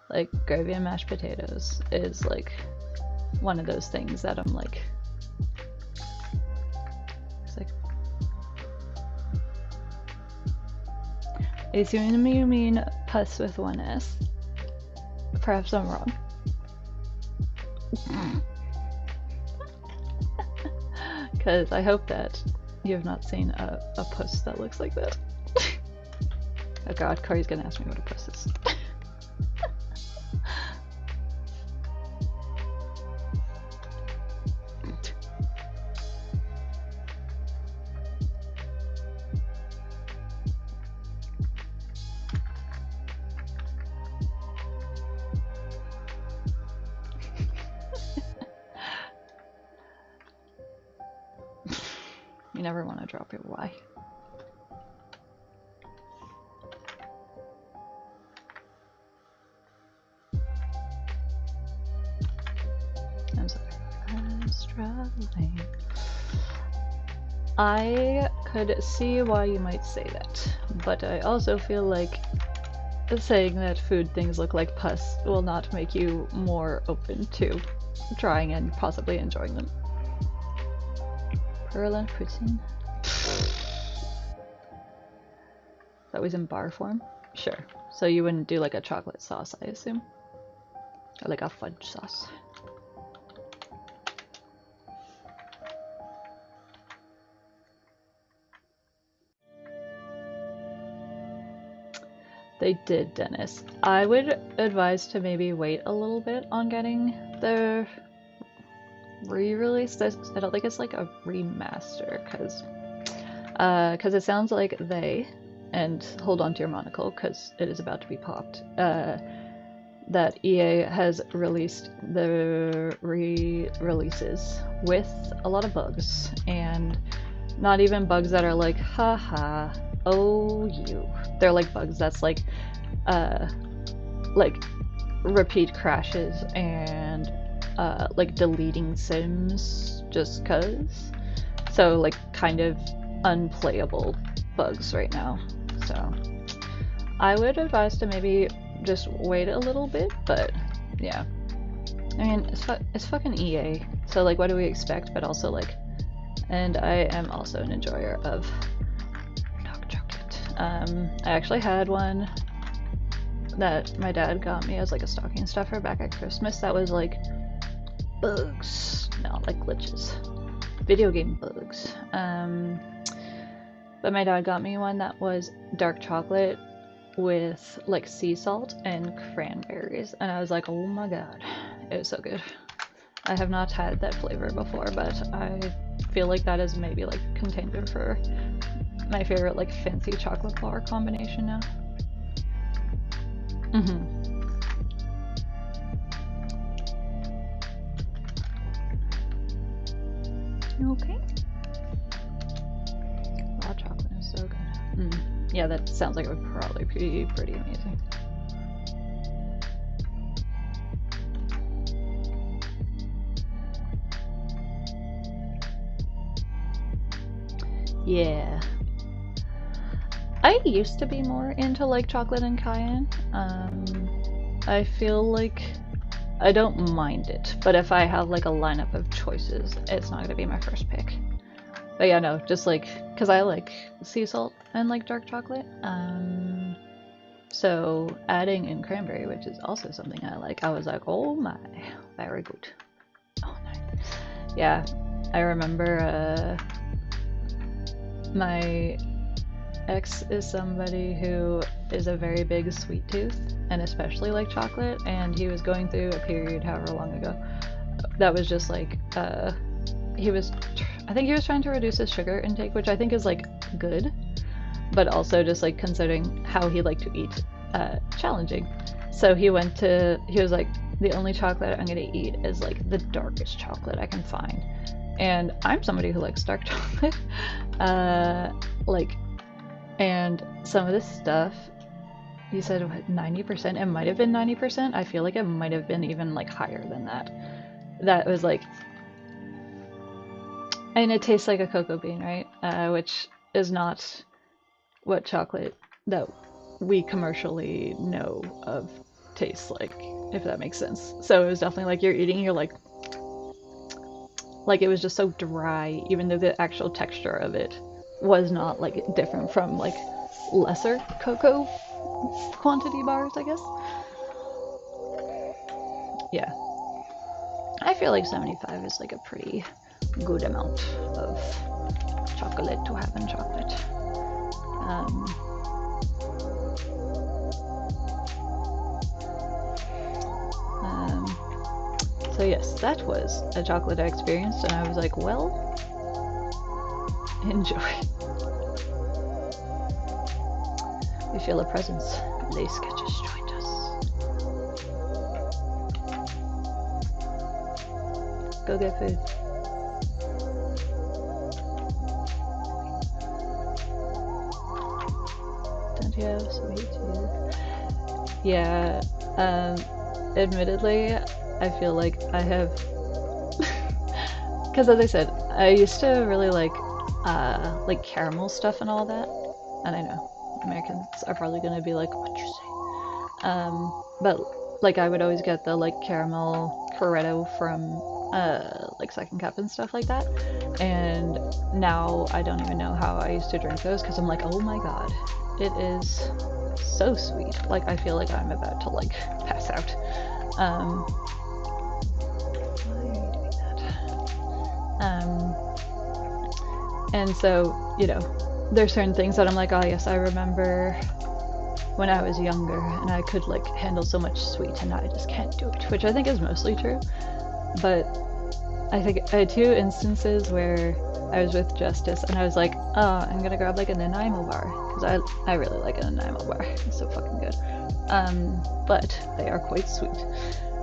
Like, gravy and mashed potatoes is like one of those things that I'm like, it's like, assuming you mean pus with one S. Perhaps I'm wrong. Because I hope that you have not seen a puss that looks like that. Oh god, Corey's gonna ask me what a puss is. You never want to drop your Y. I'm sorry. I'm struggling. I could see why you might say that, but I also feel like saying that food things look like pus will not make you more open to trying and possibly enjoying them. Pearl and poutine? That was in bar form? Sure. So you wouldn't do like a chocolate sauce, I assume? Or like a fudge sauce? They did, Dennis. I would advise to maybe wait a little bit on getting the re-release. I don't think it's like a remaster, because it sounds like they, and hold on to your monocle because it is about to be popped, that EA has released the re-releases with a lot of bugs, and not even bugs that are like, haha, oh you. They're like bugs that's like repeat crashes and like deleting sims just cause. So like kind of unplayable bugs right now. So I would advise to maybe just wait a little bit, but yeah. I mean, it's fucking EA, so like what do we expect? But also like, and I am also an enjoyer of dark chocolate. I actually had one that my dad got me as like a stocking stuffer back at Christmas that was like bugs, not like glitches, video game bugs. But my dad got me one that was dark chocolate with like sea salt and cranberries, and I was like, oh my god, it was so good. I have not had that flavor before, but I feel like that is maybe like contender for my favorite like fancy chocolate bar combination now. Okay. Raw chocolate is so good. Yeah, that sounds like it would probably be pretty amazing. Yeah. I used to be more into like chocolate and cayenne. I feel like I don't mind it, but if I have like a lineup of choices, it's not gonna be my first pick. But yeah, no, just like, cause I like sea salt and like dark chocolate. So adding in cranberry, which is also something I like, I was like, oh my, very good. Oh nice. Yeah, I remember my ex is somebody who is a very big sweet tooth, and especially like chocolate, and he was going through a period however long ago that was just like I think he was trying to reduce his sugar intake, which I think is like good, but also just like considering how he liked to eat, challenging. So he was like, the only chocolate I'm gonna eat is like the darkest chocolate I can find, and I'm somebody who likes dark chocolate. And some of this stuff, you said what, 90%? It might have been 90%. I feel like it might have been even like higher than that. That was like, and it tastes like a cocoa bean, right? Which is not what chocolate that we commercially know of tastes like, if that makes sense. So it was definitely like you're eating, you're like it was just so dry, even though the actual texture of it was not like different from like lesser cocoa quantity bars, I guess. Yeah, I feel like 75 is like a pretty good amount of chocolate to have in chocolate. So yes, that was a chocolate I experienced, and I was like, well, enjoy. We feel a presence. Lace Sketches joined us. Go get food. Yeah, admittedly, I feel like I have, because as I said, I used to really like caramel stuff and all that, and I know Americans are probably gonna be like, "What'd you say?" But like I would always get the like caramel Corretto from like Second Cup and stuff like that, and now I don't even know how I used to drink those because I'm like, oh my god, it is so sweet. Like I feel like I'm about to like pass out. Why are you doing that? And so, you know, there's certain things that I'm like, oh yes, I remember when I was younger and I could like handle so much sweet and now I just can't do it, which I think is mostly true. But I think I had two instances where I was with Justice and I was like, oh, I'm gonna grab like a Nanaimo bar because I really like a Nanaimo bar. It's so fucking good. But they are quite sweet.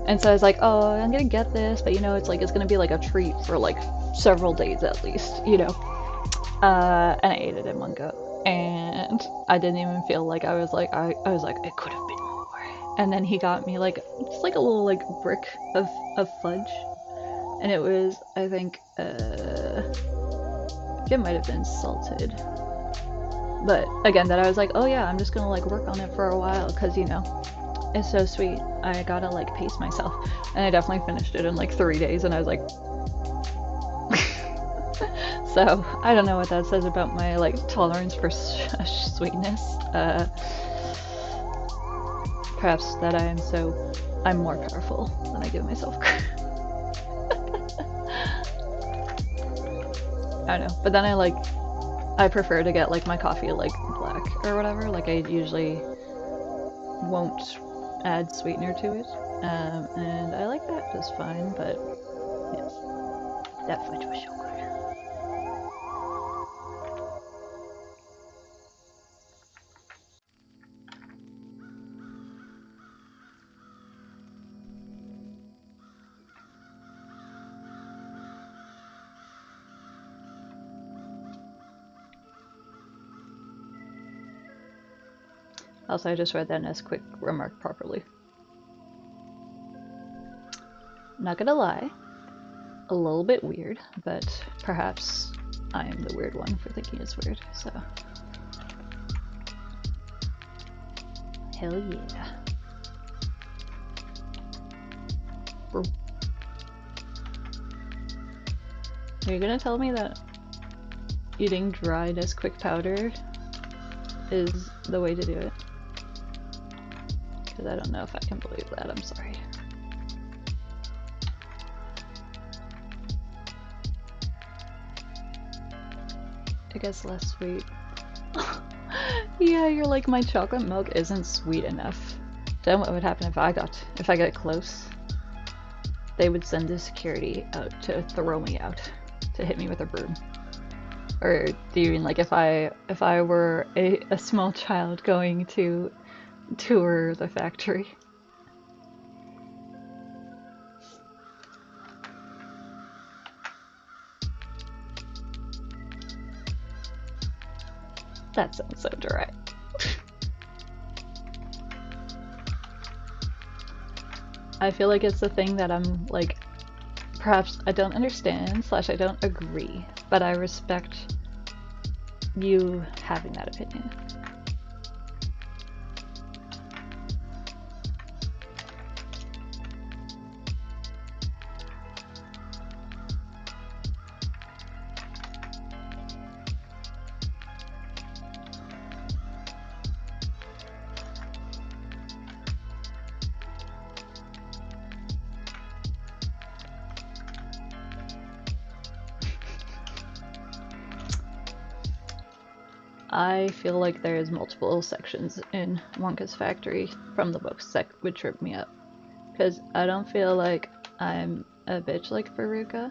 And so I was like, oh, I'm gonna get this, but you know, it's like it's gonna be like a treat for like several days at least, you know. And I ate it in one go, and I didn't even feel like I was like it could have been more. And then he got me like just like a little like brick of fudge, and it was I think it might have been salted. But again, that I was like, oh yeah, I'm just gonna like work on it for a while because you know it's so sweet. I gotta like pace myself, and I definitely finished it in like 3 days, and I was like. So I don't know what that says about my like tolerance for sweetness. Perhaps that I'm more powerful than I give myself credit. I don't know, but then I prefer to get like my coffee like black or whatever. Like I usually won't add sweetener to it, and I like that just fine. But yes, that fudge was so good. Also, I just read that as quick remark properly. Not gonna lie, a little bit weird, but perhaps I am the weird one for thinking it's weird, so. Hell yeah. Are you gonna tell me that eating dry Nesquik powder is the way to do it? Because I don't know if I can believe that, I'm sorry. I guess less sweet. Yeah, you're like, my chocolate milk isn't sweet enough. Then what would happen if I got close? They would send the security out to throw me out, to hit me with a broom. Or do you mean like if I were a small child going to tour the factory? That sounds so dry. I feel like it's the thing that I'm like, perhaps I don't understand / I don't agree, but I respect you having that opinion. I feel like there's multiple sections in Wonka's factory from the books that would trip me up. Because I don't feel like I'm a bitch like Veruca,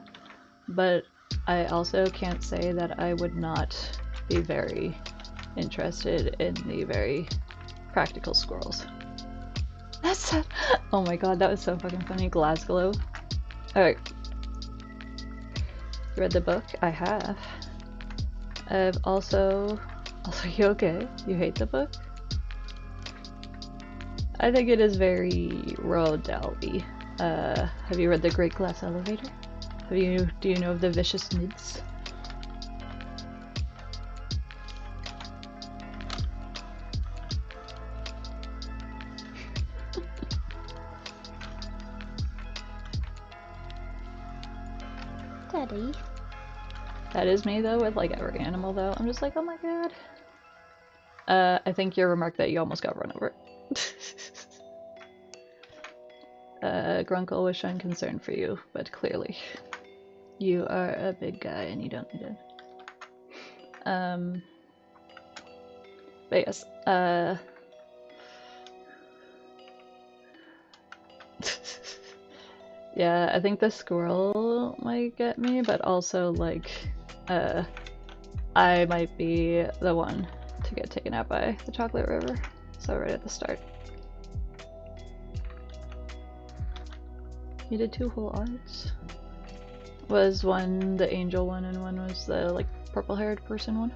but I also can't say that I would not be very interested in the very practical squirrels. That's oh my god, that was so fucking funny. Glasgow. Alright. You read the book? I have. I've also you okay? You hate the book? I think it is very Rodali. Have you read The Great Glass Elevator? Do you know of the vicious mids? Daddy. That is me though, with like every animal though. I'm just like, oh my god. I think your remark that you almost got run over. Grunkle was showing concern for you, but clearly you are a big guy and you don't need it. But yes, yeah, I think the squirrel might get me, but also like, I might be the one to get taken out by the chocolate river. So right at the start. You did 2 whole arts? Was one the angel one and one was the like purple haired person one?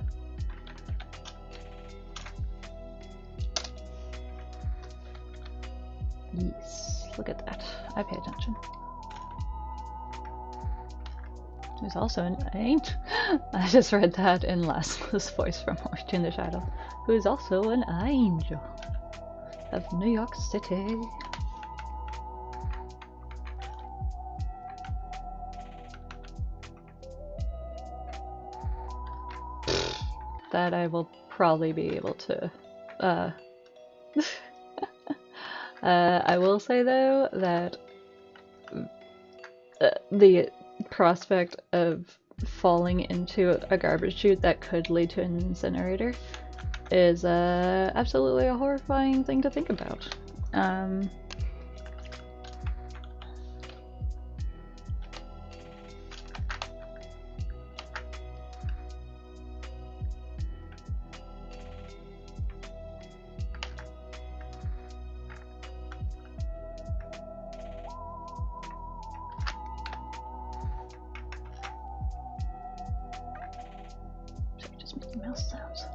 Yes, look at that. I pay attention. Who's also an ain't. I just read that in Laszlo's voice from Orange in the Shadow. Who's also an angel of New York City. That I will probably be able to. I will say though that the prospect of falling into a garbage chute that could lead to an incinerator is absolutely a horrifying thing to think about. Just making mouse sounds.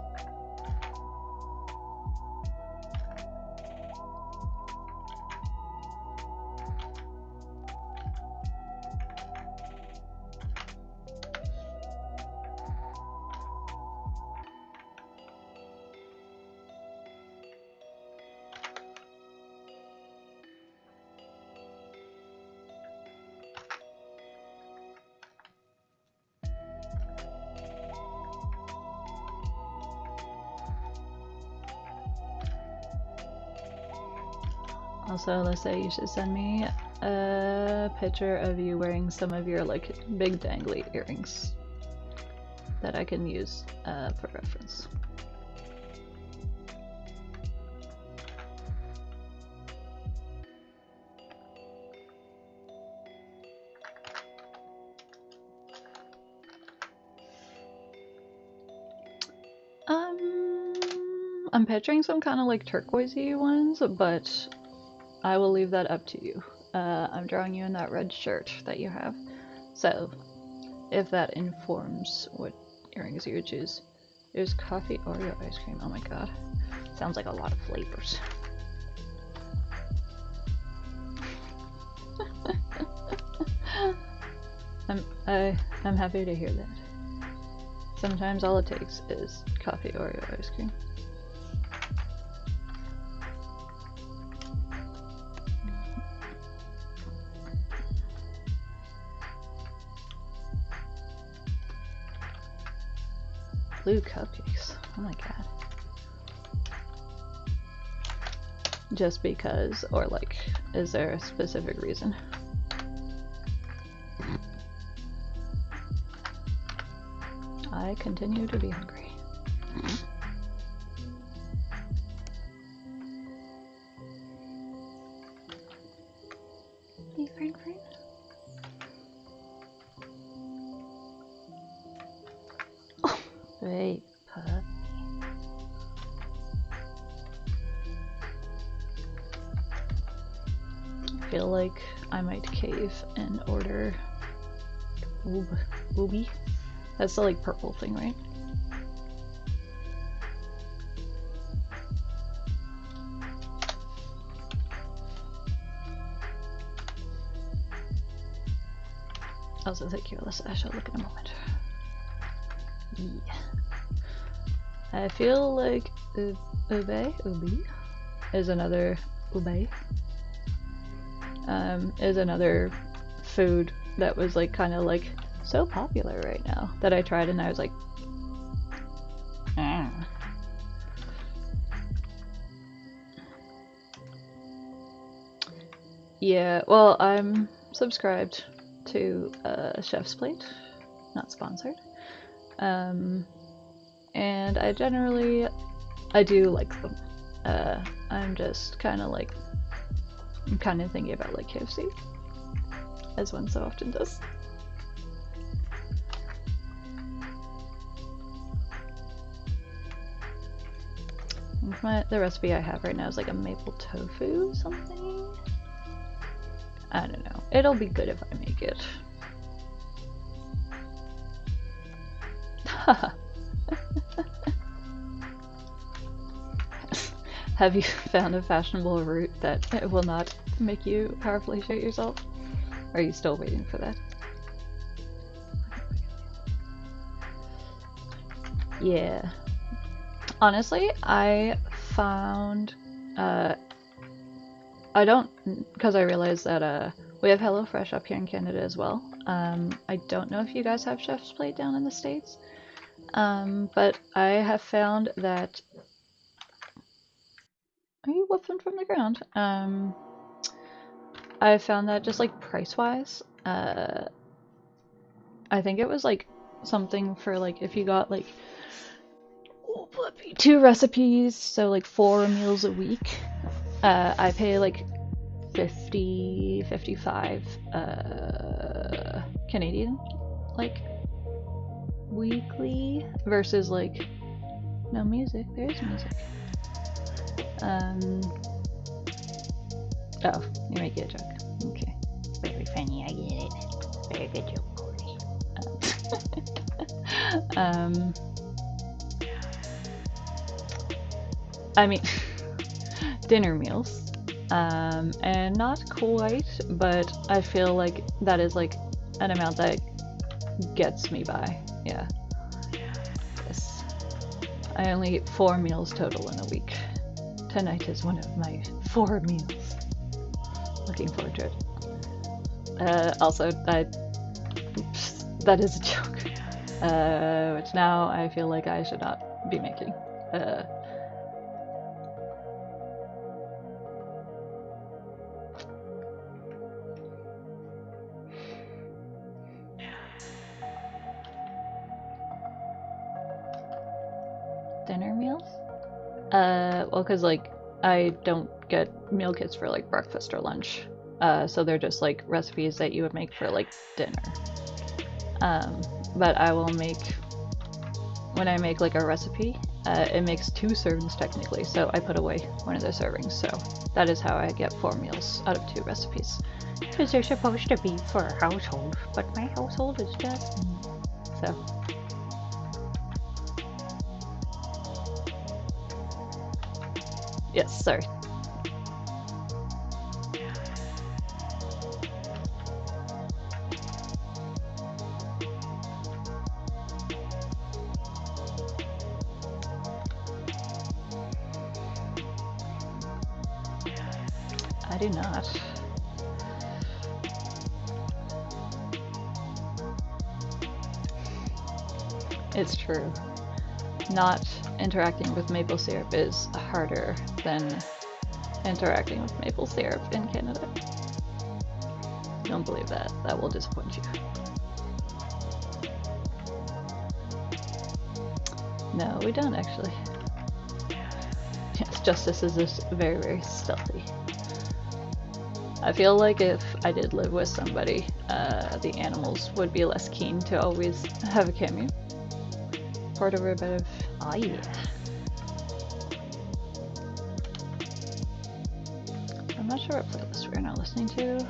Also, let's say you should send me a picture of you wearing some of your like big dangly earrings that I can use for reference. I'm picturing some kind of like turquoisey ones, but I will leave that up to you. I'm drawing you in that red shirt that you have. So, if that informs what earrings you would choose. There's coffee Oreo ice cream. Oh my god. Sounds like a lot of flavors. I'm happy to hear that. Sometimes all it takes is coffee Oreo ice cream. Blue cupcakes. Oh my god. Just because, or like, is there a specific reason? I continue to be hungry. Hey, friend. Oh, hey, puppy. I feel like I might cave and order Ooby. That's the like purple thing, right? Also, thank you, Alyssa. I shall look in a moment. Yeah. I feel like ube is another ube. Is another food that was like kind of like so popular right now that I tried and I was like, Yeah, well, I'm subscribed to Chef's Plate, not sponsored. And I do like them. I'm just kind of like, I'm kind of thinking about like KFC, as one so often does. The recipe I have right now is like a maple tofu something. I don't know. It'll be good if I make it. Have you found a fashionable route that will not make you powerfully shit yourself? Or are you still waiting for that? Yeah. Honestly, I found, I don't, because I realized that we have HelloFresh up here in Canada as well. I don't know if you guys have Chef's Plate down in the States, but I have found that, are you whooping from the ground? I found that just like price-wise, I think it was like something for like if you got like 2 recipes, so like 4 meals a week. I pay like 50, 55 Canadian, like weekly versus like no music. There is music. Oh, you make it a joke. Okay, very funny. I get it. Very good joke, Corey. I mean, dinner meals. And not quite, but I feel like that is like an amount that gets me by. Yeah. Yes. I only eat 4 meals total in a week. Tonight is one of my 4 meals. Looking forward to it. Also, that is a joke. Which now I feel like I should not be making. Dinner meals? Well, because like I don't get meal kits for like breakfast or lunch, so they're just like recipes that you would make for like dinner. But I will make, when I make like a recipe, it makes 2 servings technically, so I put away one of the servings. So that is how I get 4 meals out of 2 recipes. Because they're supposed to be for a household, but my household is just me. So. Yes, sorry. I do not. It's true. Not interacting with maple syrup is harder than interacting with maple syrup in Canada. Don't believe that. That will disappoint you. No, we don't actually. Yes, justice is just very, very stealthy. I feel like if I did live with somebody, the animals would be less keen to always have a cameo. Poured over a bit of, oh yeah. I'm not sure what playlist we're now listening to.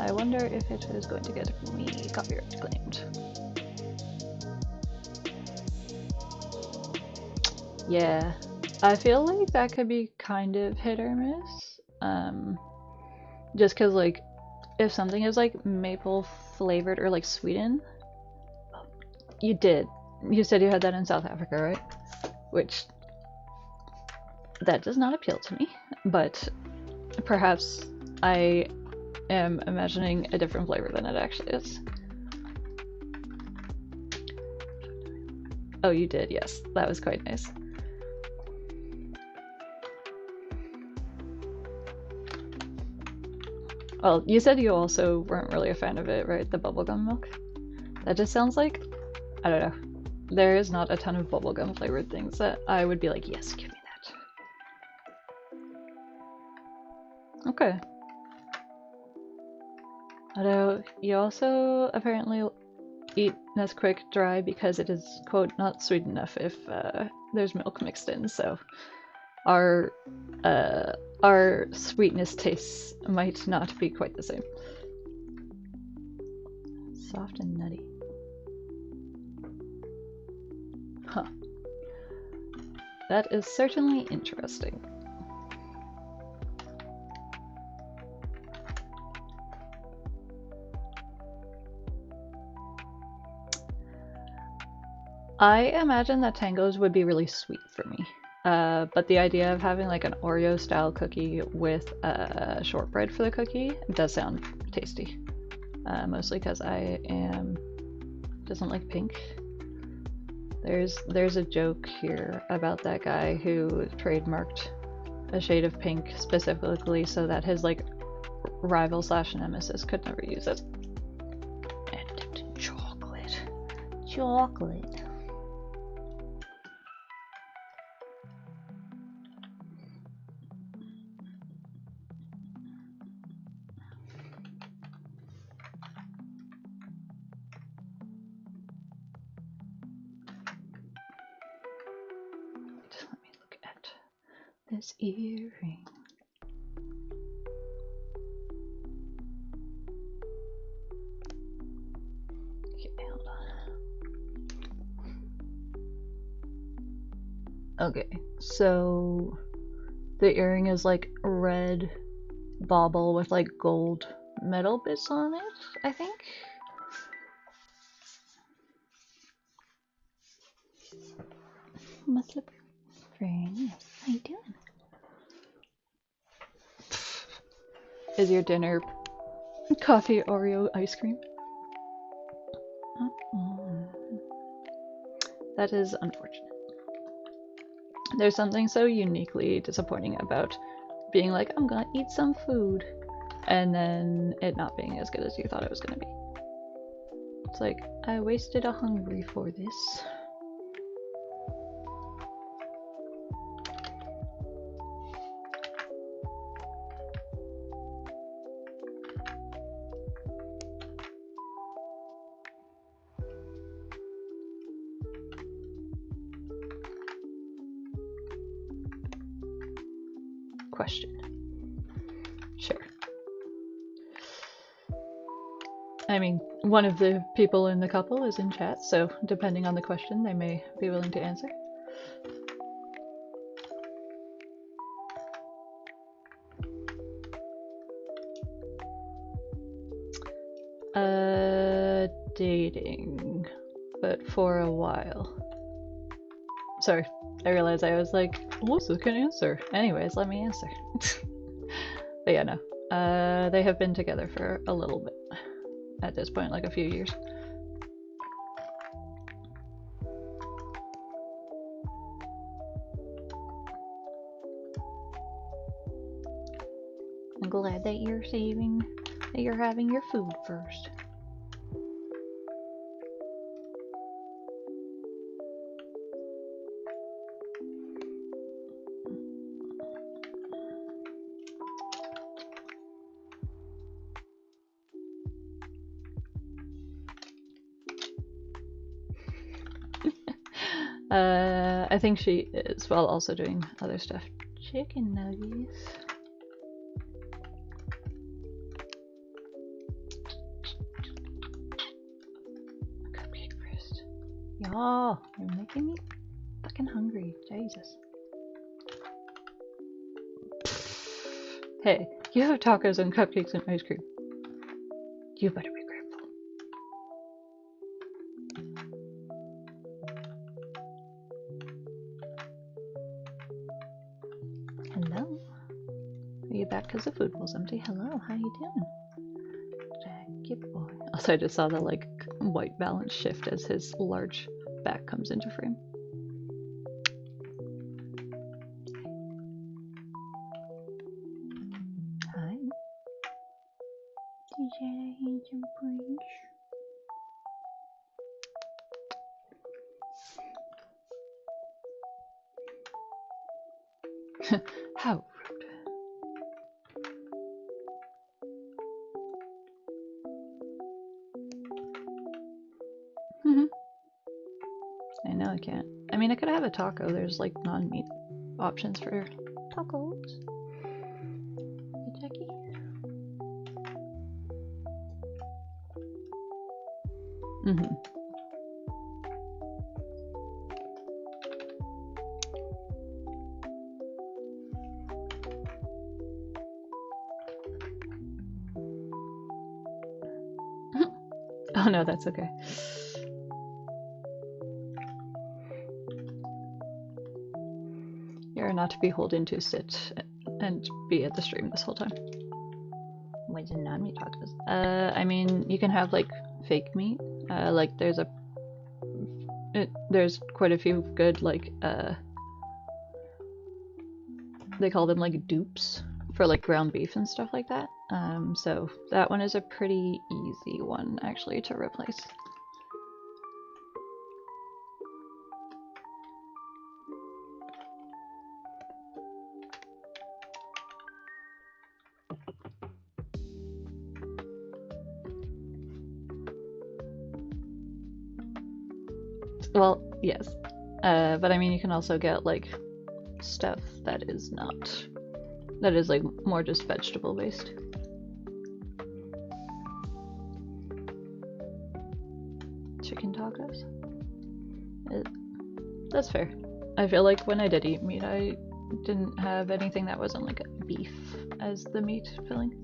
I wonder if it is going to get me copyright claimed. Yeah, I feel like that could be kind of hit or miss. Just because like if something is like maple flavored or like sweetened. You did. You said you had that in South Africa, right? Which, that does not appeal to me, but perhaps I am imagining a different flavor than it actually is. Oh, you did, yes. That was quite nice. Well, you said you also weren't really a fan of it, right? The bubblegum milk? That just sounds like, I don't know. There is not a ton of bubblegum flavored things that I would be like, yes, give me that. Okay. Although, you also apparently eat Nesquik dry because it is, quote, not sweet enough if there's milk mixed in, so our sweetness tastes might not be quite the same. Soft and nutty. Huh. That is certainly interesting. I imagine that tangos would be really sweet for me. But the idea of having like an Oreo style cookie with shortbread for the cookie does sound tasty. Mostly because I doesn't like pink. There's a joke here about that guy who trademarked a shade of pink specifically so that his like rival slash nemesis could never use it. And dipped in chocolate. Chocolate. This earring. Okay, hold on. Okay, so the earring is like red bauble with like gold metal bits on it, I think. Must look very nice. How you doing? Is your dinner coffee Oreo ice cream? That is unfortunate. There's something so uniquely disappointing about being like, I'm gonna eat some food, and then it not being as good as you thought it was gonna be. It's like, I wasted a hungry for this. Question. Sure. I mean, one of the people in the couple is in chat, so depending on the question, they may be willing to answer. Dating, but for a while. Sorry, I realized I was like, Alyssa can answer. Anyways, let me answer. But yeah, no. They have been together for a little bit. At this point, like a few years. I'm glad that you're having your food first. I think she is, while also doing other stuff. Chicken nuggets. Cupcake wrist. Y'all, you're making me fucking hungry. Jesus. Hey, you have tacos and cupcakes and ice cream. You better be grateful. Hello. Are you back because the food was empty? Hello, how you doing? Jackie boy. Also, I just saw the like white balance shift as his large back comes into frame. Hi. How rude. I know I can't. I mean, I could have a taco. There's like non-meat options for tacos. Hey, Jackie. Oh no, that's okay. You're not to be beholden to sit and be at the stream this whole time. Why did non-meat tacos? I mean, you can have like fake meat. Like there's quite a few good like they call them like dupes for like ground beef and stuff like that. So that one is a pretty easy one actually to replace. Well, yes. But I mean, you can also get like stuff that is not, that is like more just vegetable based. Chicken tacos? That's fair. I feel like when I did eat meat, I didn't have anything that wasn't like beef as the meat filling.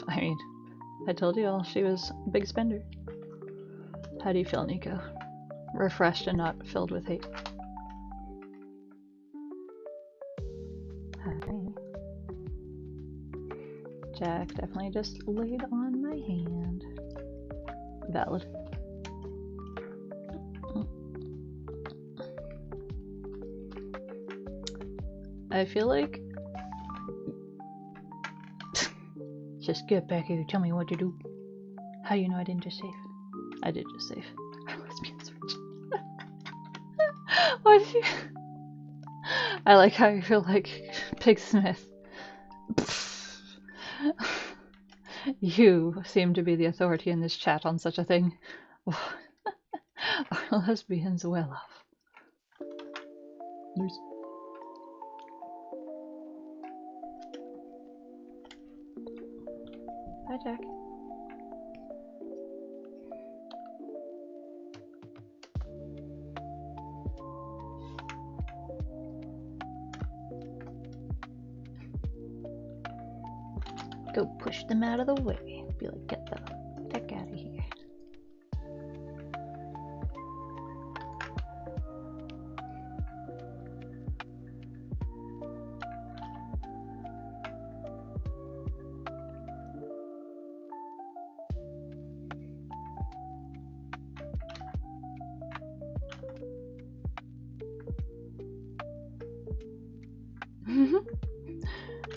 I mean, I told you all, she was a big spender. How do you feel, Nico? Refreshed and not filled with hate? Hi. Jack definitely just laid on my hand. Valid. I feel like... Just get back here, tell me what to do. How you know I didn't just save? I did just save. I was being switched. Why did you... I like how you feel like Pigsmith. You seem to be the authority in this chat on such a thing. Are lesbians well off? There's... Hi, Jack. Go push them out of the way. Be like, get the heck out of here.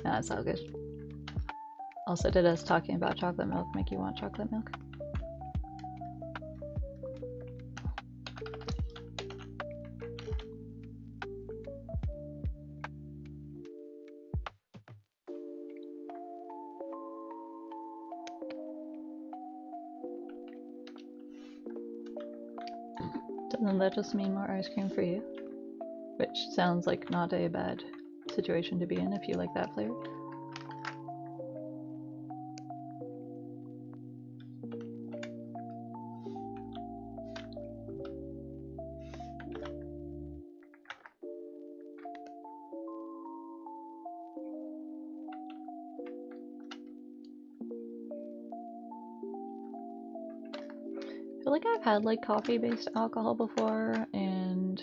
That's all good. Also, did us talking about chocolate milk make you want chocolate milk? Doesn't that just mean more ice cream for you? Which sounds like not a bad situation to be in if you like that flavor. like I've had like coffee-based alcohol before, and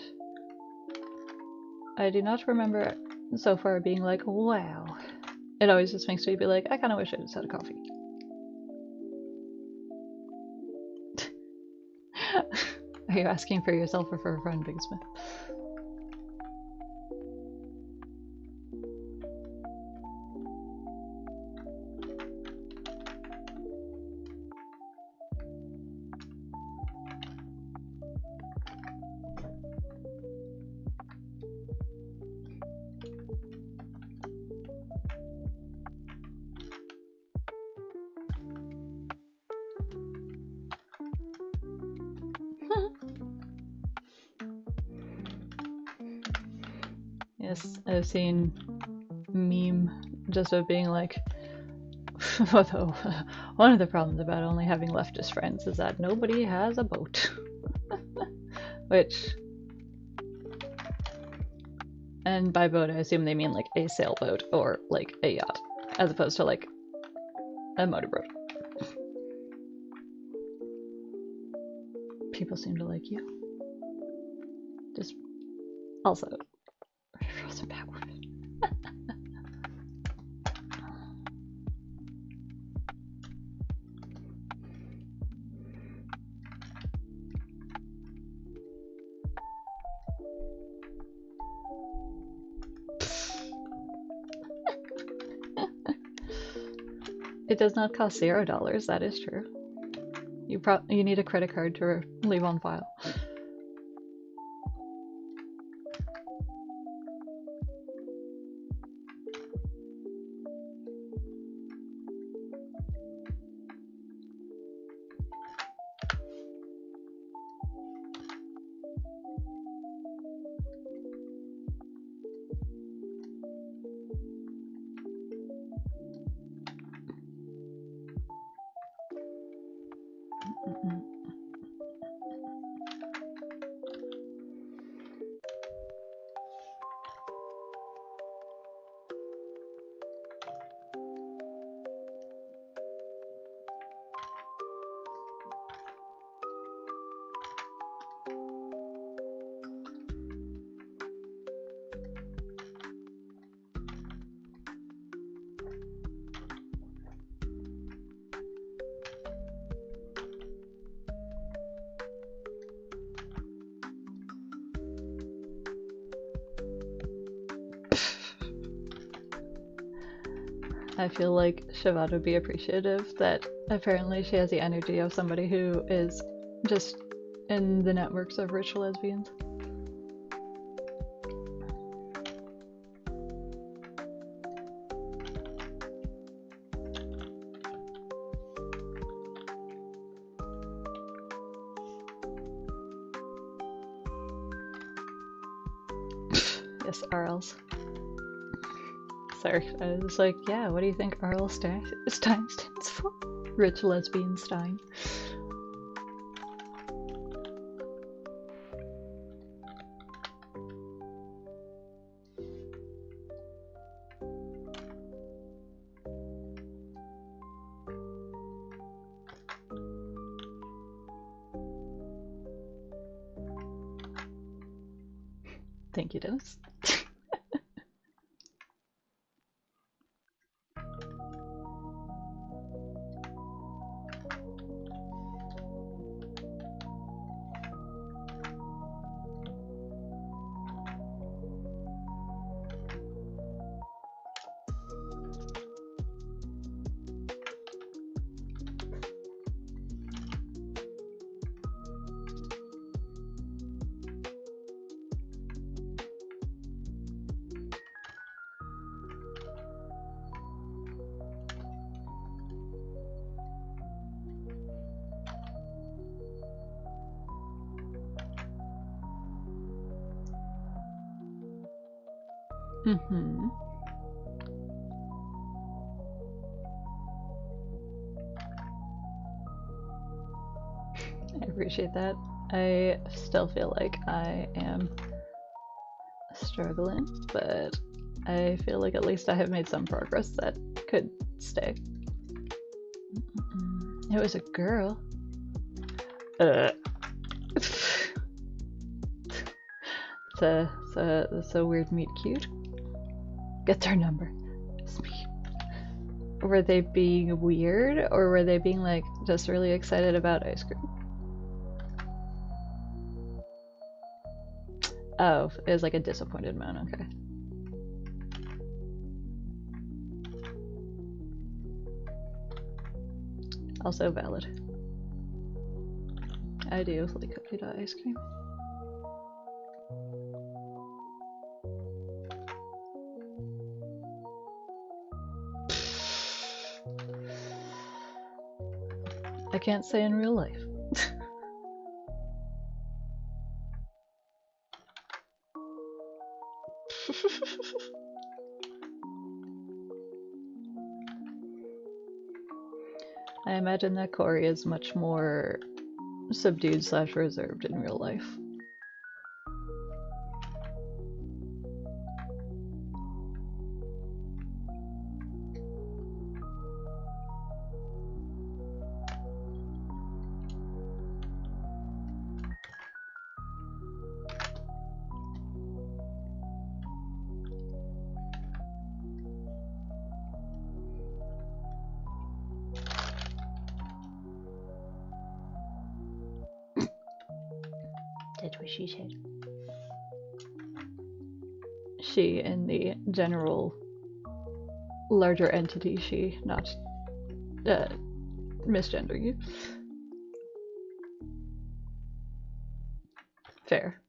I do not remember so far being like, wow. It always just makes me be like, I kind of wish I just had a coffee. Are you asking for yourself or for a friend, Big Smith? Yes, I've seen meme just of being like, although one of the problems about only having leftist friends is that nobody has a boat. Which, and by boat I assume they mean like a sailboat or like a yacht, as opposed to like a motorboat. People seem to like you. Just also frozen power. It does not cost $0, that is true. You need a credit card to leave on file. I feel like Shabbat would be appreciative that apparently she has the energy of somebody who is just in the networks of rich lesbians. Yes, RLs. Sorry, I was like, yeah, what do you think RL stands for? Rich Lesbian Stein. Thank you, Dennis. Mm-hmm. I appreciate that. I still feel like I am struggling, but I feel like at least I have made some progress that could stay. It was a girl. Uh. It's a weird meet cute. Get their number. Were they being weird, or were they being like just really excited about ice cream? Oh, it was like a disappointed moan, okay. Also valid. I do like cookie dough ice cream. I can't say in real life. I imagine that Corey is much more subdued / reserved in real life. That's what she said. She in the general larger entity, she, not misgendering you. Fair.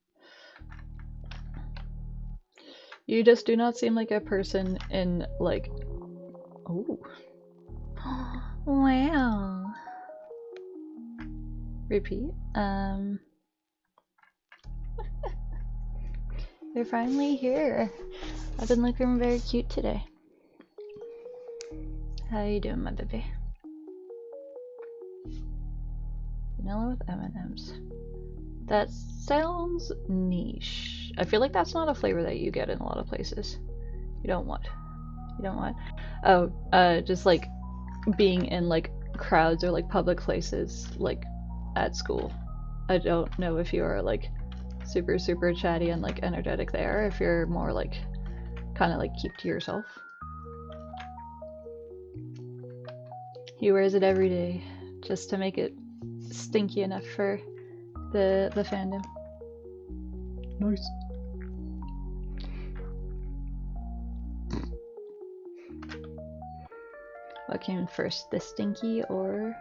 You just do not seem like a person in, like... Ooh. Wow. Repeat. You're finally here. I've been looking very cute today. How you doing, my baby? Vanilla with M&Ms. That sounds niche. I feel like that's not a flavor that you get in a lot of places. You don't want. You don't want. Oh, just like being in like crowds or like public places, like at school. I don't know if you are like super chatty and like energetic there, if you're more like kind of like keep to yourself. He wears it every day just to make it stinky enough for the fandom. Nice. What came first, the stinky or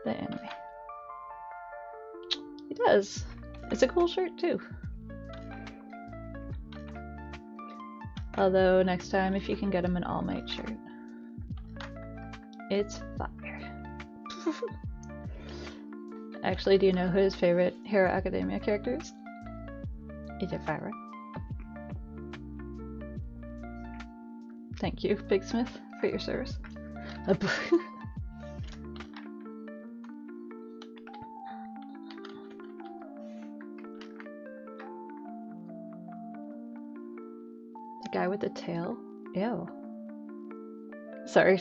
the anime? He does. It's a cool shirt too. Although next time if you can get him an All Might shirt. It's fire. Actually, do you know who his favorite Hero Academia character is? Is it Fire? Thank you, Big Smith, for your service. The guy with the tail? Ew. Sorry.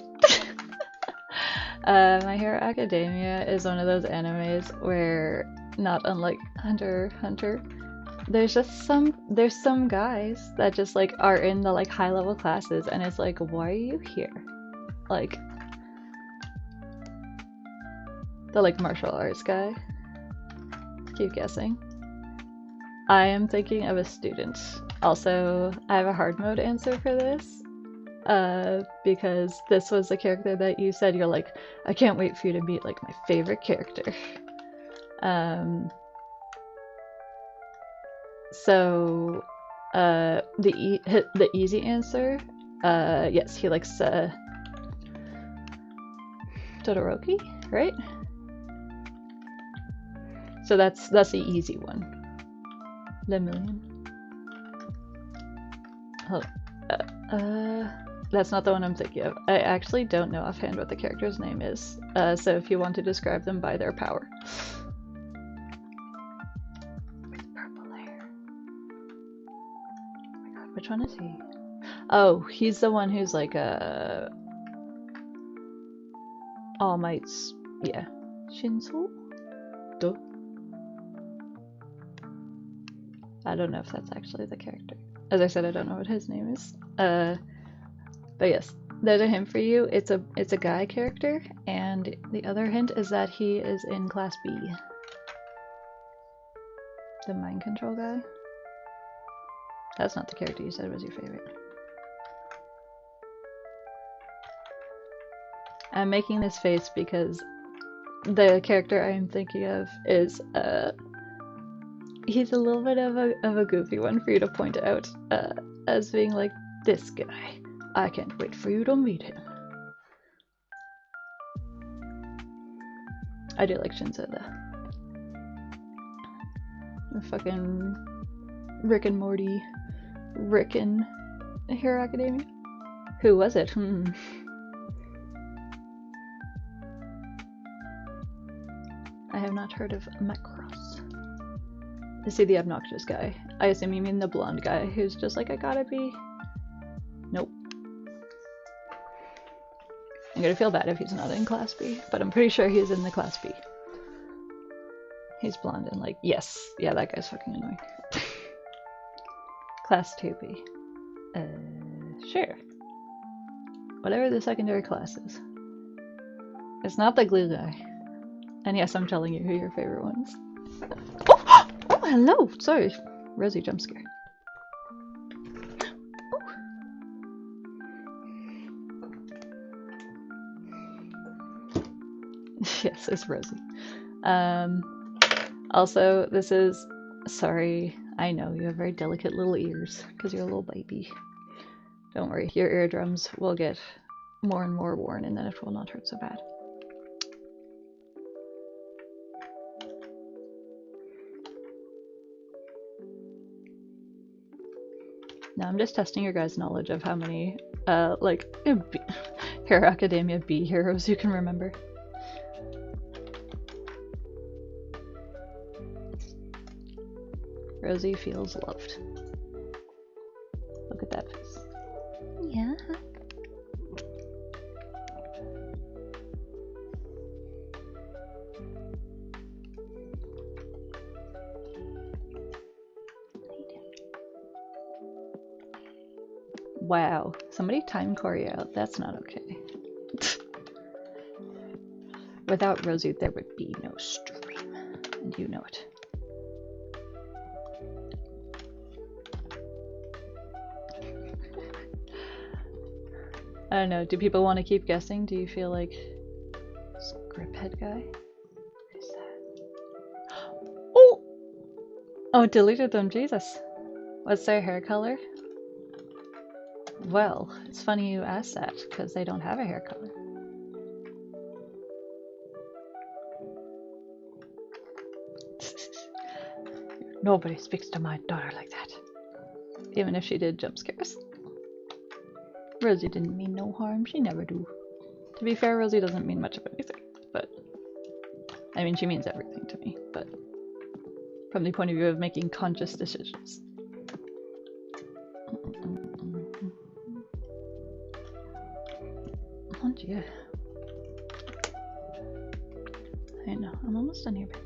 My Hero Academia is one of those animes where, not unlike Hunter x Hunter, there's some guys that just like are in the like high level classes and it's like, why are you here? Like the like martial arts guy. Keep guessing. I am thinking of a student. Also, I have a hard mode answer for this. Because this was a character that you said you're like, I can't wait for you to meet like my favorite character. So the easy answer, yes, he likes Todoroki, right? So that's the easy one. Lemillion. Oh, that's not the one I'm thinking of. I actually don't know offhand what the character's name is. So if you want to describe them by their power. With purple hair. Oh my god, which one is he? Oh, he's the one who's like All Might's, yeah. Shinzo? Duh. I don't know if that's actually the character. As I said, I don't know what his name is. But yes, there's a hint for you. It's a guy character, and the other hint is that he is in Class B. The mind control guy? That's not the character you said was your favorite. I'm making this face because the character I'm thinking of is, he's a little bit of a goofy one for you to point out, as being like, this guy. I can't wait for you to meet him. I do like Shinzo though. The fucking Rick and Morty, Rick and Hero Academia. Who was it? I have not heard of Macross. Is he the obnoxious guy? I assume you mean the blonde guy who's just like, I gotta be. Nope. I'm gonna feel bad if he's not in Class B, but I'm pretty sure he's in the Class B. He's blonde and like, yes, yeah, that guy's fucking annoying. Class 2B. Sure. Whatever the secondary class is. It's not the glue guy. And yes, I'm telling you who your favorite one is. Oh, oh hello! Sorry. Rosie jump scare. Yes, it's Rosie. Also, this is... Sorry, I know, you have very delicate little ears, because you're a little baby. Don't worry, your eardrums will get more and more worn, and then it will not hurt so bad. Now I'm just testing your guys' knowledge of how many, Hero Academia B heroes you can remember. Rosie feels loved. Look at that face. Yeah. Wow, somebody time Corey out. That's not okay. Without Rosie, there would be no stream, and you know it. I don't know, do people want to keep guessing? Do you feel like Scripthead guy? What is that? Oh! Oh, it deleted them, Jesus. What's their hair color? Well, it's funny you asked that, because they don't have a hair color. Nobody speaks to my daughter like that. Even if she did jump scares. Rosie didn't mean no harm, she never do. To be fair, Rosie doesn't mean much of anything, but... I mean, she means everything to me, but... From the point of view of making conscious decisions. Oh dear. I know, I'm almost done here, babe.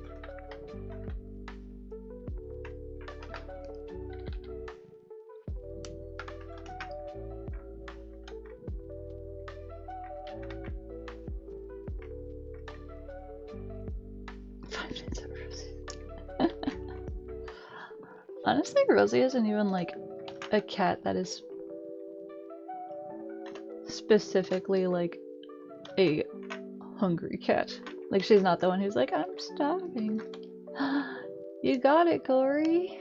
Honestly, Rosie isn't even like a cat that is specifically like a hungry cat. Like, she's not the one who's like, I'm starving. You got it, Corey.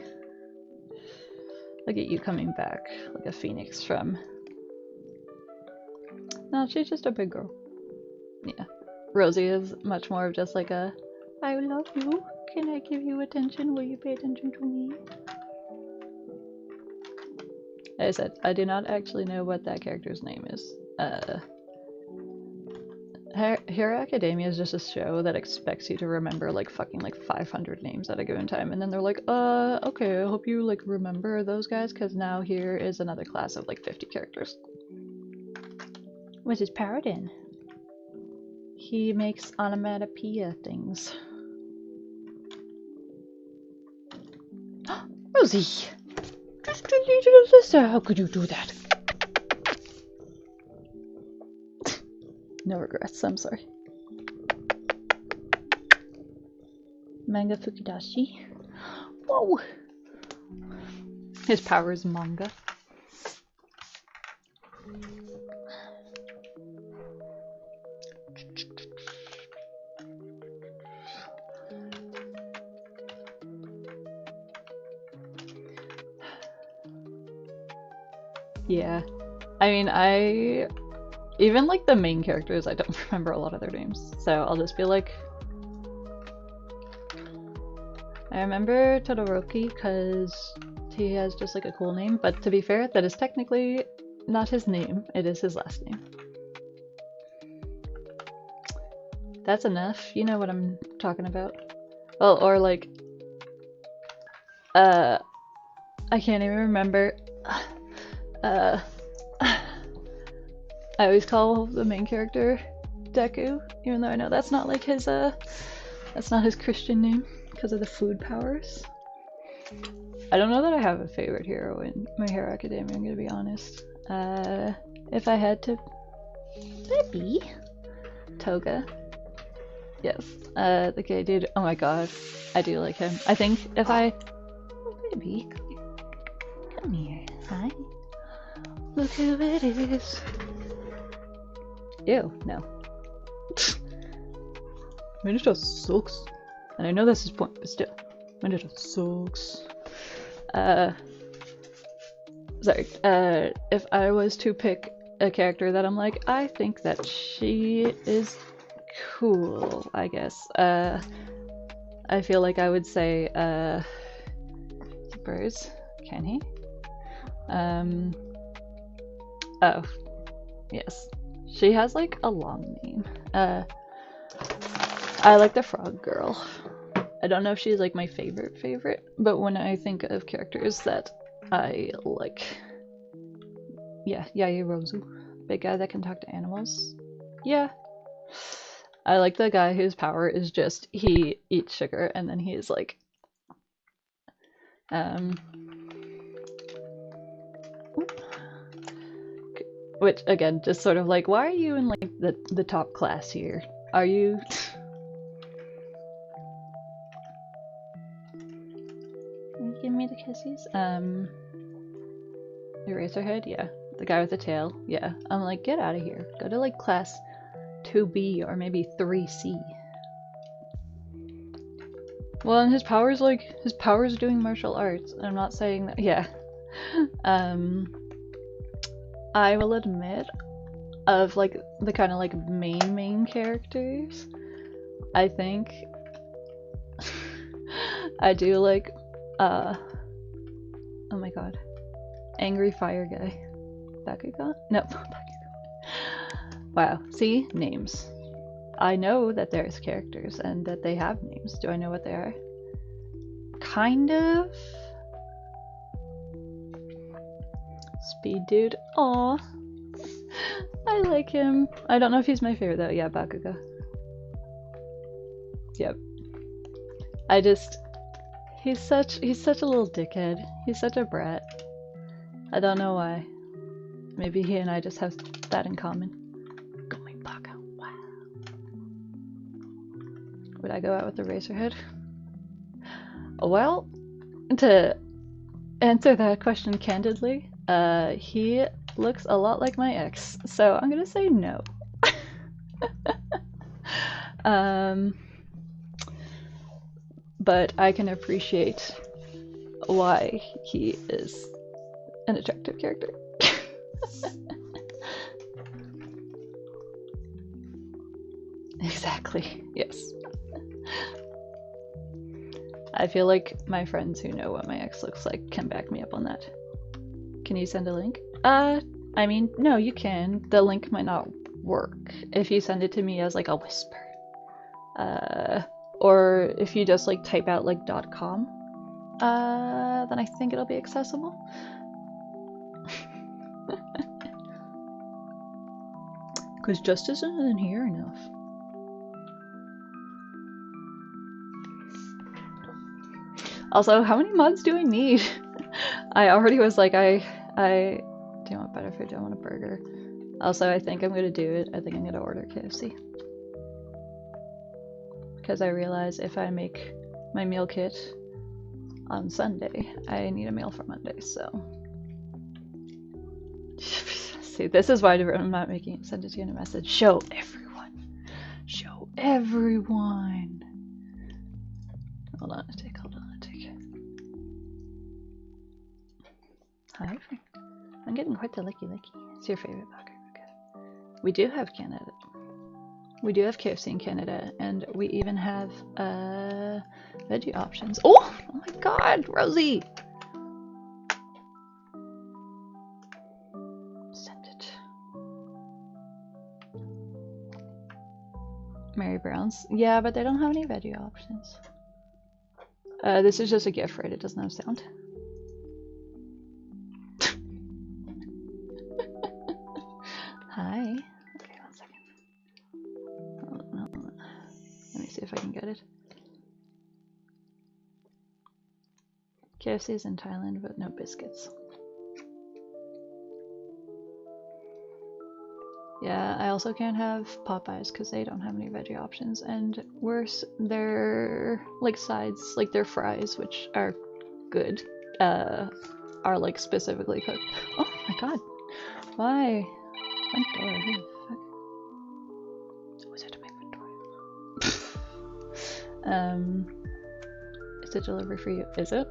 Look at you coming back like a phoenix from... No, she's just a big girl. Yeah. Rosie is much more of just like a, I love you. Can I give you attention? Will you pay attention to me? As I said, I do not actually know what that character's name is. Hero Academia is just a show that expects you to remember like fucking like 500 names at a given time, and then they're like, okay, I hope you like remember those guys, because now here is another class of like 50 characters. Which is Paradin. He makes onomatopoeia things. Rosie, just deleted a list. How could you do that? No regrets, I'm sorry. Manga Fukidashi. Whoa! His power is manga. Yeah. I mean, even like the main characters, I don't remember a lot of their names. So I'll just be like, I remember Todoroki because he has just like a cool name, but to be fair, that is technically not his name, it is his last name. That's enough, you know what I'm talking about. Well, or like, I can't even remember. I always call the main character Deku, even though I know that's not like his, that's not his Christian name because of the food powers. I don't know that I have a favorite hero in My Hero Academia, I'm gonna be honest. If I had to, maybe Toga. Yes, the gay dude. Oh my god, I do like him. I think if I, oh baby, come here. Hi. Look who it is. Ew, no. Minato sucks. And I know that's his point, but still. Minato sucks. Sorry. If I was to pick a character that I'm like, I think that she is cool, I guess. I feel like I would say, birds. Can he? Oh. Yes. She has like a long name. I like the frog girl. I don't know if she's like my favorite, but when I think of characters that I like, yeah, Yaoyorozu, big guy that can talk to animals. Yeah. I like the guy whose power is just he eats sugar and then he's like, which again, just sort of like, why are you in like the top class here? Are you? Give me the kissies. Eraserhead, yeah. The guy with the tail, yeah. I'm like, get out of here. Go to like class 2B or maybe 3C. Well, and his power's doing martial arts. I'm not saying that, yeah. I will admit, of like the kind of like main characters, I think I do like, oh my god, angry fire guy. Bakugan? No, Bakugan. Wow, see? Names. I know that there's characters and that they have names. Do I know what they are? Kind of. Speed dude. Aw. I like him. I don't know if he's my favorite though. Yeah, Bakuga. Yep. He's such a little dickhead. He's such a brat. I don't know why. Maybe he and I just have that in common. Going Baka. Wow. Would I go out with the Razorhead? Well, to answer that question candidly, he looks a lot like my ex, so I'm gonna say no. But I can appreciate why he is an attractive character. Exactly, yes. I feel like my friends who know what my ex looks like can back me up on that. Can you send a link? I mean, no, you can. The link might not work if you send it to me as like a whisper. Or if you just like type out like .com, then I think it'll be accessible. Because just isn't here enough. Also, how many mods do I need? I already was like, I do you want better food? Do I want a burger? Also, I think I'm gonna do it. I think I'm gonna order KFC. Because I realize if I make my meal kit on Sunday, I need a meal for Monday, so. See, this is why I'm not making it. Send it to you in a message. Show everyone. Show everyone. Hold on a tick, hold on a tick. Hi. I'm getting quite the licky licky. It's your favorite burger. Okay. We do have Canada. We do have KFC in Canada, and we even have veggie options. Oh my god, Rosie! Send it. Mary Brown's. Yeah, but they don't have any veggie options. This is just a gift, right? It doesn't have sound. Hi. Okay, 1 second. Oh, no. Let me see if I can get it. KFC is in Thailand, but no biscuits. Yeah, I also can't have Popeyes because they don't have any veggie options, and worse, their like sides, like their fries, which are good, are like specifically cooked. Oh my god, why? Front door, who the fuck? Was it my front door? Is it delivery for you? Is it?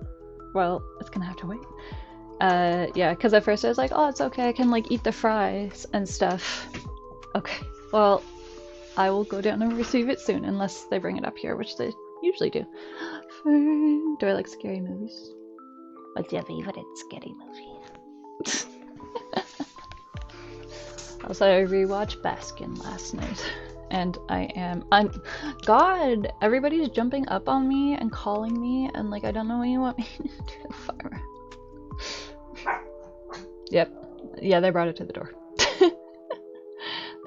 Well, it's gonna have to wait. Yeah, because at first I was like, oh, it's okay, I can like eat the fries and stuff. Okay, well, I will go down and receive it soon, unless they bring it up here, which they usually do. Do I like scary movies? What's your favorite scary movie? Also, I rewatched Baskin last night, and I am God, everybody's jumping up on me and calling me, and like I don't know what you want me to do. Farmer. Yep. Yeah, they brought it to the door.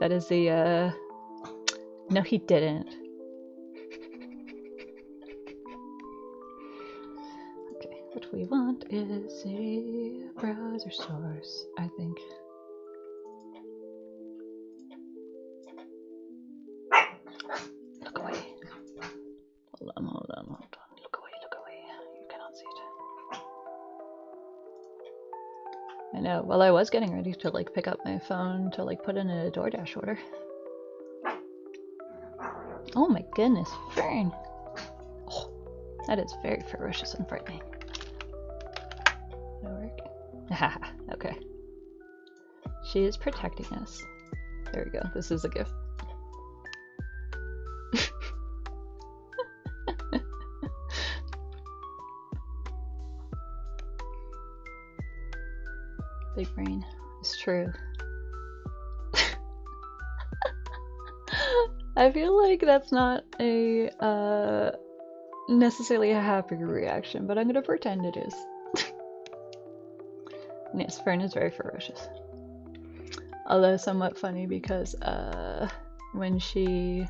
That is the, no, he didn't. Okay, what we want is a browser source, I think. Look away. Hold on, hold on, hold on. Look away, look away. You cannot see it. I know. Well, I was getting ready to like pick up my phone to like put in a DoorDash order. Oh my goodness, Fern. Oh, that is very ferocious and frightening. No work. Haha, okay. She is protecting us. There we go. This is a gift. Big brain. It's true. I feel like that's not a necessarily a happy reaction, but I'm gonna pretend it is. Yes, Fern is very ferocious. Although somewhat funny because when she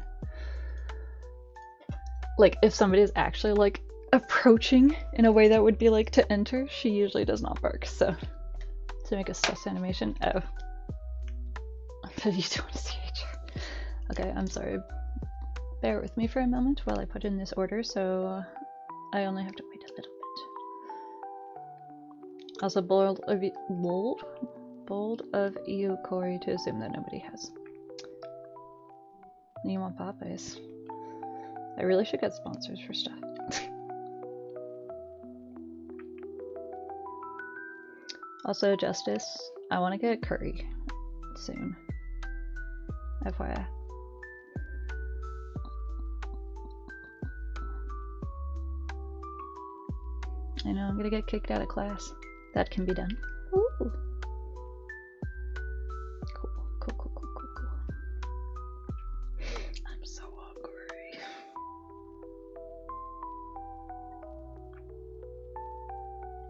like if somebody is actually like approaching in a way that would be like to enter, she usually does not bark. So to make a sus animation, oh, you don't want to see HR. Okay, I'm sorry. Bear with me for a moment while I put in this order, so I only have to wait a little bit. Also, bold of you, Corey, to assume that nobody has. You want Popeyes? I really should get sponsors for stuff. Also, Justice, I want to get curry soon. FYI. I know I'm gonna get kicked out of class. That can be done. Ooh. Cool, cool, cool, cool, cool, cool. I'm so hungry.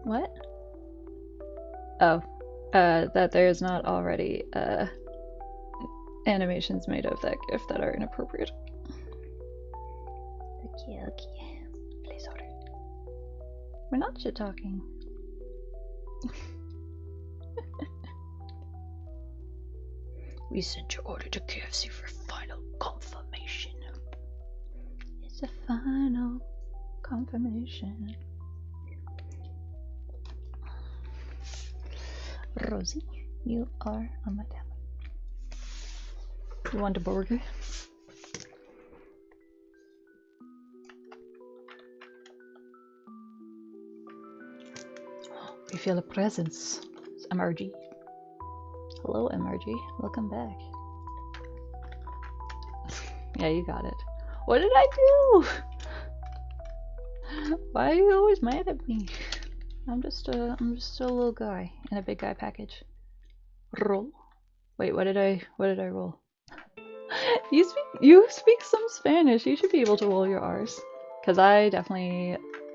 What? Oh, that there is not already animations made of that gift that are inappropriate. Okay, okay. Please order. We're not shit talking. We sent your order to KFC for final confirmation. It's a final confirmation. Rosie, you are on my tab. You want a burger? We feel a presence. It's MRG. Hello, MRG. Welcome back. Yeah, you got it. What did I do? Why are you always mad at me? I'm just a little guy in a big guy package. Roll. Wait, what did I roll? You speak some Spanish. You should be able to roll your R's. Cause I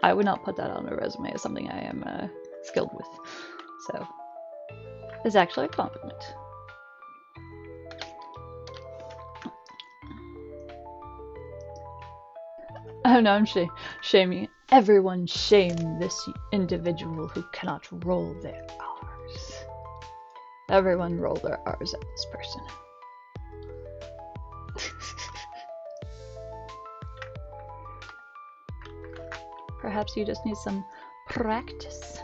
would not put that on a resume as something I am skilled with. So it's actually a compliment. Oh no, I'm shaming. Everyone shame this individual who cannot roll their R's. Everyone roll their R's at this person. Perhaps you just need some practice.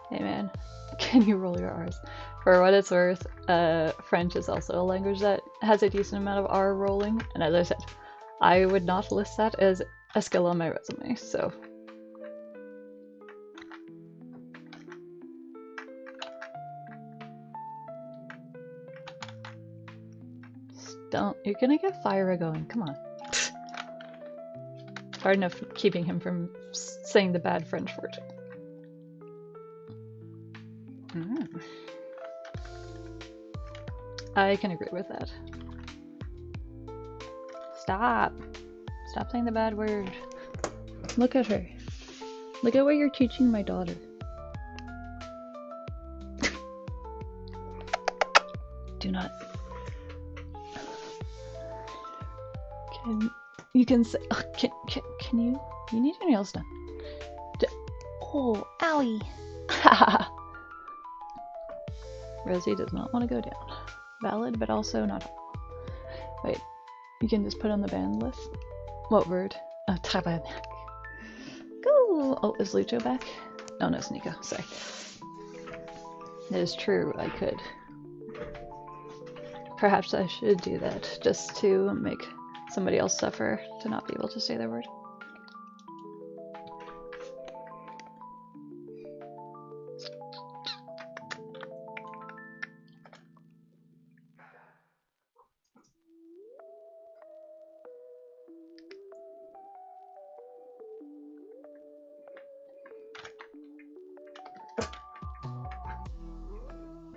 Hey man, can you roll your R's? For what it's worth, French is also a language that has a decent amount of R rolling, and as I said, I would not list that as a skill on my resume, so. Don't, you're gonna get fire going, come on. It's hard enough keeping him from saying the bad French word. I can agree with that. Stop saying the bad word. Look at her. Look at what you're teaching my daughter. Do not. You can say, oh, can you need your nails done. Oh, owie. Rosie does not want to go down. Valid, but also not. Wait, you can just put on the banned list? What word? Oh, tabernacle. Go! Oh, is Lucho back? Oh no, it's Nico, sorry. It is true, I could. Perhaps I should do that, just to make somebody else suffer to not be able to say their word.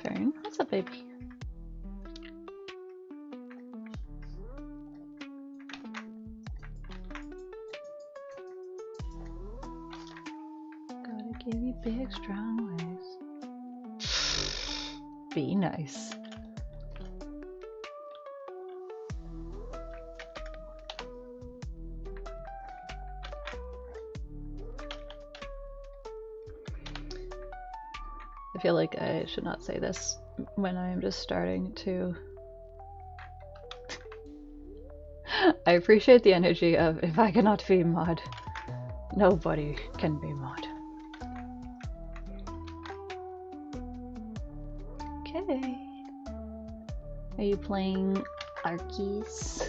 Fern, what's up, baby? Gotta give you big, strong legs. Be nice. I feel like I should not say this when I am just starting to. I appreciate the energy of if I cannot be mod, nobody can be mod. Okay. Are you playing Arceus?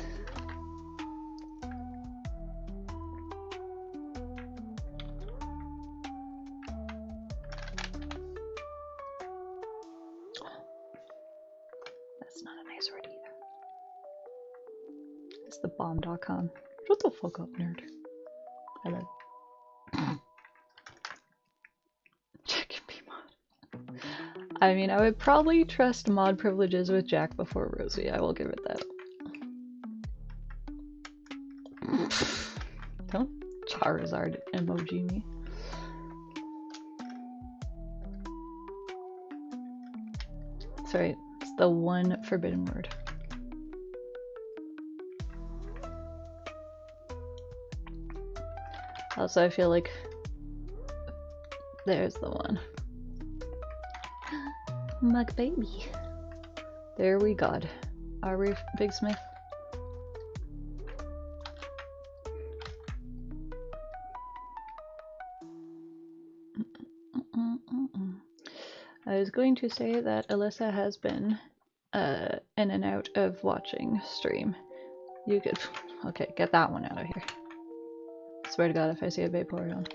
That's not a nice word either. It's the bomb.com. Shut the fuck up, nerd. Hello. Jack can be mod. I mean, I would probably trust mod privileges with Jack before Rosie. I will give it that. Don't Charizard emoji me. That's right. It's the one forbidden word. Also, I feel like there's the one. Mug baby. There we got. Are we Big Smith? I was going to say that Alyssa has been in and out of watching stream. You could... Okay, get that one out of here. Swear to God if I see a Vaporeon.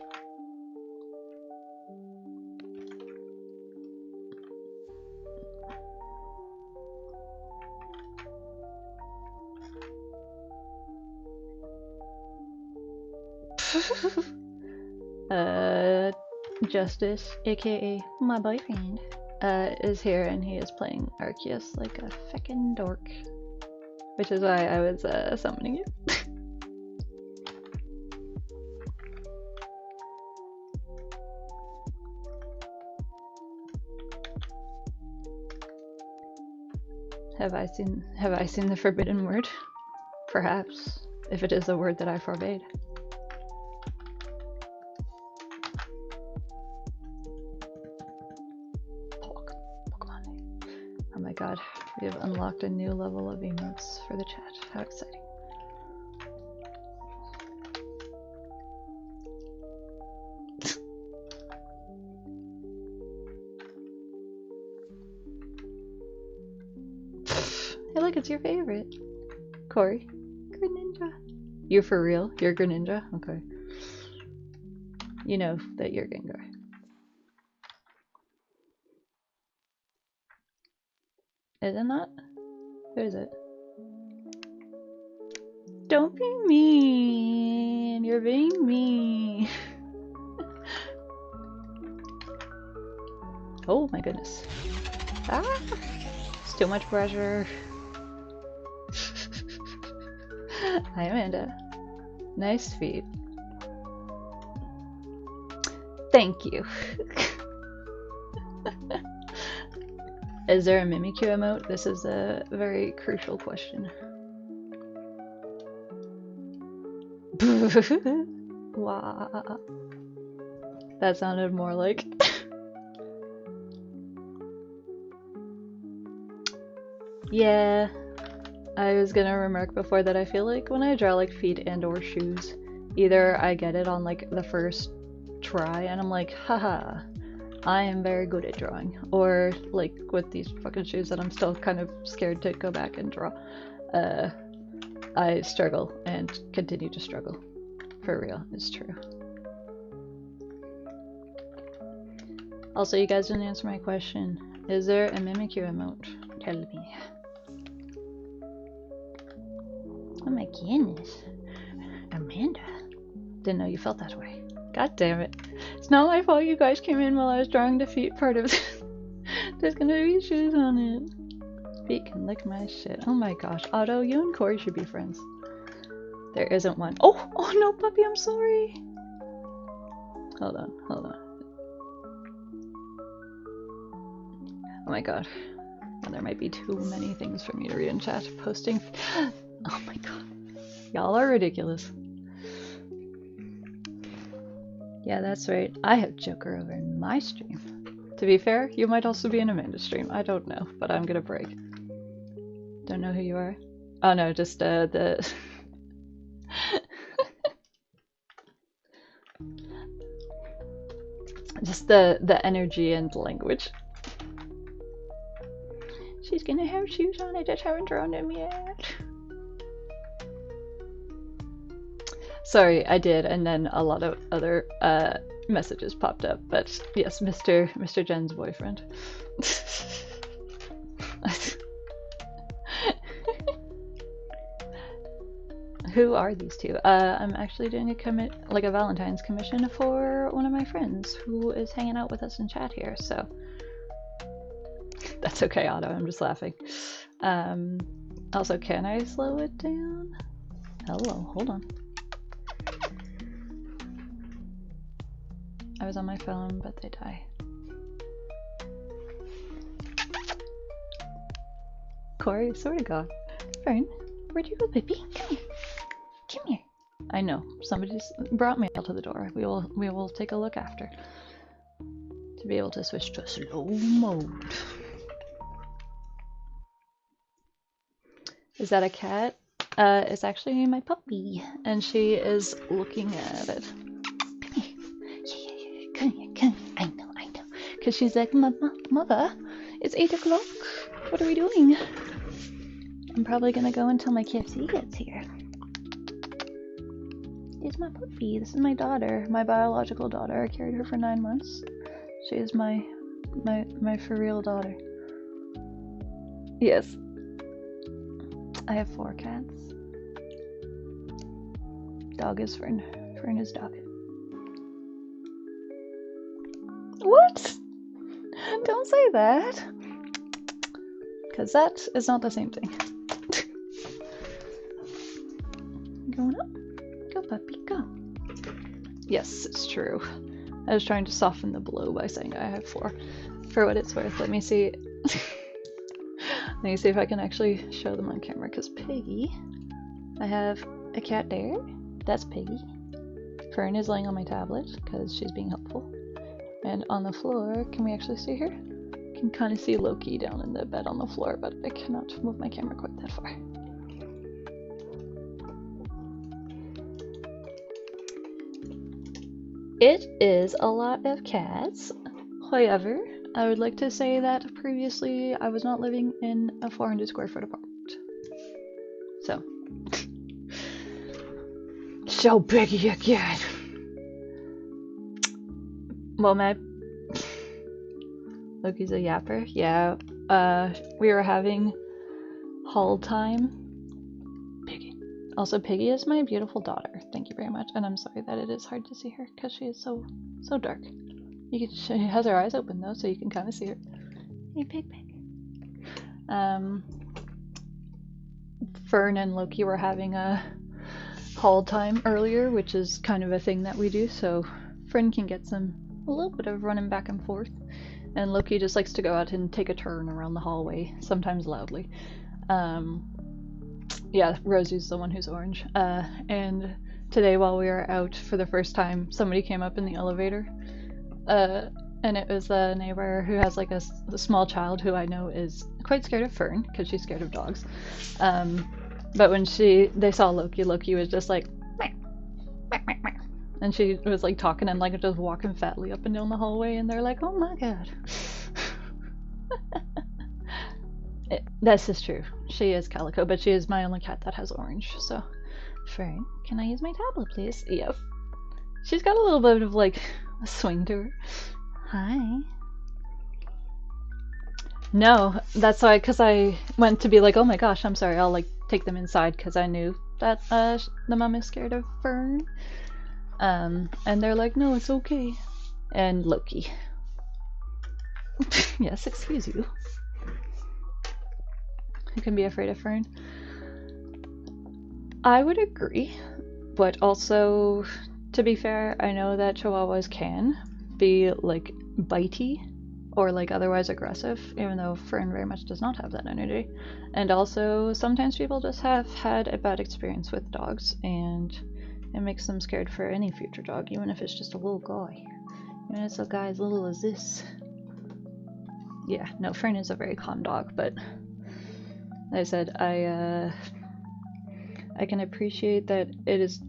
Justice, aka my boyfriend, is here and he is playing Arceus like a feckin' dork. Which is why I was summoning you. Have I seen the forbidden word? Perhaps, if it is a word that I forbade. Oh my god, we have unlocked a new level of emotes for the chat. How exciting. Hey look, it's your favorite. Corey. Greninja. You're for real? You're Greninja? Okay. You know that you're Gengar. Is it not? Who is it? Don't be mean. You're being mean. Oh my goodness. Ah! It's too much pressure. Hi Amanda. Nice feet. Thank you. Is there a Mimikyu emote? This is a very crucial question. Wow. That sounded more like... Yeah. I was gonna remark before that I feel like when I draw like feet and or shoes, either I get it on like the first try and I'm like, haha, I am very good at drawing. Or like with these fucking shoes that I'm still kind of scared to go back and draw. I struggle and continue to struggle. For real, it's true. Also, you guys didn't answer my question. Is there a Mimikyu emote? Tell me. Oh my goodness. Amanda. Didn't know you felt that way. God damn it. It's not my fault you guys came in while I was drawing the feet part of this. There's gonna be shoes on it. Feet can lick my shit. Oh my gosh. Otto, you and Corey should be friends. There isn't one. Oh! Oh no, puppy, I'm sorry! Hold on, hold on. Oh my god. Well, there might be too many things for me to read in chat. Posting. Oh my god. Y'all are ridiculous. Yeah, that's right. I have Joker over in my stream. To be fair, you might also be in Amanda's stream. I don't know, but I'm gonna break. Don't know who you are? Oh no, just the... just the energy and language. She's gonna have shoes on, I just haven't drawn them yet. Sorry, I did, and then a lot of other messages popped up, but yes, Mr. Jen's boyfriend. Who are these two? I'm actually doing a Valentine's commission for one of my friends who is hanging out with us in chat here, so that's okay, Otto, I'm just laughing. Also, can I slow it down? Hello, hold on. I was on my phone, but they die. Corey, I swear to God. Fern, where'd you go, baby? Come here. Come here. I know, somebody's brought mail to the door. We will take a look after. To be able to switch to slow mode. Is that a cat? It's actually my puppy, and she is looking at it. Come here. Yeah. Come here. I know. Because she's like, Mother, it's 8 o'clock. What are we doing? I'm probably gonna go until my KFC gets here. It's my puppy. This is my daughter, my biological daughter. I carried her for 9 months. She is my for real daughter. Yes. I have 4 cats. Dog is Fern. Fern is dog. What? Don't say that. Because that is not the same thing. Going up. Go, puppy, go. Yes, it's true. I was trying to soften the blow by saying I have 4. For what it's worth, let me see. Let me see if I can actually show them on camera. Because Piggy, I have a cat there. That's Piggy. Fern is laying on my tablet because she's being helpful. And on the floor, can we actually see her? Can kind of see Loki down in the bed on the floor, but I cannot move my camera quite that far. It is a lot of cats. However, I would like to say that previously I was not living in a 400 square foot apartment. So. So big again. Well, Loki's a yapper. Yeah. We were having haul time. Piggy. Also, Piggy is my beautiful daughter. Thank you very much. And I'm sorry that it is hard to see her because she is so dark. She has her eyes open though, so you can kind of see her. Hey, Pig. Fern and Loki were having a haul time earlier, which is kind of a thing that we do, so Fern can get a little bit of running back and forth, and Loki just likes to go out and take a turn around the hallway, sometimes loudly. Yeah, Rosie's the one who's orange. And today while we were out for the first time, somebody came up in the elevator, and it was a neighbor who has like a small child who I know is quite scared of Fern because she's scared of dogs. But when they saw Loki was just like, meh, meh, meh, meh. And she was like talking and like just walking fatly up and down the hallway, and they're like, oh my god. This is true. She is calico, but she is my only cat that has orange. So, Fern, can I use my tablet, please? Yep. She's got a little bit of like a swing to her. Hi. No, that's why, because I went to be like, oh my gosh, I'm sorry, I'll like take them inside because I knew that the mom is scared of Fern. And they're like, no, it's okay. And Loki. Yes, excuse you. Who can be afraid of Fern? I would agree, but also, to be fair, I know that Chihuahuas can be like bitey or like otherwise aggressive, even though Fern very much does not have that energy. And also, sometimes people just have had a bad experience with dogs, and it makes them scared for any future dog, even if it's just a little guy. Even if it's a guy as little as this. Yeah, no, Fern is a very calm dog, but like I said, I can appreciate that it is.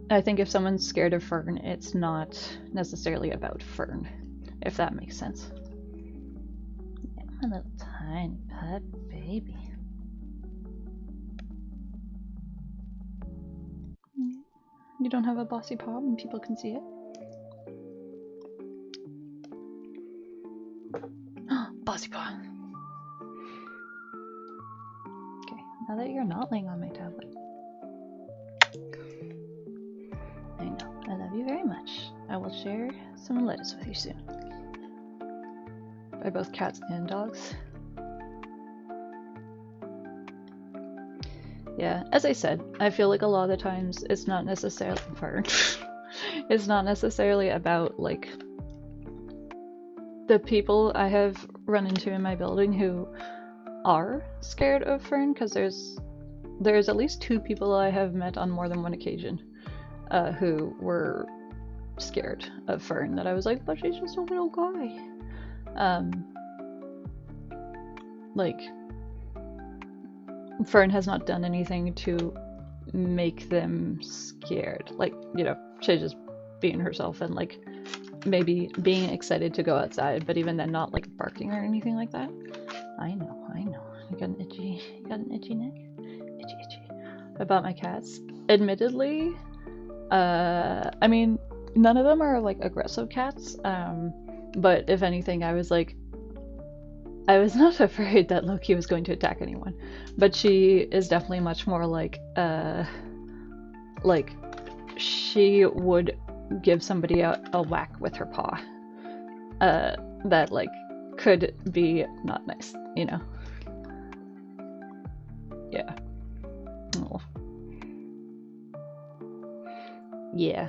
I think if someone's scared of Fern, it's not necessarily about Fern, if that makes sense. Yeah, my little tiny pet baby. You don't have a bossy paw and people can see it? Bossy paw. Okay, now that you're not laying on my tablet. I know, I love you very much. I will share some lettuce with you soon. By both cats and dogs. Yeah, as I said, I feel like a lot of the times it's not necessarily Fern. It's not necessarily about like the people I have run into in my building who are scared of Fern, because there's at least 2 people I have met on more than one occasion who were scared of Fern, that I was like, but she's just a little guy. Like, Fern has not done anything to make them scared. Like, you know, she's just being herself and like maybe being excited to go outside, but even then not like barking or anything like that. I know. You got an itchy neck? Itchy. About my cats. Admittedly, I mean, none of them are like aggressive cats, but if anything, I was not afraid that Loki was going to attack anyone, but she is definitely much more like she would give somebody a whack with her paw, that like could be not nice, you know? Yeah. Oh. Yeah.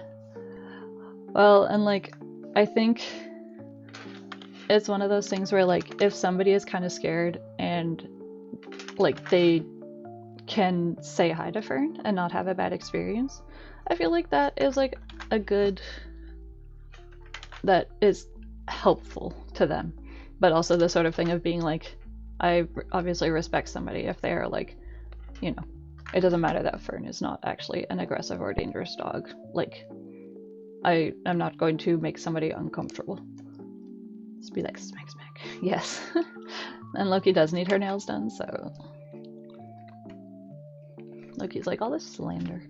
Well, and like, I think it's one of those things where like, if somebody is kind of scared and like they can say hi to Fern and not have a bad experience, I feel like that is like that is helpful to them. But also the sort of thing of being like, I obviously respect somebody if they're like, you know, it doesn't matter that Fern is not actually an aggressive or dangerous dog. Like, I am not going to make somebody uncomfortable. Just be like, smack. Yes. And Loki does need her nails done, so Loki's like, all this slander.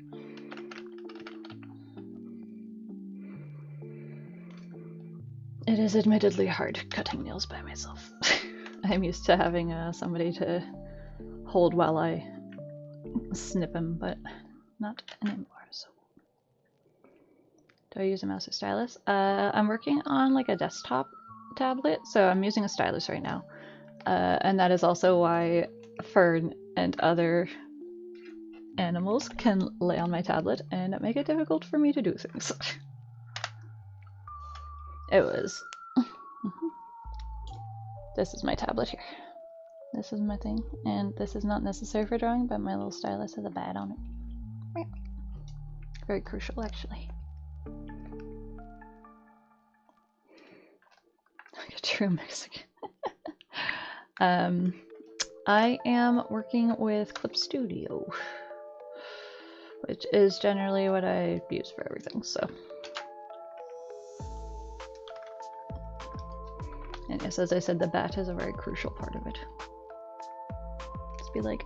It is admittedly hard cutting nails by myself. I'm used to having somebody to hold while I snip them, but not anymore. So, do I use a mouse or stylus? I'm working on like a desktop tablet, so I'm using a stylus right now. And that is also why Fern and other animals can lay on my tablet and make it difficult for me to do things. It was. This is my tablet here. This is my thing, and this is not necessary for drawing, but my little stylus has a bat on it. Very crucial, actually. Like a true Mexican. I am working with Clip Studio, which is generally what I use for everything, so. And yes, as I said, the bat is a very crucial part of it. Just be like,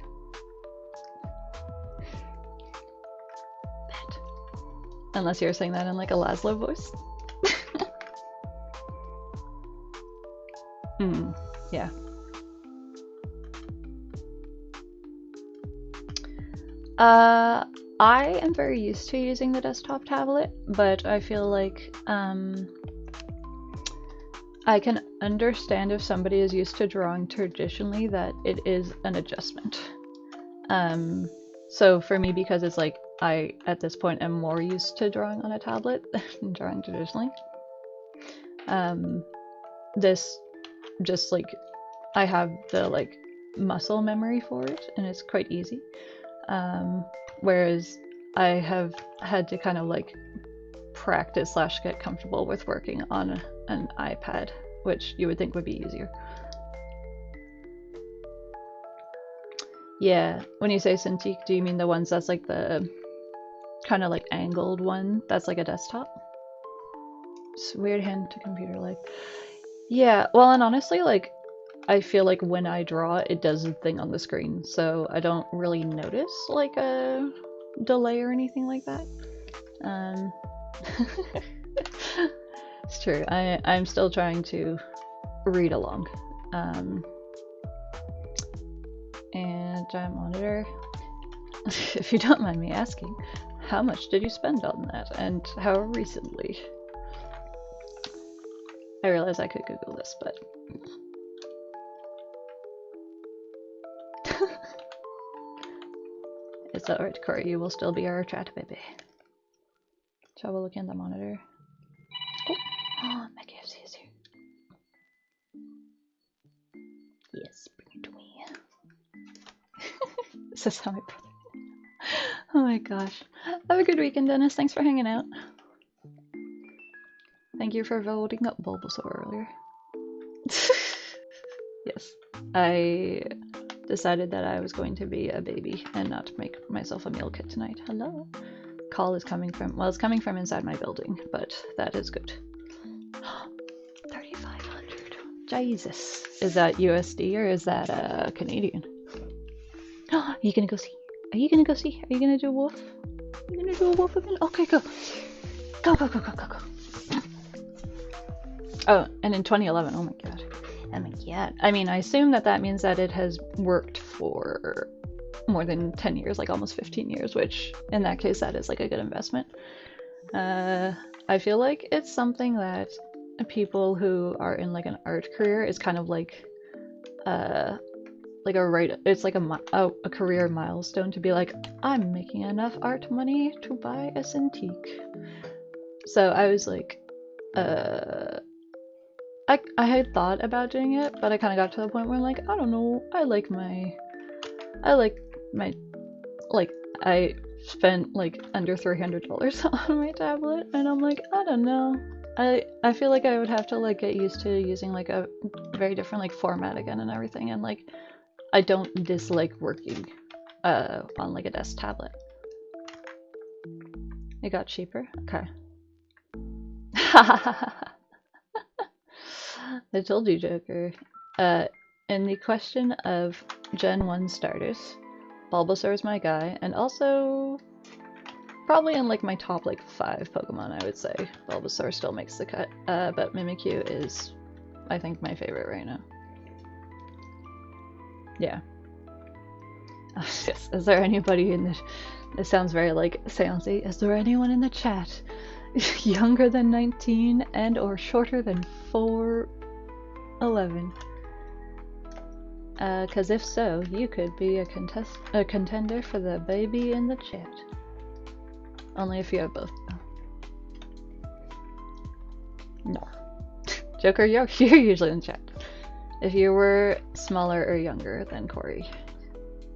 bat. Unless you're saying that in like a Laszlo voice. Yeah. I am very used to using the desktop tablet, but I feel like I can understand if somebody is used to drawing traditionally that it is an adjustment. So for me, because it's like I at this point am more used to drawing on a tablet than drawing traditionally, this just like I have the like muscle memory for it, and it's quite easy. Whereas I have had to kind of like practice / get comfortable with working on an iPad, which you would think would be easier. Yeah, when you say Cintiq, do you mean the ones that's like the kind of like angled one that's like a desktop? It's weird hand to computer like. Yeah, well, and honestly, like, I feel like when I draw, it does a thing on the screen, so I don't really notice like a delay or anything like that. It's true. I'm still trying to read along. And monitor. If you don't mind me asking, how much did you spend on that, and how recently? I realize I could Google this, but it's alright, Corey. You will still be our chat baby. Shall we look in the monitor? Oh, my KFC is here. Yes, bring it to me. Says how my brother. Oh my gosh. Have a good weekend, Dennis. Thanks for hanging out. Thank you for voting up Bulbasaur earlier. Yes. I decided that I was going to be a baby and not make myself a meal kit tonight. Hello. Call is coming from, well, it's coming from inside my building, but that is good. 3,500. Jesus. Is that USD or is that Canadian? Are you gonna go see? Are you gonna go see? Are you gonna do a wolf? Are you gonna do a wolf again? Okay, go. Go, go, go, go, go, go. Oh, and in 2011, oh my god. Oh my god. I mean, I assume that that means that it has worked for more than 10 years, like almost 15 years, which in that case, that is like a good investment. I feel like it's something that people who are in like an art career is kind of like a it's like a career milestone to be like, I'm making enough art money to buy a Cintiq. So I was like, I had thought about doing it, but I kind of got to the point where I'm like, I don't know, I like my, like, I spent like under $300 on my tablet, and I'm like, I don't know. I feel like I would have to like get used to using like a very different like format again and everything, and like I don't dislike working on like a desk tablet. It got cheaper? Okay. I told you, Joker. In the question of Gen 1 starters, Bulbasaur is my guy, and also probably in like my top like 5 Pokemon, I would say Bulbasaur still makes the cut, but Mimikyu is, I think, my favorite right now. Yeah. Yes. Is there anybody in the... It sounds very like seancey. Is there anyone in the chat younger than 19 and or shorter than 4'11"? Cause if so, you could be a contender for the baby in the chat. Only if you have both. No. Joker, you're usually in the chat. If you were smaller or younger than Corey,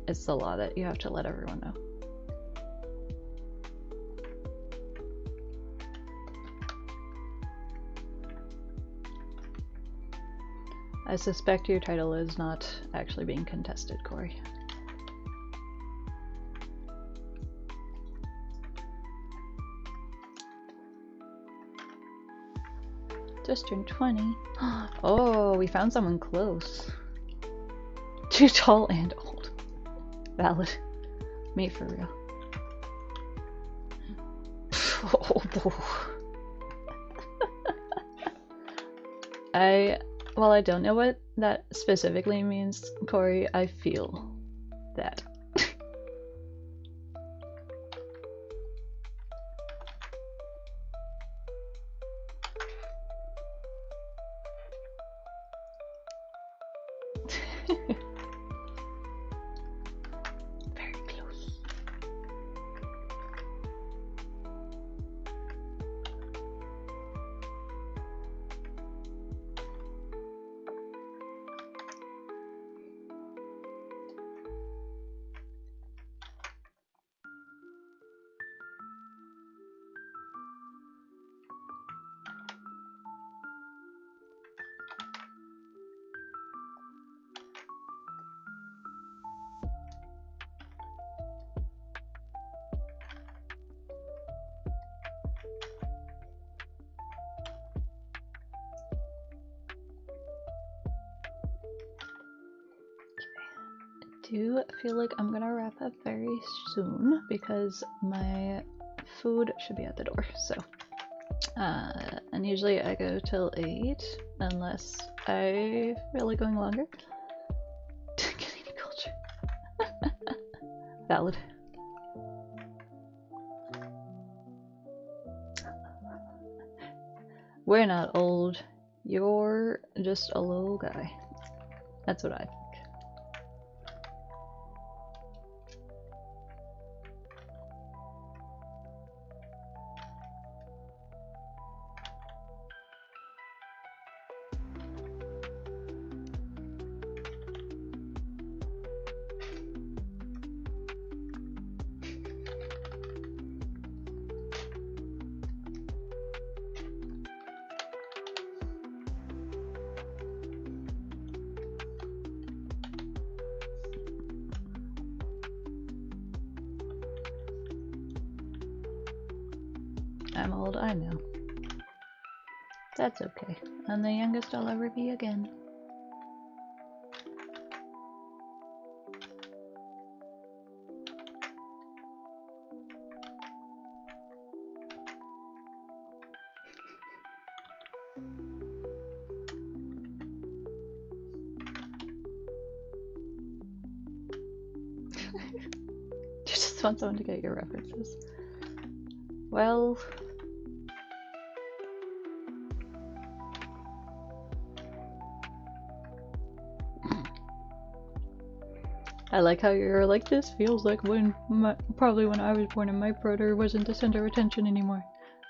it's the law that you have to let everyone know. I suspect your title is not actually being contested, Corey. Just turned 20. Oh, we found someone close. Too tall and old. Valid. Me for real. Well, I don't know what that specifically means, Corey. I feel that. Very close. I do feel like I'm gonna wrap up very soon because my food should be at the door, so and usually I go till 8 unless I feel like going longer. Canadian culture. Valid. We're not old. You're just a little guy. That's what I think. I'm old, I know. That's okay. I'm the youngest I'll ever be again. You just want someone to get your references. Well... I like how you're like, this feels like probably when I was born and my brother wasn't the center of attention anymore.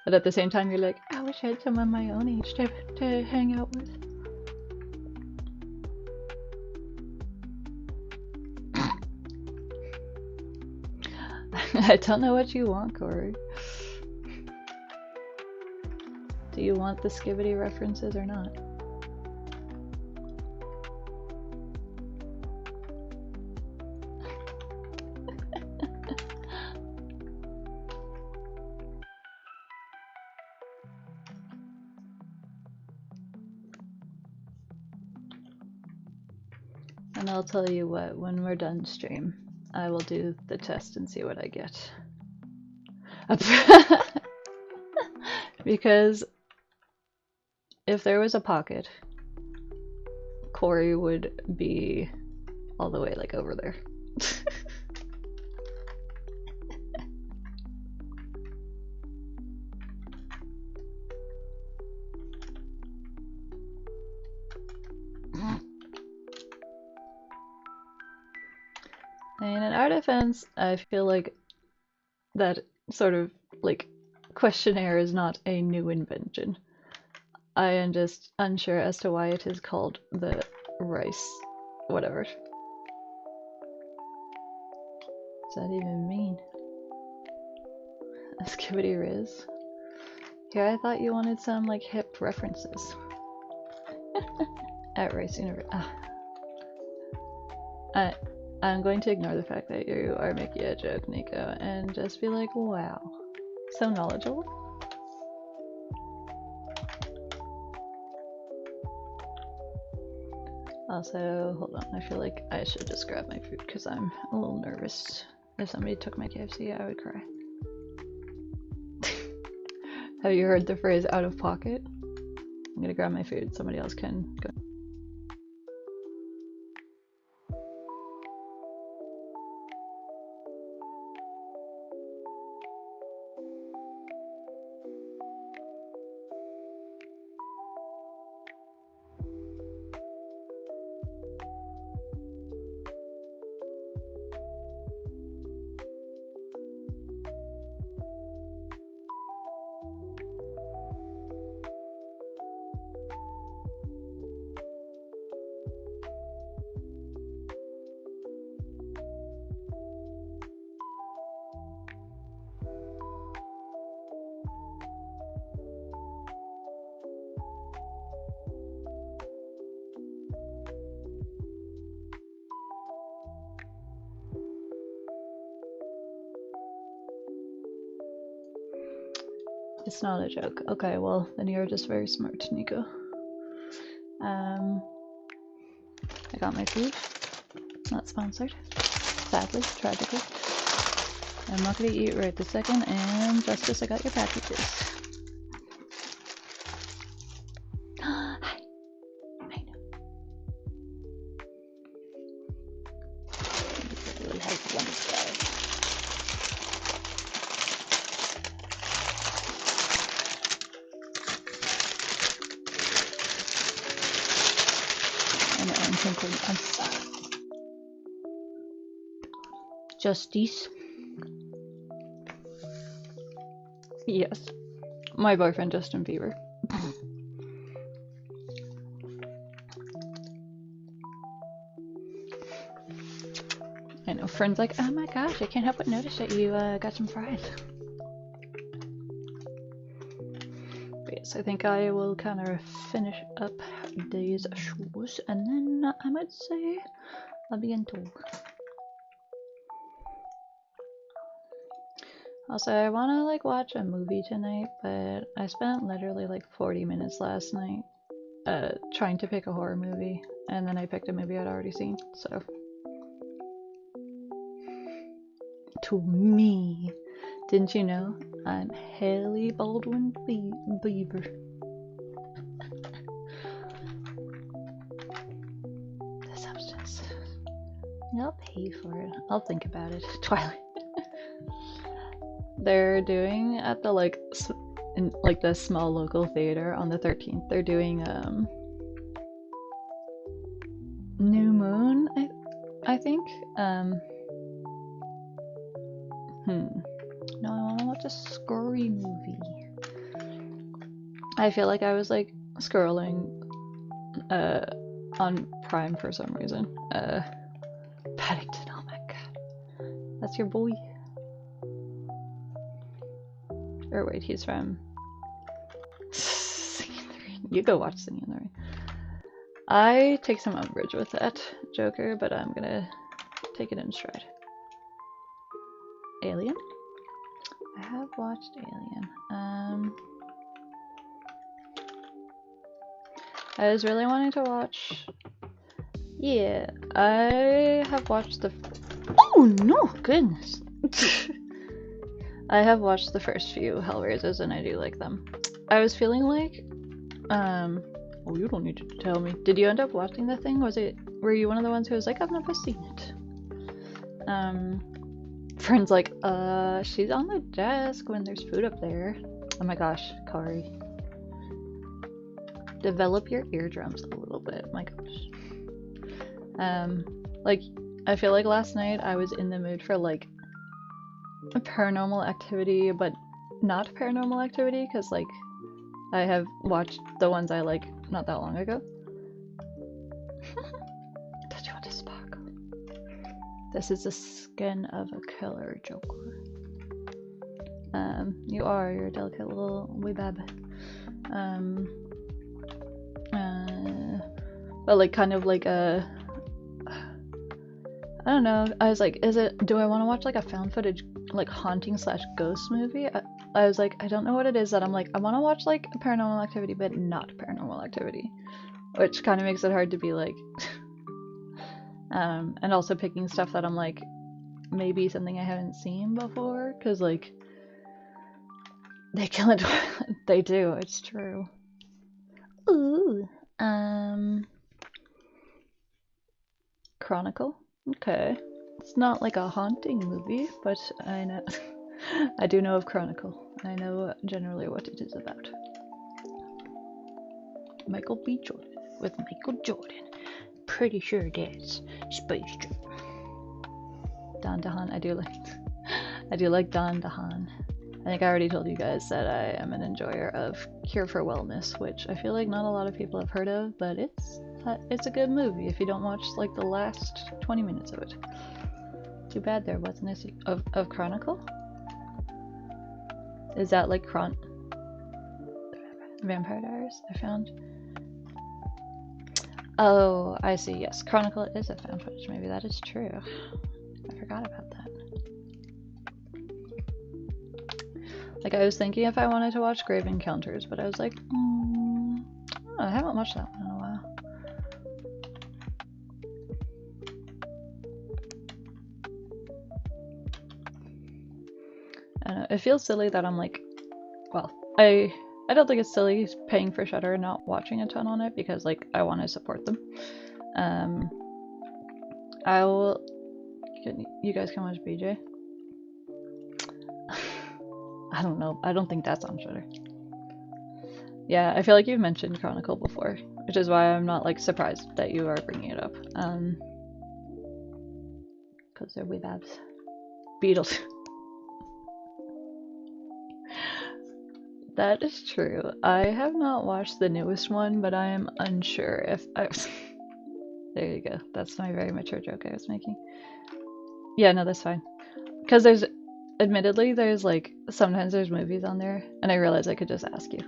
But at the same time you're like, I wish I had someone my own age to hang out with. I don't know what you want, Corey. Do you want the Skibbity references or not? And I'll tell you what, when we're done stream, I will do the test and see what I get. Because if there was a pocket, Corey would be all the way like over there. And in our defense, I feel like that sort of like questionnaire is not a new invention. I am just unsure as to why it is called the rice whatever. What does that even mean? A Skibbity Riz? Here, I thought you wanted some like hip references. At Rice University. I'm going to ignore the fact that you are making a joke, Nico, and just be like, wow, so knowledgeable. Also, hold on, I feel like I should just grab my food because I'm a little nervous. If somebody took my KFC, I would cry. Have you heard the phrase out of pocket? I'm gonna grab my food, somebody else can go. It's not a joke. Okay, well, then you're just very smart, Nico. I got my food. Not sponsored. Sadly, tragically. I'm not gonna eat right this second, and Justice, I got your packages. Hi. I know. We'll have one star. I know, I'm thinking, I'm sorry. Justice. Yes. My boyfriend, Justin Bieber. I know, friends like, oh my gosh, I can't help but notice that you got some fries. But yes, I think I will kind of finish up these shoes, and then I might say a bientôt. Also, I want to like watch a movie tonight, but I spent literally like 40 minutes last night trying to pick a horror movie, and then I picked a movie I'd already seen, so. To me. Didn't you know? I'm Haley Baldwin Bieber. The substance. I'll pay for it. I'll think about it. Twilight. They're doing at the in like the small local theater on the 13th. They're doing New Moon. I think. No, I want to watch a scary movie. I feel like I was like scrolling on Prime for some reason. Paddington, oh my god. That's your boy. Or wait, he's from Singing in the Rain. You go watch Singing in the Rain. I take some umbrage with that Joker, but I'm gonna take it in stride. Alien? I have watched Alien. I was really wanting to watch. Yeah, I have watched the. Oh no, goodness! I have watched the first few Hellraisers and I do like them. I was feeling like, oh, you don't need to tell me. Did you end up watching the thing? Were you one of the ones who was like, I've never seen it? Friend's like, she's on the desk when there's food up there. Oh my gosh, Kari. Develop your eardrums a little bit, my gosh. Like, I feel like last night I was in the mood for like a paranormal activity, but not paranormal activity, because like I have watched the ones I like not that long ago. Did you want to sparkle? This is the skin of a killer Joker. You're a delicate little wee bab. But like kind of like a, I don't know, I was like, do I want to watch like a found footage like haunting / ghost movie? I was like, I don't know what it is that I'm like, I want to watch like a paranormal activity but not paranormal activity, which kind of makes it hard to be like and also picking stuff that I'm like maybe something I haven't seen before, because like they kill it. They do, it's true. Ooh. Chronicle? Okay. It's not like a haunting movie, but I know I do know of Chronicle. I know generally what it is about. Michael B. Jordan with Michael Jordan. Pretty sure that's Space Jam. Don DeHaan, I do like Don DeHaan. I think I already told you guys that I am an enjoyer of Cure for Wellness, which I feel like not a lot of people have heard of, but it's a good movie if you don't watch like the last 20 minutes of it. Too bad there wasn't a of Chronicle? Is that like Vampire Diaries? I found. Oh, I see. Yes, Chronicle is a found footage movie. That is true. I forgot about that. Like, I was thinking if I wanted to watch Grave Encounters, but I was like, I haven't watched that one in a while. I don't know, it feels silly that I'm like, well, I don't think it's silly paying for Shudder and not watching a ton on it, because like I want to support them. You guys can watch BJ. I don't know. I don't think that's on Shudder. Yeah, I feel like you've mentioned Chronicle before, which is why I'm not like surprised that you are bringing it up. Because they're weebabs. Beatles. That is true. I have not watched the newest one, but I am unsure if I. There you go. That's my very mature joke I was making. Yeah, no, that's fine. Because admittedly, there's like, sometimes there's movies on there, and I realize I could just ask you.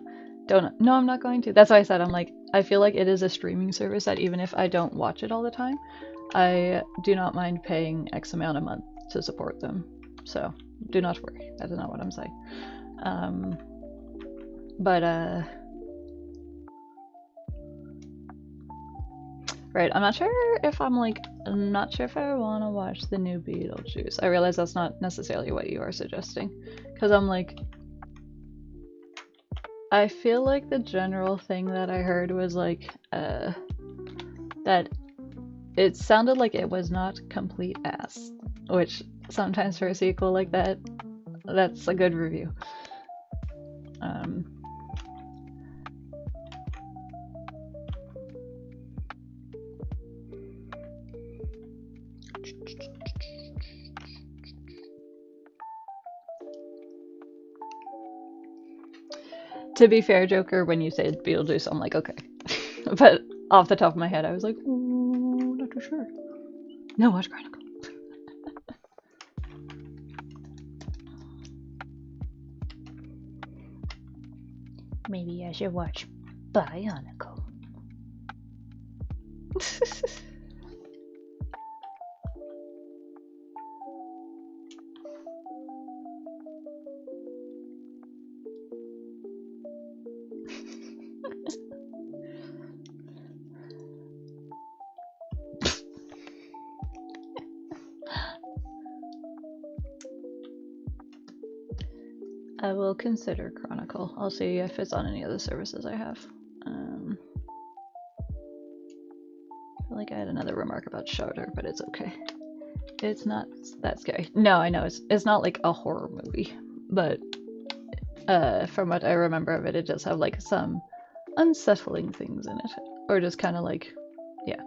No, I'm not going to. That's why I said, I'm like, I feel like it is a streaming service that even if I don't watch it all the time, I do not mind paying X amount a month to support them. So, Do not worry. That is not what I'm saying. But right, I'm not sure if I'm not sure if I want to watch the new Beetlejuice. I realize that's not necessarily what you are suggesting, because I'm like, I feel like the general thing that I heard was like, that it sounded like it was not complete ass, which sometimes for a sequel like that, that's a good review. To be fair, Joker, when you said Beetlejuice, I'm like, okay. But off the top of my head, I was like, ooh, not too sure. No, watch Chronicle. Maybe I should watch Bionicle. I will consider Chronicle. I'll see if it's on any of the services I have. I feel like I had another remark about Shudder, but it's okay. It's not that scary. No, I know it's not like a horror movie, but from what I remember of it, it does have like some unsettling things in it, or just kind of like, yeah.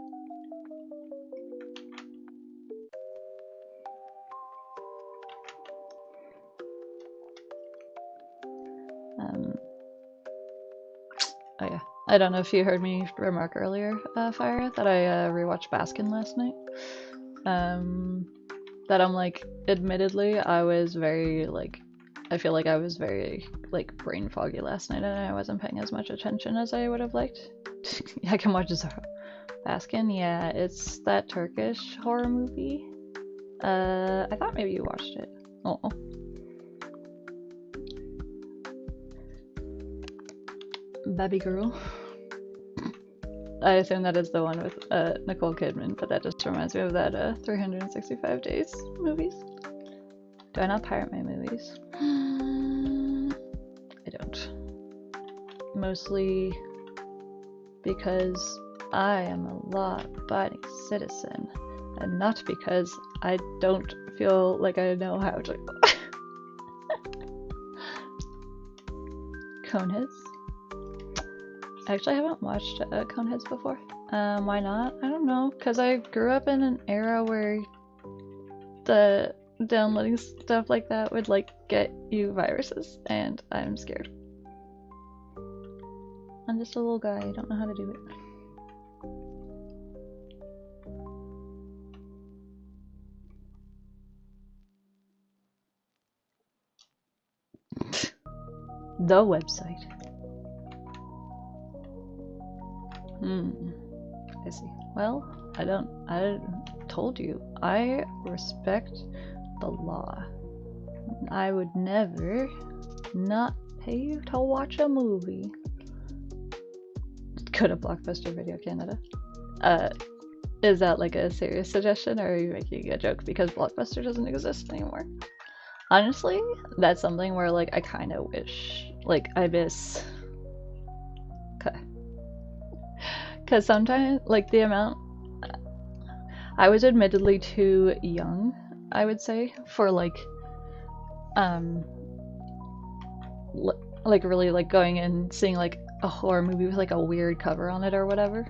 Oh yeah. I don't know if you heard me remark earlier, Fire, that I rewatched Baskin last night. That I'm like, admittedly, I was very like, I feel like I was very like brain foggy last night, and I wasn't paying as much attention as I would have liked. I can watch Zara. Baskin, yeah, it's that Turkish horror movie. I thought maybe you watched it. Oh. Baby Girl. I assume that is the one with Nicole Kidman, but that just reminds me of that 365 Days movies. Do I not pirate my movies? I don't. Mostly because I am a law-abiding citizen, and not because I don't feel like I know how to. Coneheads? Actually, I haven't watched Coneheads before. Why not? I don't know, because I grew up in an era where the downloading stuff like that would like get you viruses, and I'm scared. I'm just a little guy, I don't know how to do it. The website. I see. Well, I told you, I respect the law. I would never not pay you to watch a movie. Go to Blockbuster Video Canada. Is that like a serious suggestion, or are you making a joke because Blockbuster doesn't exist anymore? Honestly, that's something where like I kind of wish, like I miss. Okay. Because sometimes, like the amount, I was admittedly too young, I would say, for like really like going and seeing like a horror movie with like a weird cover on it or whatever.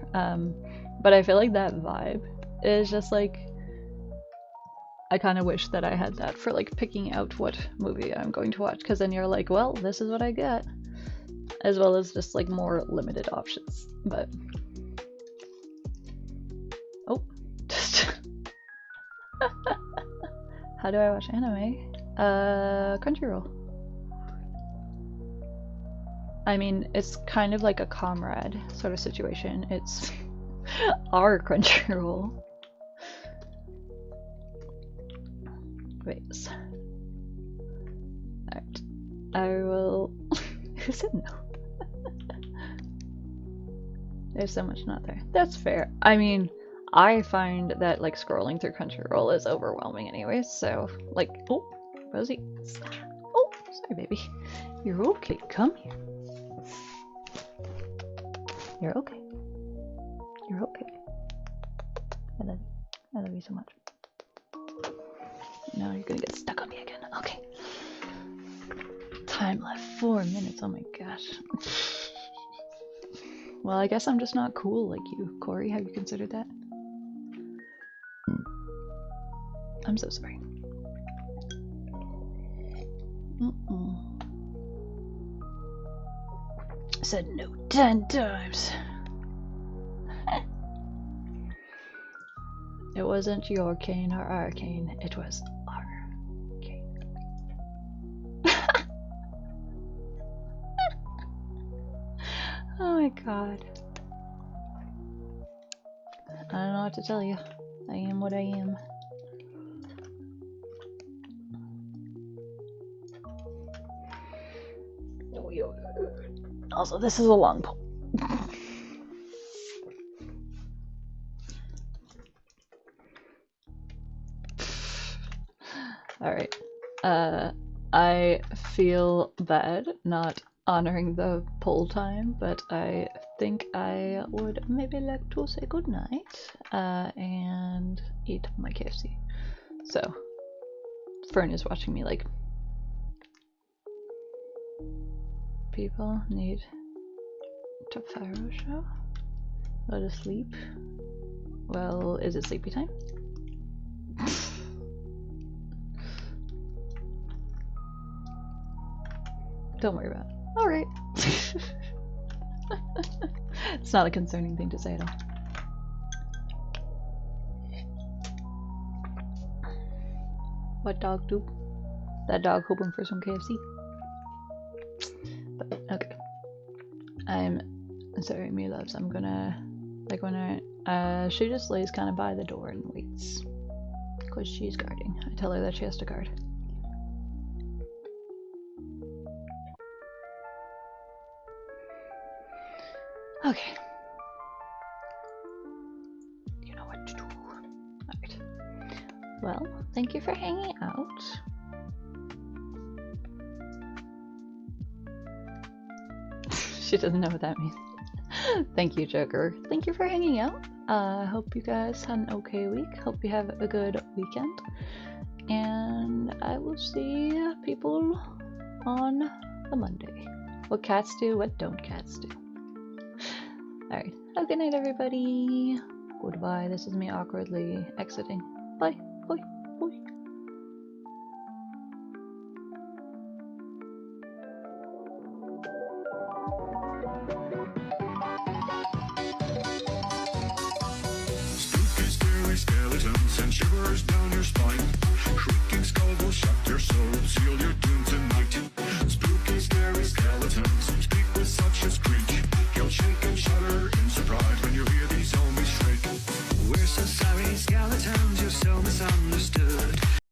But I feel like that vibe is just like, I kind of wish that I had that for like picking out what movie I'm going to watch, because then you're like, well, this is what I get, as well as just like more limited options. But oh, how do I watch anime? Crunchyroll. I mean, it's kind of like a comrade sort of situation. It's our Crunchyroll. Wait. Alright. I will... Who said no? There's so much not there. That's fair. I mean, I find that, like, scrolling through Crunchyroll is overwhelming anyway, so, like... Oh, Rosie. Oh, sorry, baby. You're okay. Come here. You're okay. You're okay. I love you. I love you so much. Now you're gonna get stuck on me again. Okay. Time left 4 minutes. Oh my gosh. Well, I guess I'm just not cool like you. Corey, have you considered that? I'm so sorry. Said no 10 times. It wasn't your cane or our cane, it was our cane. Oh my god. I don't know what to tell you. I am what I am. Also, this is a long pull. Alright. I feel bad not honoring the poll time, but I think I would maybe like to say goodnight and eat my KFC. So, Fern is watching me like, people need to fire a show? Go to sleep? Well, is it sleepy time? Don't worry about it. Alright. It's not a concerning thing to say at all. What dog do? That dog hoping for some KFC? But, okay. I'm sorry, me loves. I'm gonna, like, when she just lays kind of by the door and waits. Because she's guarding. I tell her that she has to guard. Okay. You know what to do. Alright. Well, thank you for hanging out. She doesn't know what that means. Thank you, Joker. Thank you for hanging out. I hope you guys had an okay week. Hope you have a good weekend. And I will see people on the Monday. What cats do, what don't cats do. Alright, have a good night, everybody. Goodbye. This is me awkwardly exiting. Bye. Bye. Bye. Spooky, scary skeletons and shivers down your spine. Shrieking skulls will shock your soul, seal your